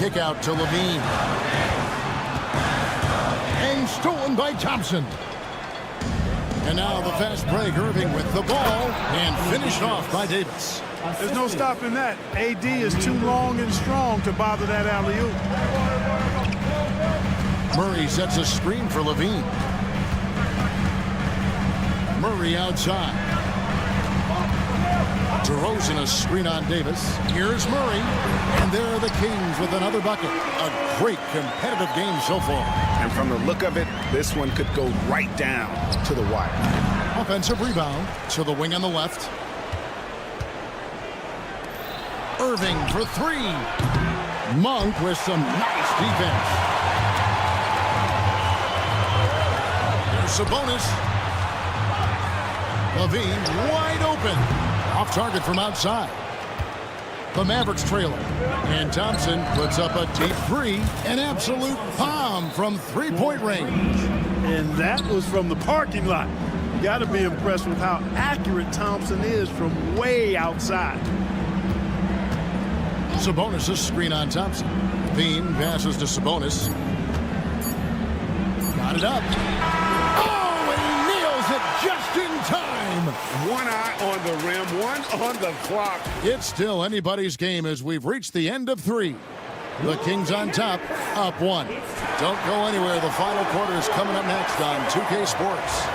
Kick out to Levine. And stolen by Thompson. And now the fast break. Irving with the ball and finished off by Davis. There's no stopping that. AD is too long and strong to bother that alley-oop. Murray sets a screen for Levine. Murray outside. DeRozan a screen on Davis. Here's Murray. And there are the Kings with another bucket. A great competitive game so far. And from the look of it, this one could go right down to the wire. Offensive rebound to the wing on the left. Irving for 3. Monk with some nice defense. There's Sabonis. Levine wide open. Off target from outside. The Mavericks trailer. And Thompson puts up a deep 3. An absolute bomb from three-point range. And that was from the parking lot. You got to be impressed with how accurate Thompson is from way outside. Sabonis' screen on Thompson. Levine passes to Sabonis. Got it up. Oh, and he nails it just in time. One eye on the rim, one on the clock. It's still anybody's game as we've reached the end of 3. The Kings on top, up 1. Don't go anywhere. The final quarter is coming up next on 2K Sports.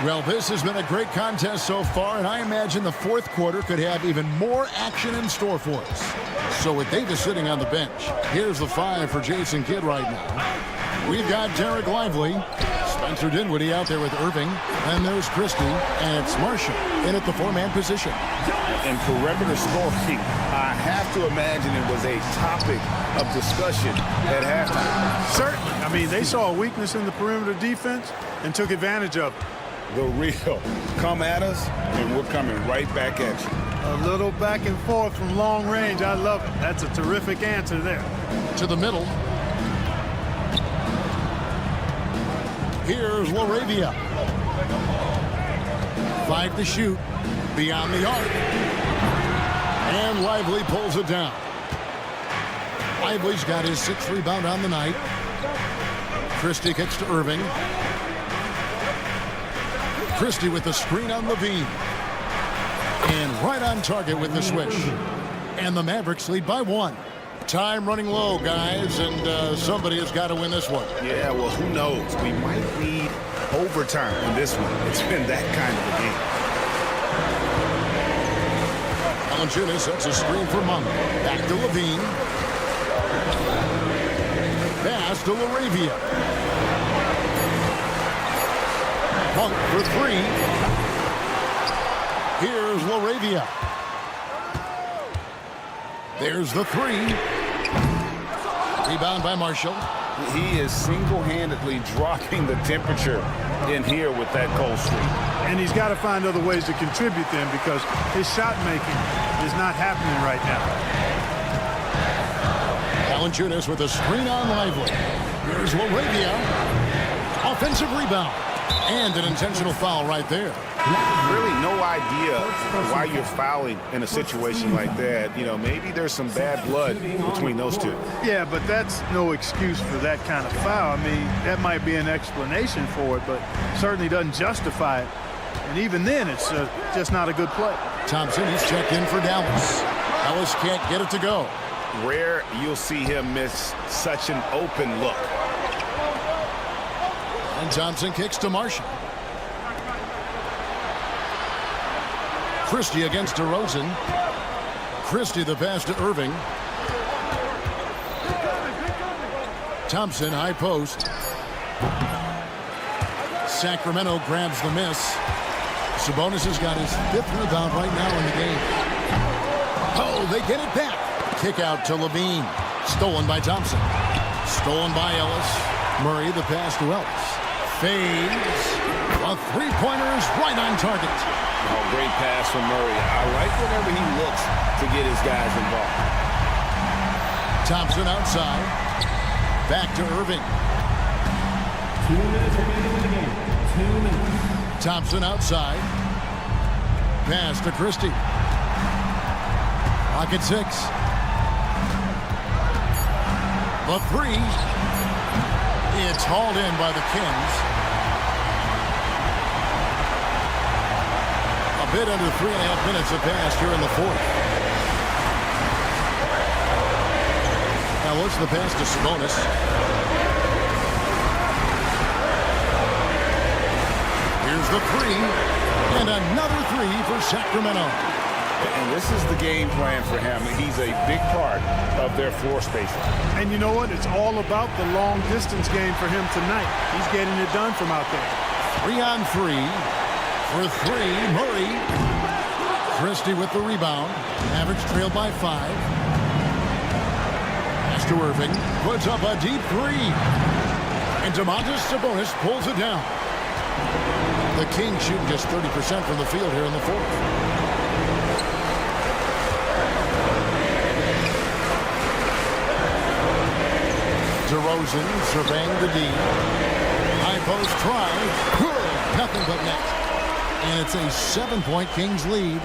Well, this has been a great contest so far, and I imagine the fourth quarter could have even more action in store for us. So with Davis sitting on the bench, here's the 5 for Jason Kidd right now. We've got Derek Lively, Spencer Dinwiddie out there with Irving, and there's Christie, and it's Marshall in at the 4-man position. And perimeter scoring, I have to imagine it was a topic of discussion at halftime. Certainly. I mean, they saw a weakness in the perimeter defense and took advantage of it. The real. Come at us, and we're coming right back at you. A little back and forth from long range. I love it. That's a terrific answer there. To the middle. Here's LaRavia. 5 to shoot. Beyond the arc. And Lively pulls it down. Lively's got his 6th rebound on the night. Christie kicks to Irving. Christie with the screen on Levine. And right on target with the swish. And the Mavericks lead by 1. Time running low, guys, and somebody has got to win this one. Yeah, well, who knows? We might need overtime in this one. It's been that kind of a game. Valanciunas sets a screen for Monk. Back to Levine. Pass to LaRavia. Monk for 3. Here's LaRavia. There's the 3. Rebound by Marshall. He is single-handedly dropping the temperature in here with that cold streak. And he's got to find other ways to contribute then because his shot making is not happening right now. Valanciunas with a screen on Lively. Here's LaRavia. Offensive rebound. And an intentional foul right there. Really no idea why you're fouling in a situation like that. You know, maybe there's some bad blood between those two. Yeah, but that's no excuse for that kind of foul. I mean, that might be an explanation for it, but certainly doesn't justify it. And even then, it's just not a good play. Thompson, he's checked in for Dallas. Dallas can't get it to go. Rare you'll see him miss such an open look. And Thompson kicks to Marshall. Christie against DeRozan. Christie the pass to Irving. Thompson, high post. Sacramento grabs the miss. Sabonis has got his 5th rebound right now in the game. Oh, they get it back. Kick out to Levine. Stolen by Thompson. Stolen by Ellis. Murray the pass to Ellis. Fades. A three-pointer is right on target. Oh, great pass from Murray. I like whenever he looks to get his guys involved. Thompson outside. Back to Irving. 2 minutes remaining in the game. 2 minutes. Thompson outside. Pass to Christie. Pocket 6. The three. It's hauled in by the Kings. A bit under 3.5 minutes have passed here in the 4th. Now what's the pass to Sabonis? Here's the three. And another three for Sacramento. And this is the game plan for him. He's a big part of their floor spacing. And you know what? It's all about the long distance game for him tonight. He's getting it done from out there. 3 on 3. For 3, Murray. Christie with the rebound. Mavericks trailed by 5. Pass to Irving. Puts up a deep 3. And Domantas Sabonis pulls it down. The Kings shooting just 30% from the field here in the 4th. DeRozan surveying the D. High post try. Good. Nothing but net. And it's a 7-point Kings lead.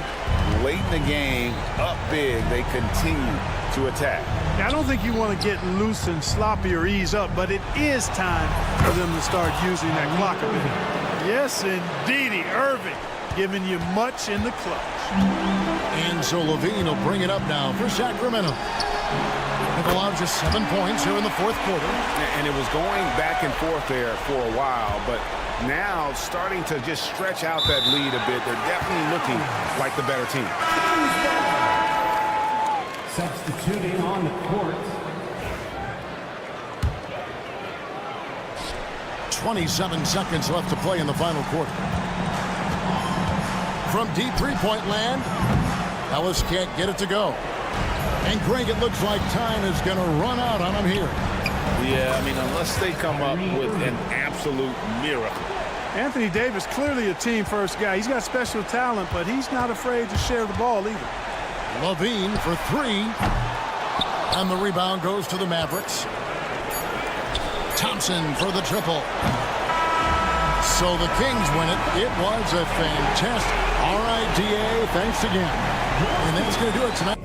Late in the game, up big, they continue to attack. Now, I don't think you want to get loose and sloppy or ease up, but it is time for them to start using that clock a bit. Yes, indeedy. Irving giving you much in the clutch. And so Levine will bring it up now for Sacramento. They've allowed just 7 points here in the 4th quarter. And it was going back and forth there for a while, but now starting to just stretch out that lead a bit. They're definitely looking like the better team. Substituting on the court. 27 seconds left to play in the final quarter. From deep three-point land, Ellis can't get it to go. And Greg, it looks like time is going to run out on him here. Yeah, I mean, unless they come up with an absolute miracle. Anthony Davis, clearly a team-first guy. He's got special talent, but he's not afraid to share the ball either. Levine for 3. And the rebound goes to the Mavericks. Thompson for the triple. So the Kings win it. It was a fantastic. All right, DA, thanks again. And that's going to do it tonight.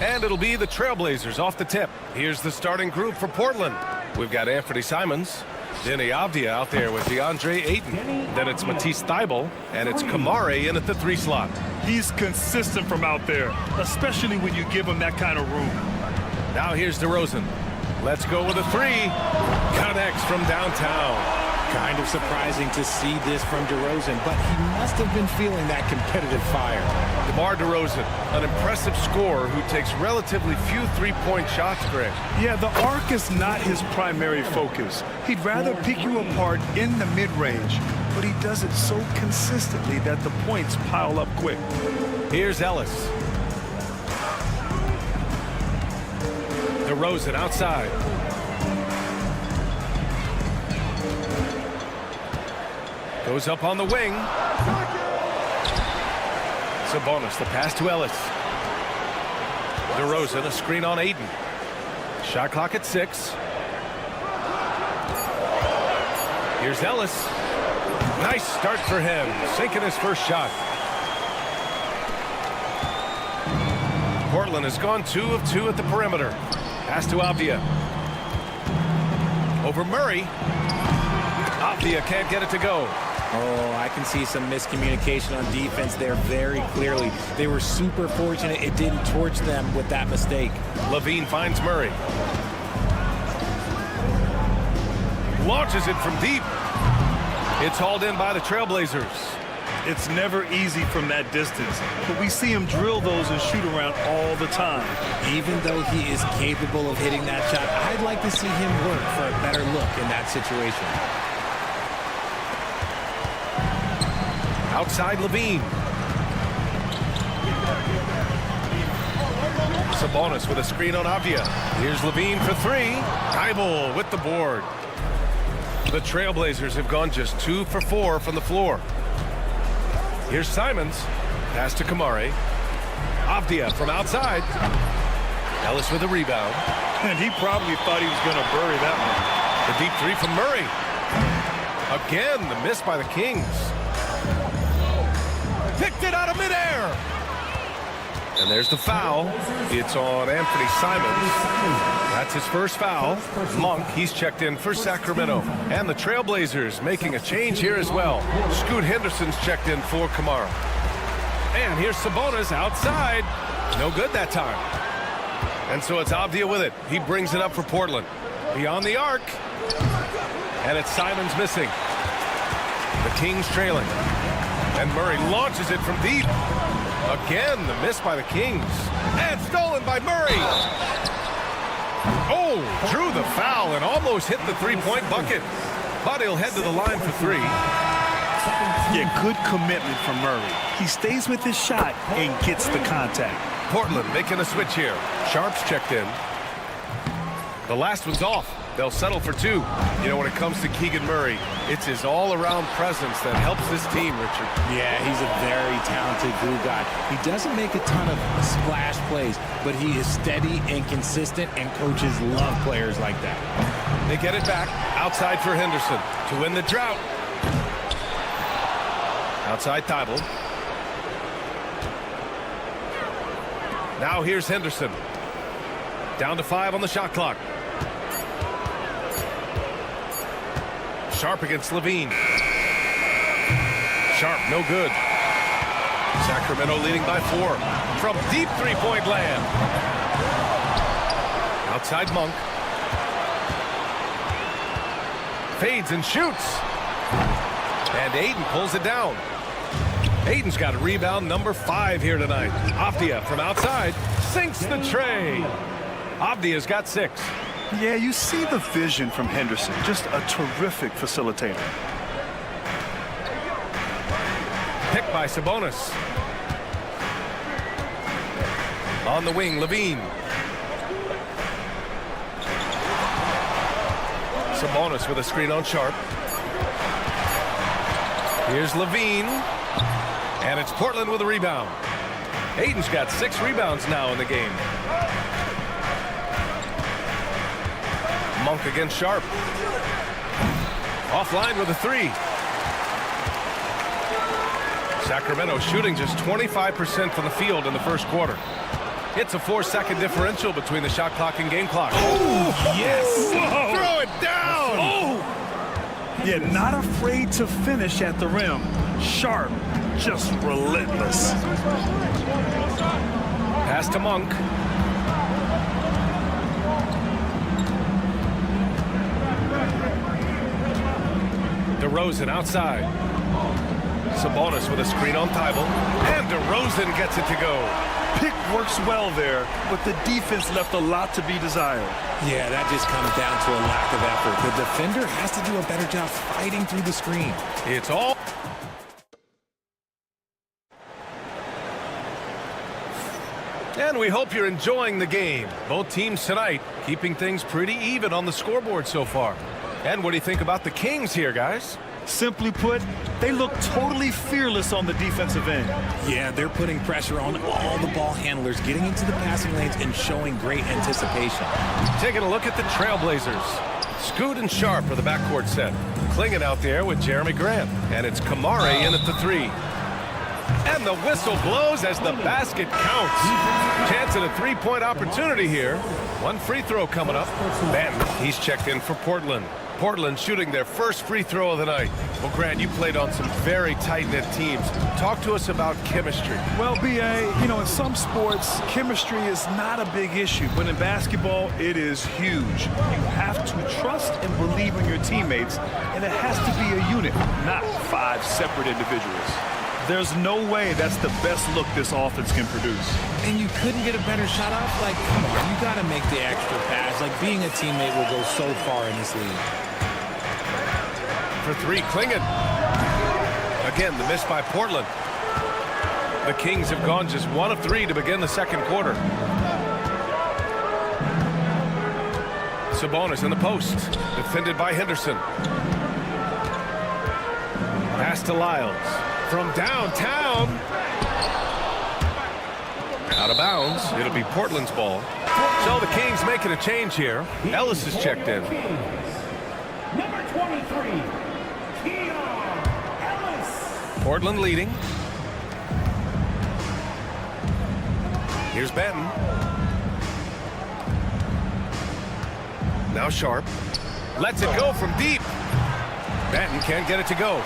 And it'll be the Trailblazers off the tip. Here's the starting group for Portland. We've got Anthony Simons, Denny Avdia out there with DeAndre Ayton. Then it's Matisse Thybulle, and it's Kamare in at the 3 slot. He's consistent from out there, especially when you give him that kind of room. Now here's DeRozan. Let's go with a 3. Connects from downtown. Kind of surprising to see this from DeRozan, but he must have been feeling that competitive fire. DeMar DeRozan, an impressive scorer who takes relatively few three-point shots, Greg. Yeah, the arc is not his primary focus. He'd rather pick you apart in the mid-range, but he does it so consistently that the points pile up quick. Here's Ellis. DeRozan outside. Goes up on the wing. Sabonis, the pass to Ellis. DeRozan, a screen on Ayton. Shot clock at 6. Here's Ellis. Nice start for him, sinking his first shot. Portland has gone 2 of 2 at the perimeter. Pass to Avdia. Over Murray. Avdia can't get it to go. Oh, I can see some miscommunication on defense there very clearly. They were super fortunate it didn't torch them with that mistake. Levine finds Murray. Launches it from deep. It's hauled in by the Trailblazers. It's never easy from that distance, but we see him drill those and shoot around all the time. Even though he is capable of hitting that shot, I'd like to see him work for a better look in that situation. Outside Levine. Sabonis with a screen on Avdia. Here's Levine for 3. Thybulle with the board. The Trailblazers have gone just 2 for 4 from the floor. Here's Simons. Pass to Kamare. Avdia from outside. Ellis with a rebound. And he probably thought he was going to bury that one. The deep 3 from Murray. Again, the miss by the Kings. Picked it out of midair. And there's the foul. It's on Anthony Simons. That's his first foul. Monk, he's checked in for Sacramento. And the Trailblazers making a change here as well. Scoot Henderson's checked in for Kamara. And here's Sabonis outside. No good that time. And so it's Avdia with it. He brings it up for Portland. Beyond the arc. And it's Simons missing. The Kings trailing. And Murray launches it from deep. Again, the miss by the Kings. And stolen by Murray. Oh, drew the foul and almost hit the three-point bucket. But he'll head to the line for 3. Yeah, good commitment from Murray. He stays with his shot and gets the contact. Portland making a switch here. Sharp's checked in. The last one's off. They'll settle for 2. You know, when it comes to Keegan Murray, it's his all-around presence that helps this team, Richard. Yeah, he's a very talented glue guy. He doesn't make a ton of splash plays, but he is steady and consistent, and coaches love players like that. They get it back outside for Henderson to win the drought. Outside Thybulle. Now here's Henderson. Down to 5 on the shot clock. Sharp against Levine. Sharp, no good. Sacramento leading by 4 from deep three-point land. Outside Monk. Fades and shoots. And Ayton pulls it down. Ayton's got a rebound number 5 here tonight. Avdia from outside sinks the tray. Avdia's got 6. Yeah, you see the vision from Henderson. Just a terrific facilitator. Picked by Sabonis. On the wing, Levine. Sabonis with a screen on Sharp. Here's Levine. And it's Portland with a rebound. Ayton's got 6 rebounds now in the game. Monk against Sharp. Offline with a 3. Sacramento shooting just 25% from the field in the first quarter. It's a 4-second differential between the shot clock and game clock. Oh, yes. Whoa. Throw it down. Oh. Yeah, not afraid to finish at the rim. Sharp, just relentless. Pass to Monk. DeRozan outside. Sabonis with a screen on Thibault. And DeRozan gets it to go. Pick works well there, but the defense left a lot to be desired. Yeah, that just comes down to a lack of effort. The defender has to do a better job fighting through the screen. It's all... And we hope you're enjoying the game. Both teams tonight keeping things pretty even on the scoreboard so far. And what do you think about the Kings here, guys? Simply put, they look totally fearless on the defensive end. Yeah, they're putting pressure on all the ball handlers, getting into the passing lanes and showing great anticipation. Taking a look at the Trailblazers. Scoot and Sharp are the backcourt set. Clinging out there with Jeremy Grant. And it's Kamare in at the 3. And the whistle blows as the basket counts. Chance at a three-point opportunity here. One free throw coming up. Ben, he's checked in for Portland. Portland shooting their first free throw of the night. Well, Grant, you played on some very tight-knit teams. Talk to us about chemistry. Well, B.A., you know, in some sports, chemistry is not a big issue. But in basketball, it is huge. You have to trust and believe in your teammates, and it has to be a unit, not 5 separate individuals. There's no way that's the best look this offense can produce. And you couldn't get a better shot off? Like, come on, you got to make the extra pass. Like, being a teammate will go so far in this league. For 3, Klingon. Again, the miss by Portland. The Kings have gone just 1 of 3 to begin the second quarter. Sabonis in the post. Defended by Henderson. Pass to Lyles. From downtown. Out of bounds. It'll be Portland's ball. So the Kings making a change here. Ellis is checked in. Number 23, Ellis. Portland leading. Here's Benton. Now Sharp. Lets it go from deep. Benton can't get it to go.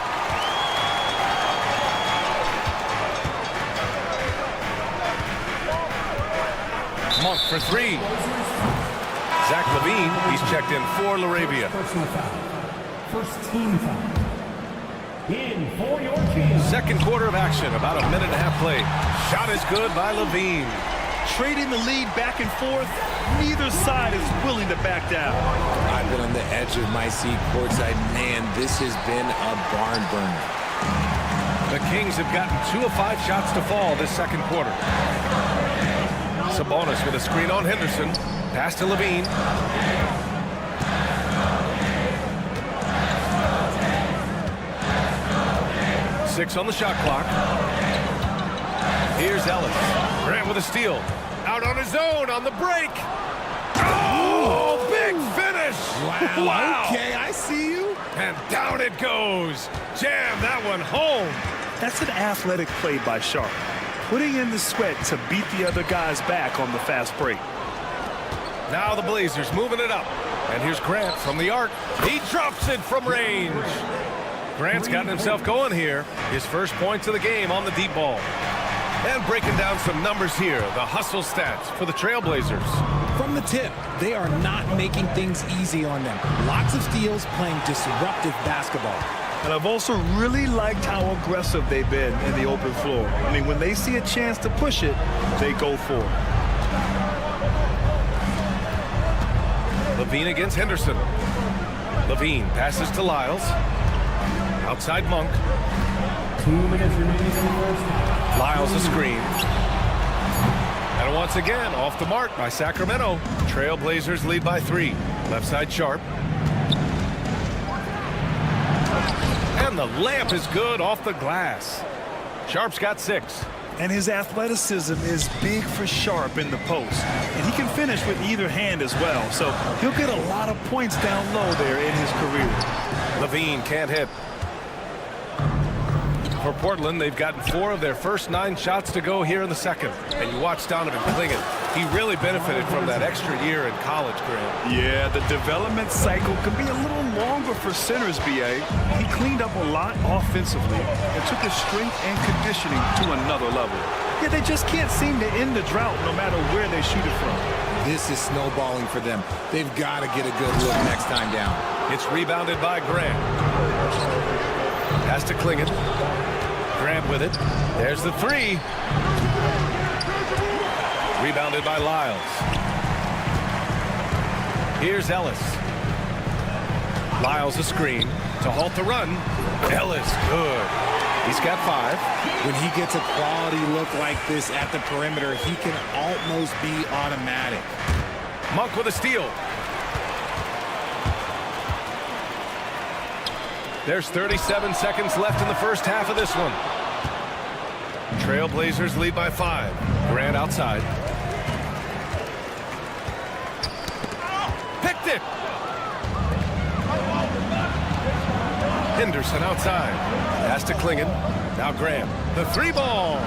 Monk for 3. Zach LaVine, he's checked in for LaRavia. Personal foul. First team foul. In for your team. Second quarter of action, about a minute and a half played. Shot is good by LaVine. Trading the lead back and forth, neither side is willing to back down. I've been on the edge of my seat courtside. Man, this has been a barn burner. The Kings have gotten 2 of 5 shots to fall this second quarter. Sabonis with a screen on Henderson. Pass to LaVine. Six on the shot clock. Here's Ellis. Grant with a steal. Out on his own on the break. Oh, big finish. Wow. Okay, I see you. And down it goes. Jam that one home. That's an athletic play by Sharp, putting in the sweat to beat the other guys back on the fast break. Now the Blazers moving it up. And here's Grant from the arc. He drops it from range. Grant's gotten himself going here. His first points of the game on the deep ball. And breaking down some numbers here. The hustle stats for the Trailblazers. From the tip, they are not making things easy on them. Lots of steals, playing disruptive basketball. And I've also really liked how aggressive they've been in the open floor. I mean, when they see a chance to push it, they go for it. LaVine against Henderson. LaVine passes to Lyles. Outside Monk. 2 minutes remaining in the first half. Lyles a screen. And once again, off the mark by Sacramento. Trailblazers lead by 3. Left side Sharp. And the layup is good off the glass. Sharp's got 6. And his athleticism is big for Sharp in the post. And he can finish with either hand as well. So he'll get a lot of points down low there in his career. LaVine can't hit. For Portland, they've gotten 4 of their first 9 shots to go here in the second. And you watch Donovan Clingan. He really benefited from that extra year in college, Grant. Yeah, the development cycle can be a little longer for centers, B.A. He cleaned up a lot offensively and took his strength and conditioning to another level. Yeah, they just can't seem to end the drought no matter where they shoot it from. This is snowballing for them. They've got to get a good look next time down. It's rebounded by Grant. Pass to Clingan. Grant with it. There's the 3. Rebounded by Lyles. Here's Ellis. Lyles a screen to halt the run. Ellis, good. He's got 5. When he gets a quality look like this at the perimeter, he can almost be automatic. Monk with a steal. There's 37 seconds left in the first half of this one. Trailblazers lead by 5. Grant outside. Picked it. Henderson outside. Pass to Clingan. Now Graham. The 3 ball.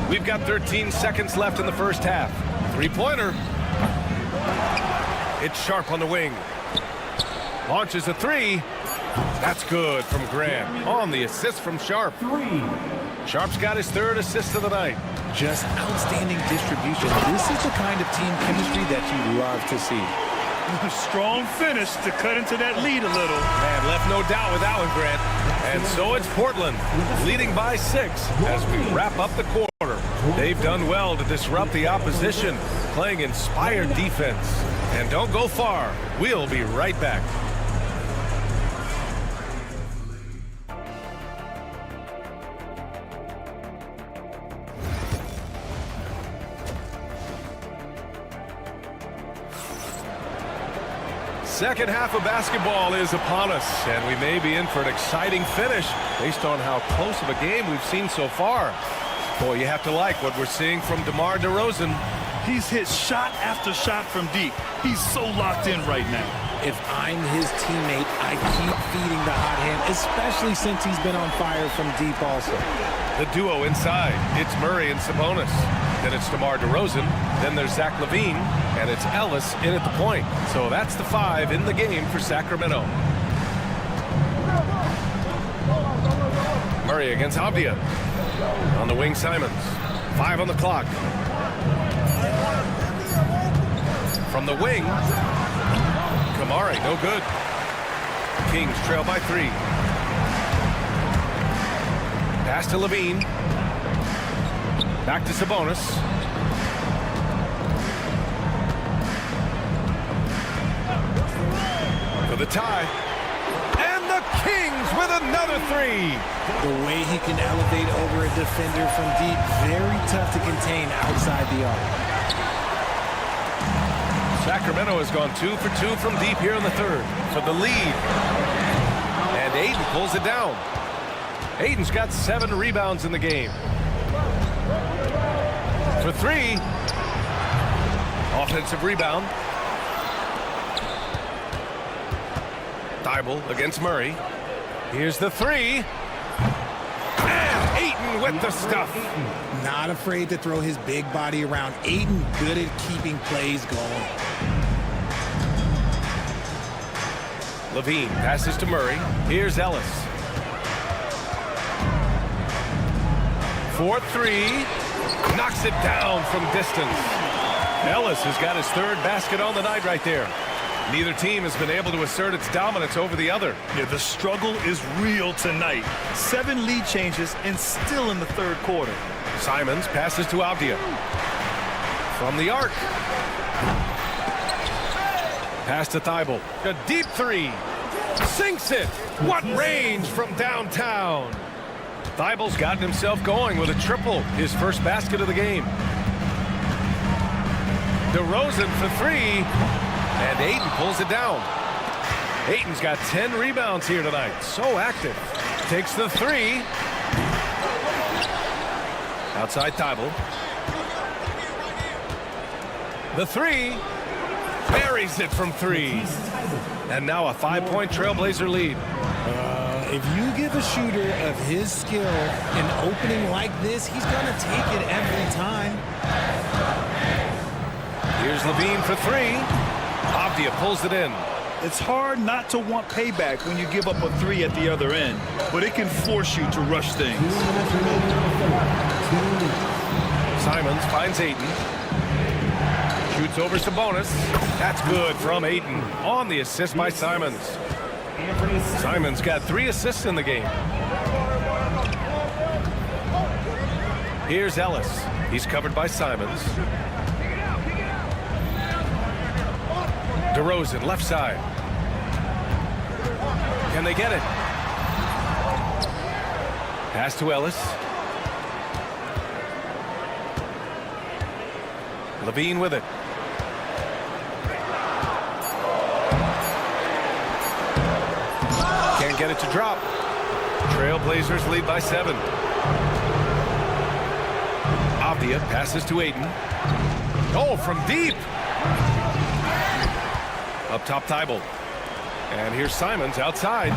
We've got 13 seconds left in the first half. 3-pointer. It's Sharp on the wing. Launches a 3. That's good from Graham on the assist from Sharp. Sharp's got his 3rd assist of the night. Just outstanding distribution. This is the kind of team chemistry that you love to see. Strong finish to cut into that lead a little. Man, left no doubt with that one, Grant. And so it's Portland leading by 6 as we wrap up the quarter. They've done well to disrupt the opposition, playing inspired defense. And don't go far. We'll be right back. Second half of basketball is upon us, and we may be in for an exciting finish based on how close of a game we've seen so far. Boy, you have to like what we're seeing from DeMar DeRozan. He's hit shot after shot from deep. He's so locked in right now. If I'm his teammate, I keep feeding the hot hand, especially since he's been on fire from deep also. The duo inside, it's Murray and Sabonis. Then it's DeMar DeRozan. Then there's Zach LaVine, and it's Ellis in at the point. So that's the 5 in the game for Sacramento. Murray against Avdia. On the wing, Simons. 5 on the clock. From the wing, Kamari, no good. Kings trail by 3. Pass to LaVine. Back to Sabonis. For the tie. And the Kings with another 3. The way he can elevate over a defender from deep, very tough to contain outside the arc. Sacramento has gone 2 for 2 from deep here in the 3rd for the lead. And Ayton pulls it down. Ayton's got 7 rebounds in the game. For 3. Offensive rebound. Thibault against Murray. Here's the 3. And Ayton with the stuff. Not afraid to throw his big body around. Ayton good at keeping plays going. LaVine passes to Murray. Here's Ellis. 4-3. Knocks it down from distance. Ellis has got his 3rd basket on the night right there. Neither team has been able to assert its dominance over the other. Yeah, the struggle is real tonight. 7 lead changes and still in the 3rd quarter. Simons passes to Avdia. From the arc. Pass to Thibault. A deep 3. Sinks it. What range from downtown. Thibault's gotten himself going with a triple. His first basket of the game. DeRozan for 3. And Ayton pulls it down. Ayton's got 10 rebounds here tonight. So active. Takes the 3. Outside Thibault. The 3. Buries it from 3. And now a 5-point Trailblazer lead. If you give a shooter of his skill an opening like this, he's going to take it every time. Here's Levine for 3. Avdia pulls it in. It's hard not to want payback when you give up a 3 at the other end, but it can force you to rush things. Simons finds Ayton. Shoots over Sabonis. That's good from Ayton on the assist by Simons. Simons got 3 assists in the game. Here's Ellis. He's covered by Simons. DeRozan, left side. Can they get it? Pass to Ellis. Levine with it. Can't get it to drop. Trailblazers lead by 7. Avdia passes to Ayton. Oh, from deep. Up top, Thibault. And here's Simons outside.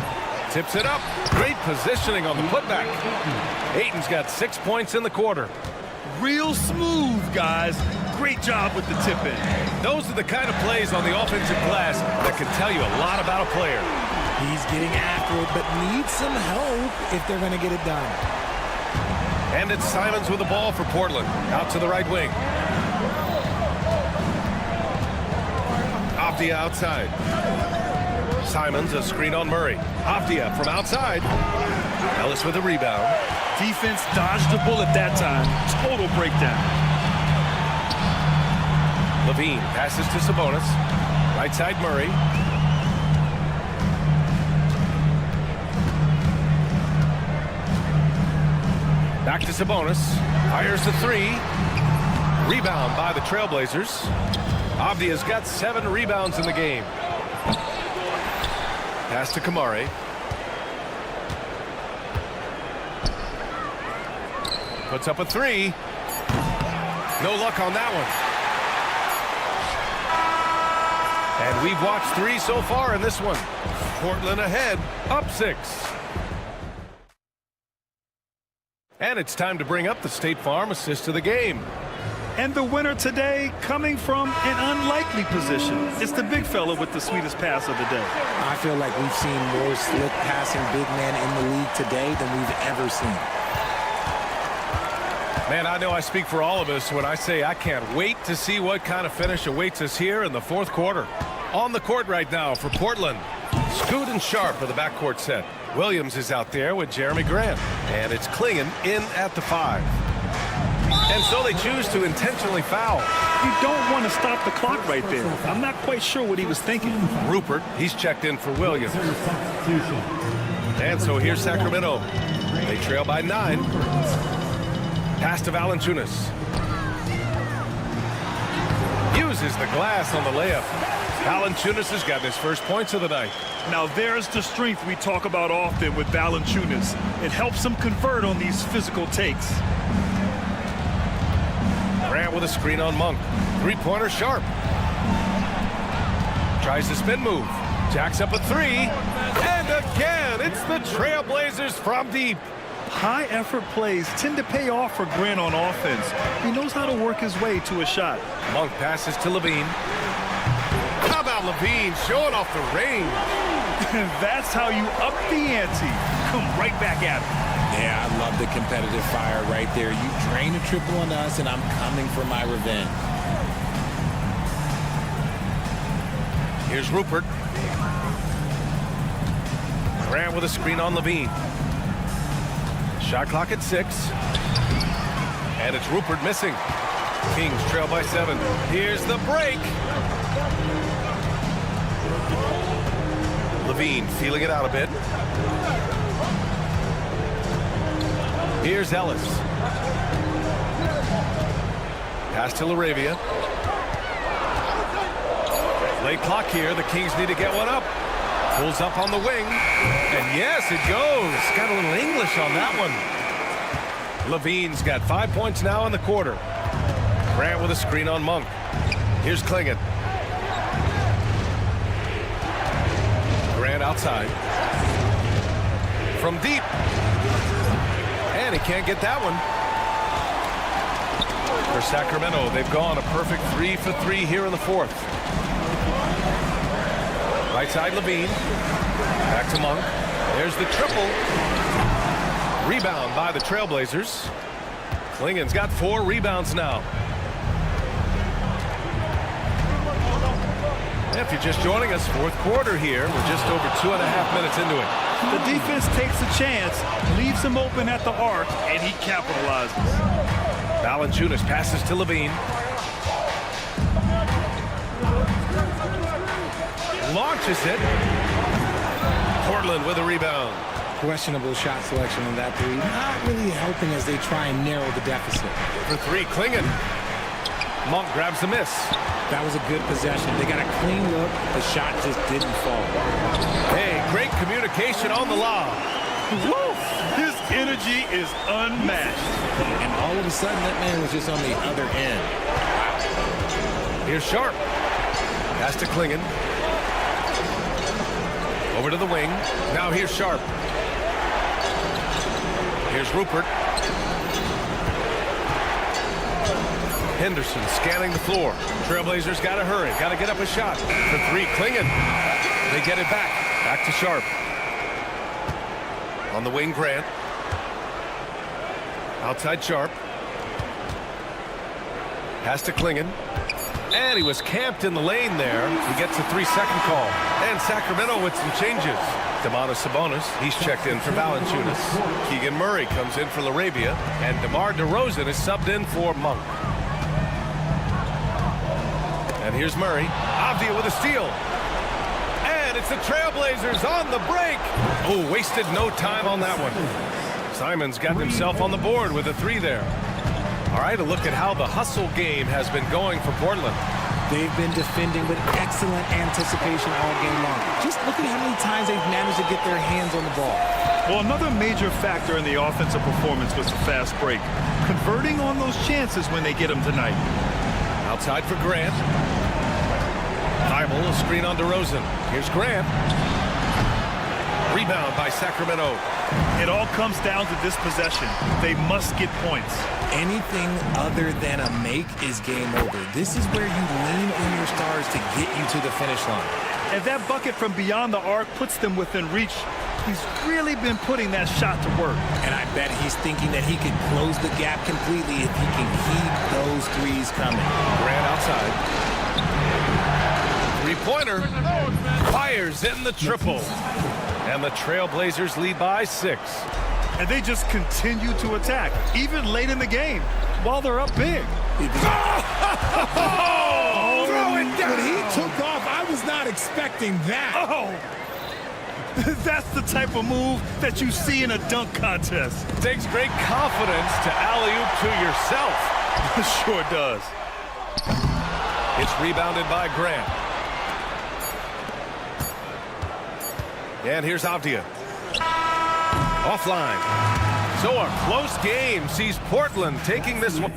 Tips it up. Great positioning on the putback. Ayton's got 6 points in the quarter. Real smooth, guys. Great job with the tip-in. Those are the kind of plays on the offensive glass that can tell you a lot about a player. He's getting after it, but needs some help if they're going to get it done. And it's Simons with the ball for Portland. Out to the right wing. Avdia outside. Simons a screen on Murray. Avdia from outside. Ellis with a rebound. Defense dodged the bullet that time. Total breakdown. Levine passes to Sabonis. Right side Murray. Back to Sabonis. Fires the 3. Rebound by the Trailblazers. Avdia's got 7 rebounds in the game. Pass to Kamari. Puts up a 3. No luck on that one. And we've watched 3 so far in this one. Portland ahead, up 6. And it's time to bring up the State Farm assist of the game. And the winner today coming from an unlikely position. It's the big fella with the sweetest pass of the day. I feel like we've seen more slick passing big men in the league today than we've ever seen. Man, I know I speak for all of us when I say I can't wait to see what kind of finish awaits us here in the 4th quarter. On the court right now for Portland, Scoot and Sharp are the backcourt set. Williams is out there with Jeremy Grant. And it's Klingon in at the 5. And so they choose to intentionally foul. You don't want to stop the clock right there. I'm not quite sure what he was thinking. Rupert, he's checked in for Williams. And so here's Sacramento. They trail by 9. Pass to Valanciunas. Uses the glass on the layup. Valanciunas has gotten his first points of the night. Now there's the strength we talk about often with Valanciunas. It helps him convert on these physical takes. Grant with a screen on Monk. 3-pointer Sharp. Tries the spin move. Jacks up a 3. And again, it's the Trailblazers from deep. High-effort plays tend to pay off for Grant on offense. He knows how to work his way to a shot. Monk passes to Levine. How about Levine showing off the range? That's how you up the ante. Come right back at him. Yeah, I love the competitive fire right there. You drain a triple on us, and I'm coming for my revenge. Here's Rupert. Grant with a screen on Levine. Shot clock at 6. And it's Rupert missing. Kings trail by 7. Here's the break. Levine feeling it out a bit. Here's Ellis. Pass to LaRavia. Late clock here. The Kings need to get one up. Pulls up on the wing. And yes, it goes. Got a little English on that one. Levine's got 5 points now in the quarter. Grant with a screen on Monk. Here's Klingon. outside. From deep. And he can't get that one. For Sacramento, they've gone a perfect 3 for 3 here in the fourth. Right side, Levine. Back to Monk. There's the triple. Rebound by the Trailblazers. Klingen's got 4 rebounds now. If you're just joining us, fourth quarter here. We're just over 2.5 minutes into it. The defense takes a chance, leaves him open at the arc, and he capitalizes. Valanciunas passes to Levine. Launches it. Portland with a rebound. Questionable shot selection on that three. Not really helping as they try and narrow the deficit. For 3, Klingen. Monk grabs the miss. That was a good possession. They got a clean look. The shot just didn't fall. Hey, great communication on the lob. Woo! His energy is unmatched. And all of a sudden, that man was just on the other end. Here's Sharp. Pass to Klingen. Over to the wing. Now here's Sharp. Here's Rupert. Henderson scanning the floor. Trailblazers got to hurry. Got to get up a shot. For 3, Klingen. They get it back. Back to Sharp. On the wing, Grant. Outside Sharp. Pass to Klingen. And he was camped in the lane there. He gets a 3-second call. And Sacramento with some changes. Domantas Sabonis, he's checked in for Valanciunas. Keegan Murray comes in for LaRabia. And DeMar DeRozan is subbed in for Monk. And here's Murray. Avdia with a steal. And it's the Trailblazers on the break. Oh, wasted no time on that one. Simon's got himself on the board with a 3 there. All right, a look at how the hustle game has been going for Portland. They've been defending with excellent anticipation all game long. Just look at how many times they've managed to get their hands on the ball. Well, another major factor in the offensive performance was the fast break. Converting on those chances when they get them tonight. Outside for Grant. Thibault, a screen on DeRozan. Here's Grant. Rebound by Sacramento. It all comes down to this possession. They must get points. Anything other than a make is game over. This is where you lean on your stars to get you to the finish line. And that bucket from beyond the arc puts them within reach. He's really been putting that shot to work. And I bet he's thinking that he could close the gap completely if he can keep those threes coming. Grant outside. Three-pointer. Fires in the triple. And the Trailblazers lead by 6. And they just continue to attack, even late in the game, while they're up big. Throw it down! When he took off, I was not expecting that. Oh! That's the type of move that you see in a dunk contest. Takes great confidence to alley-oop to yourself. Sure does. It's rebounded by Grant. And here's Avdia. Offline. So a close game sees Portland taking this one.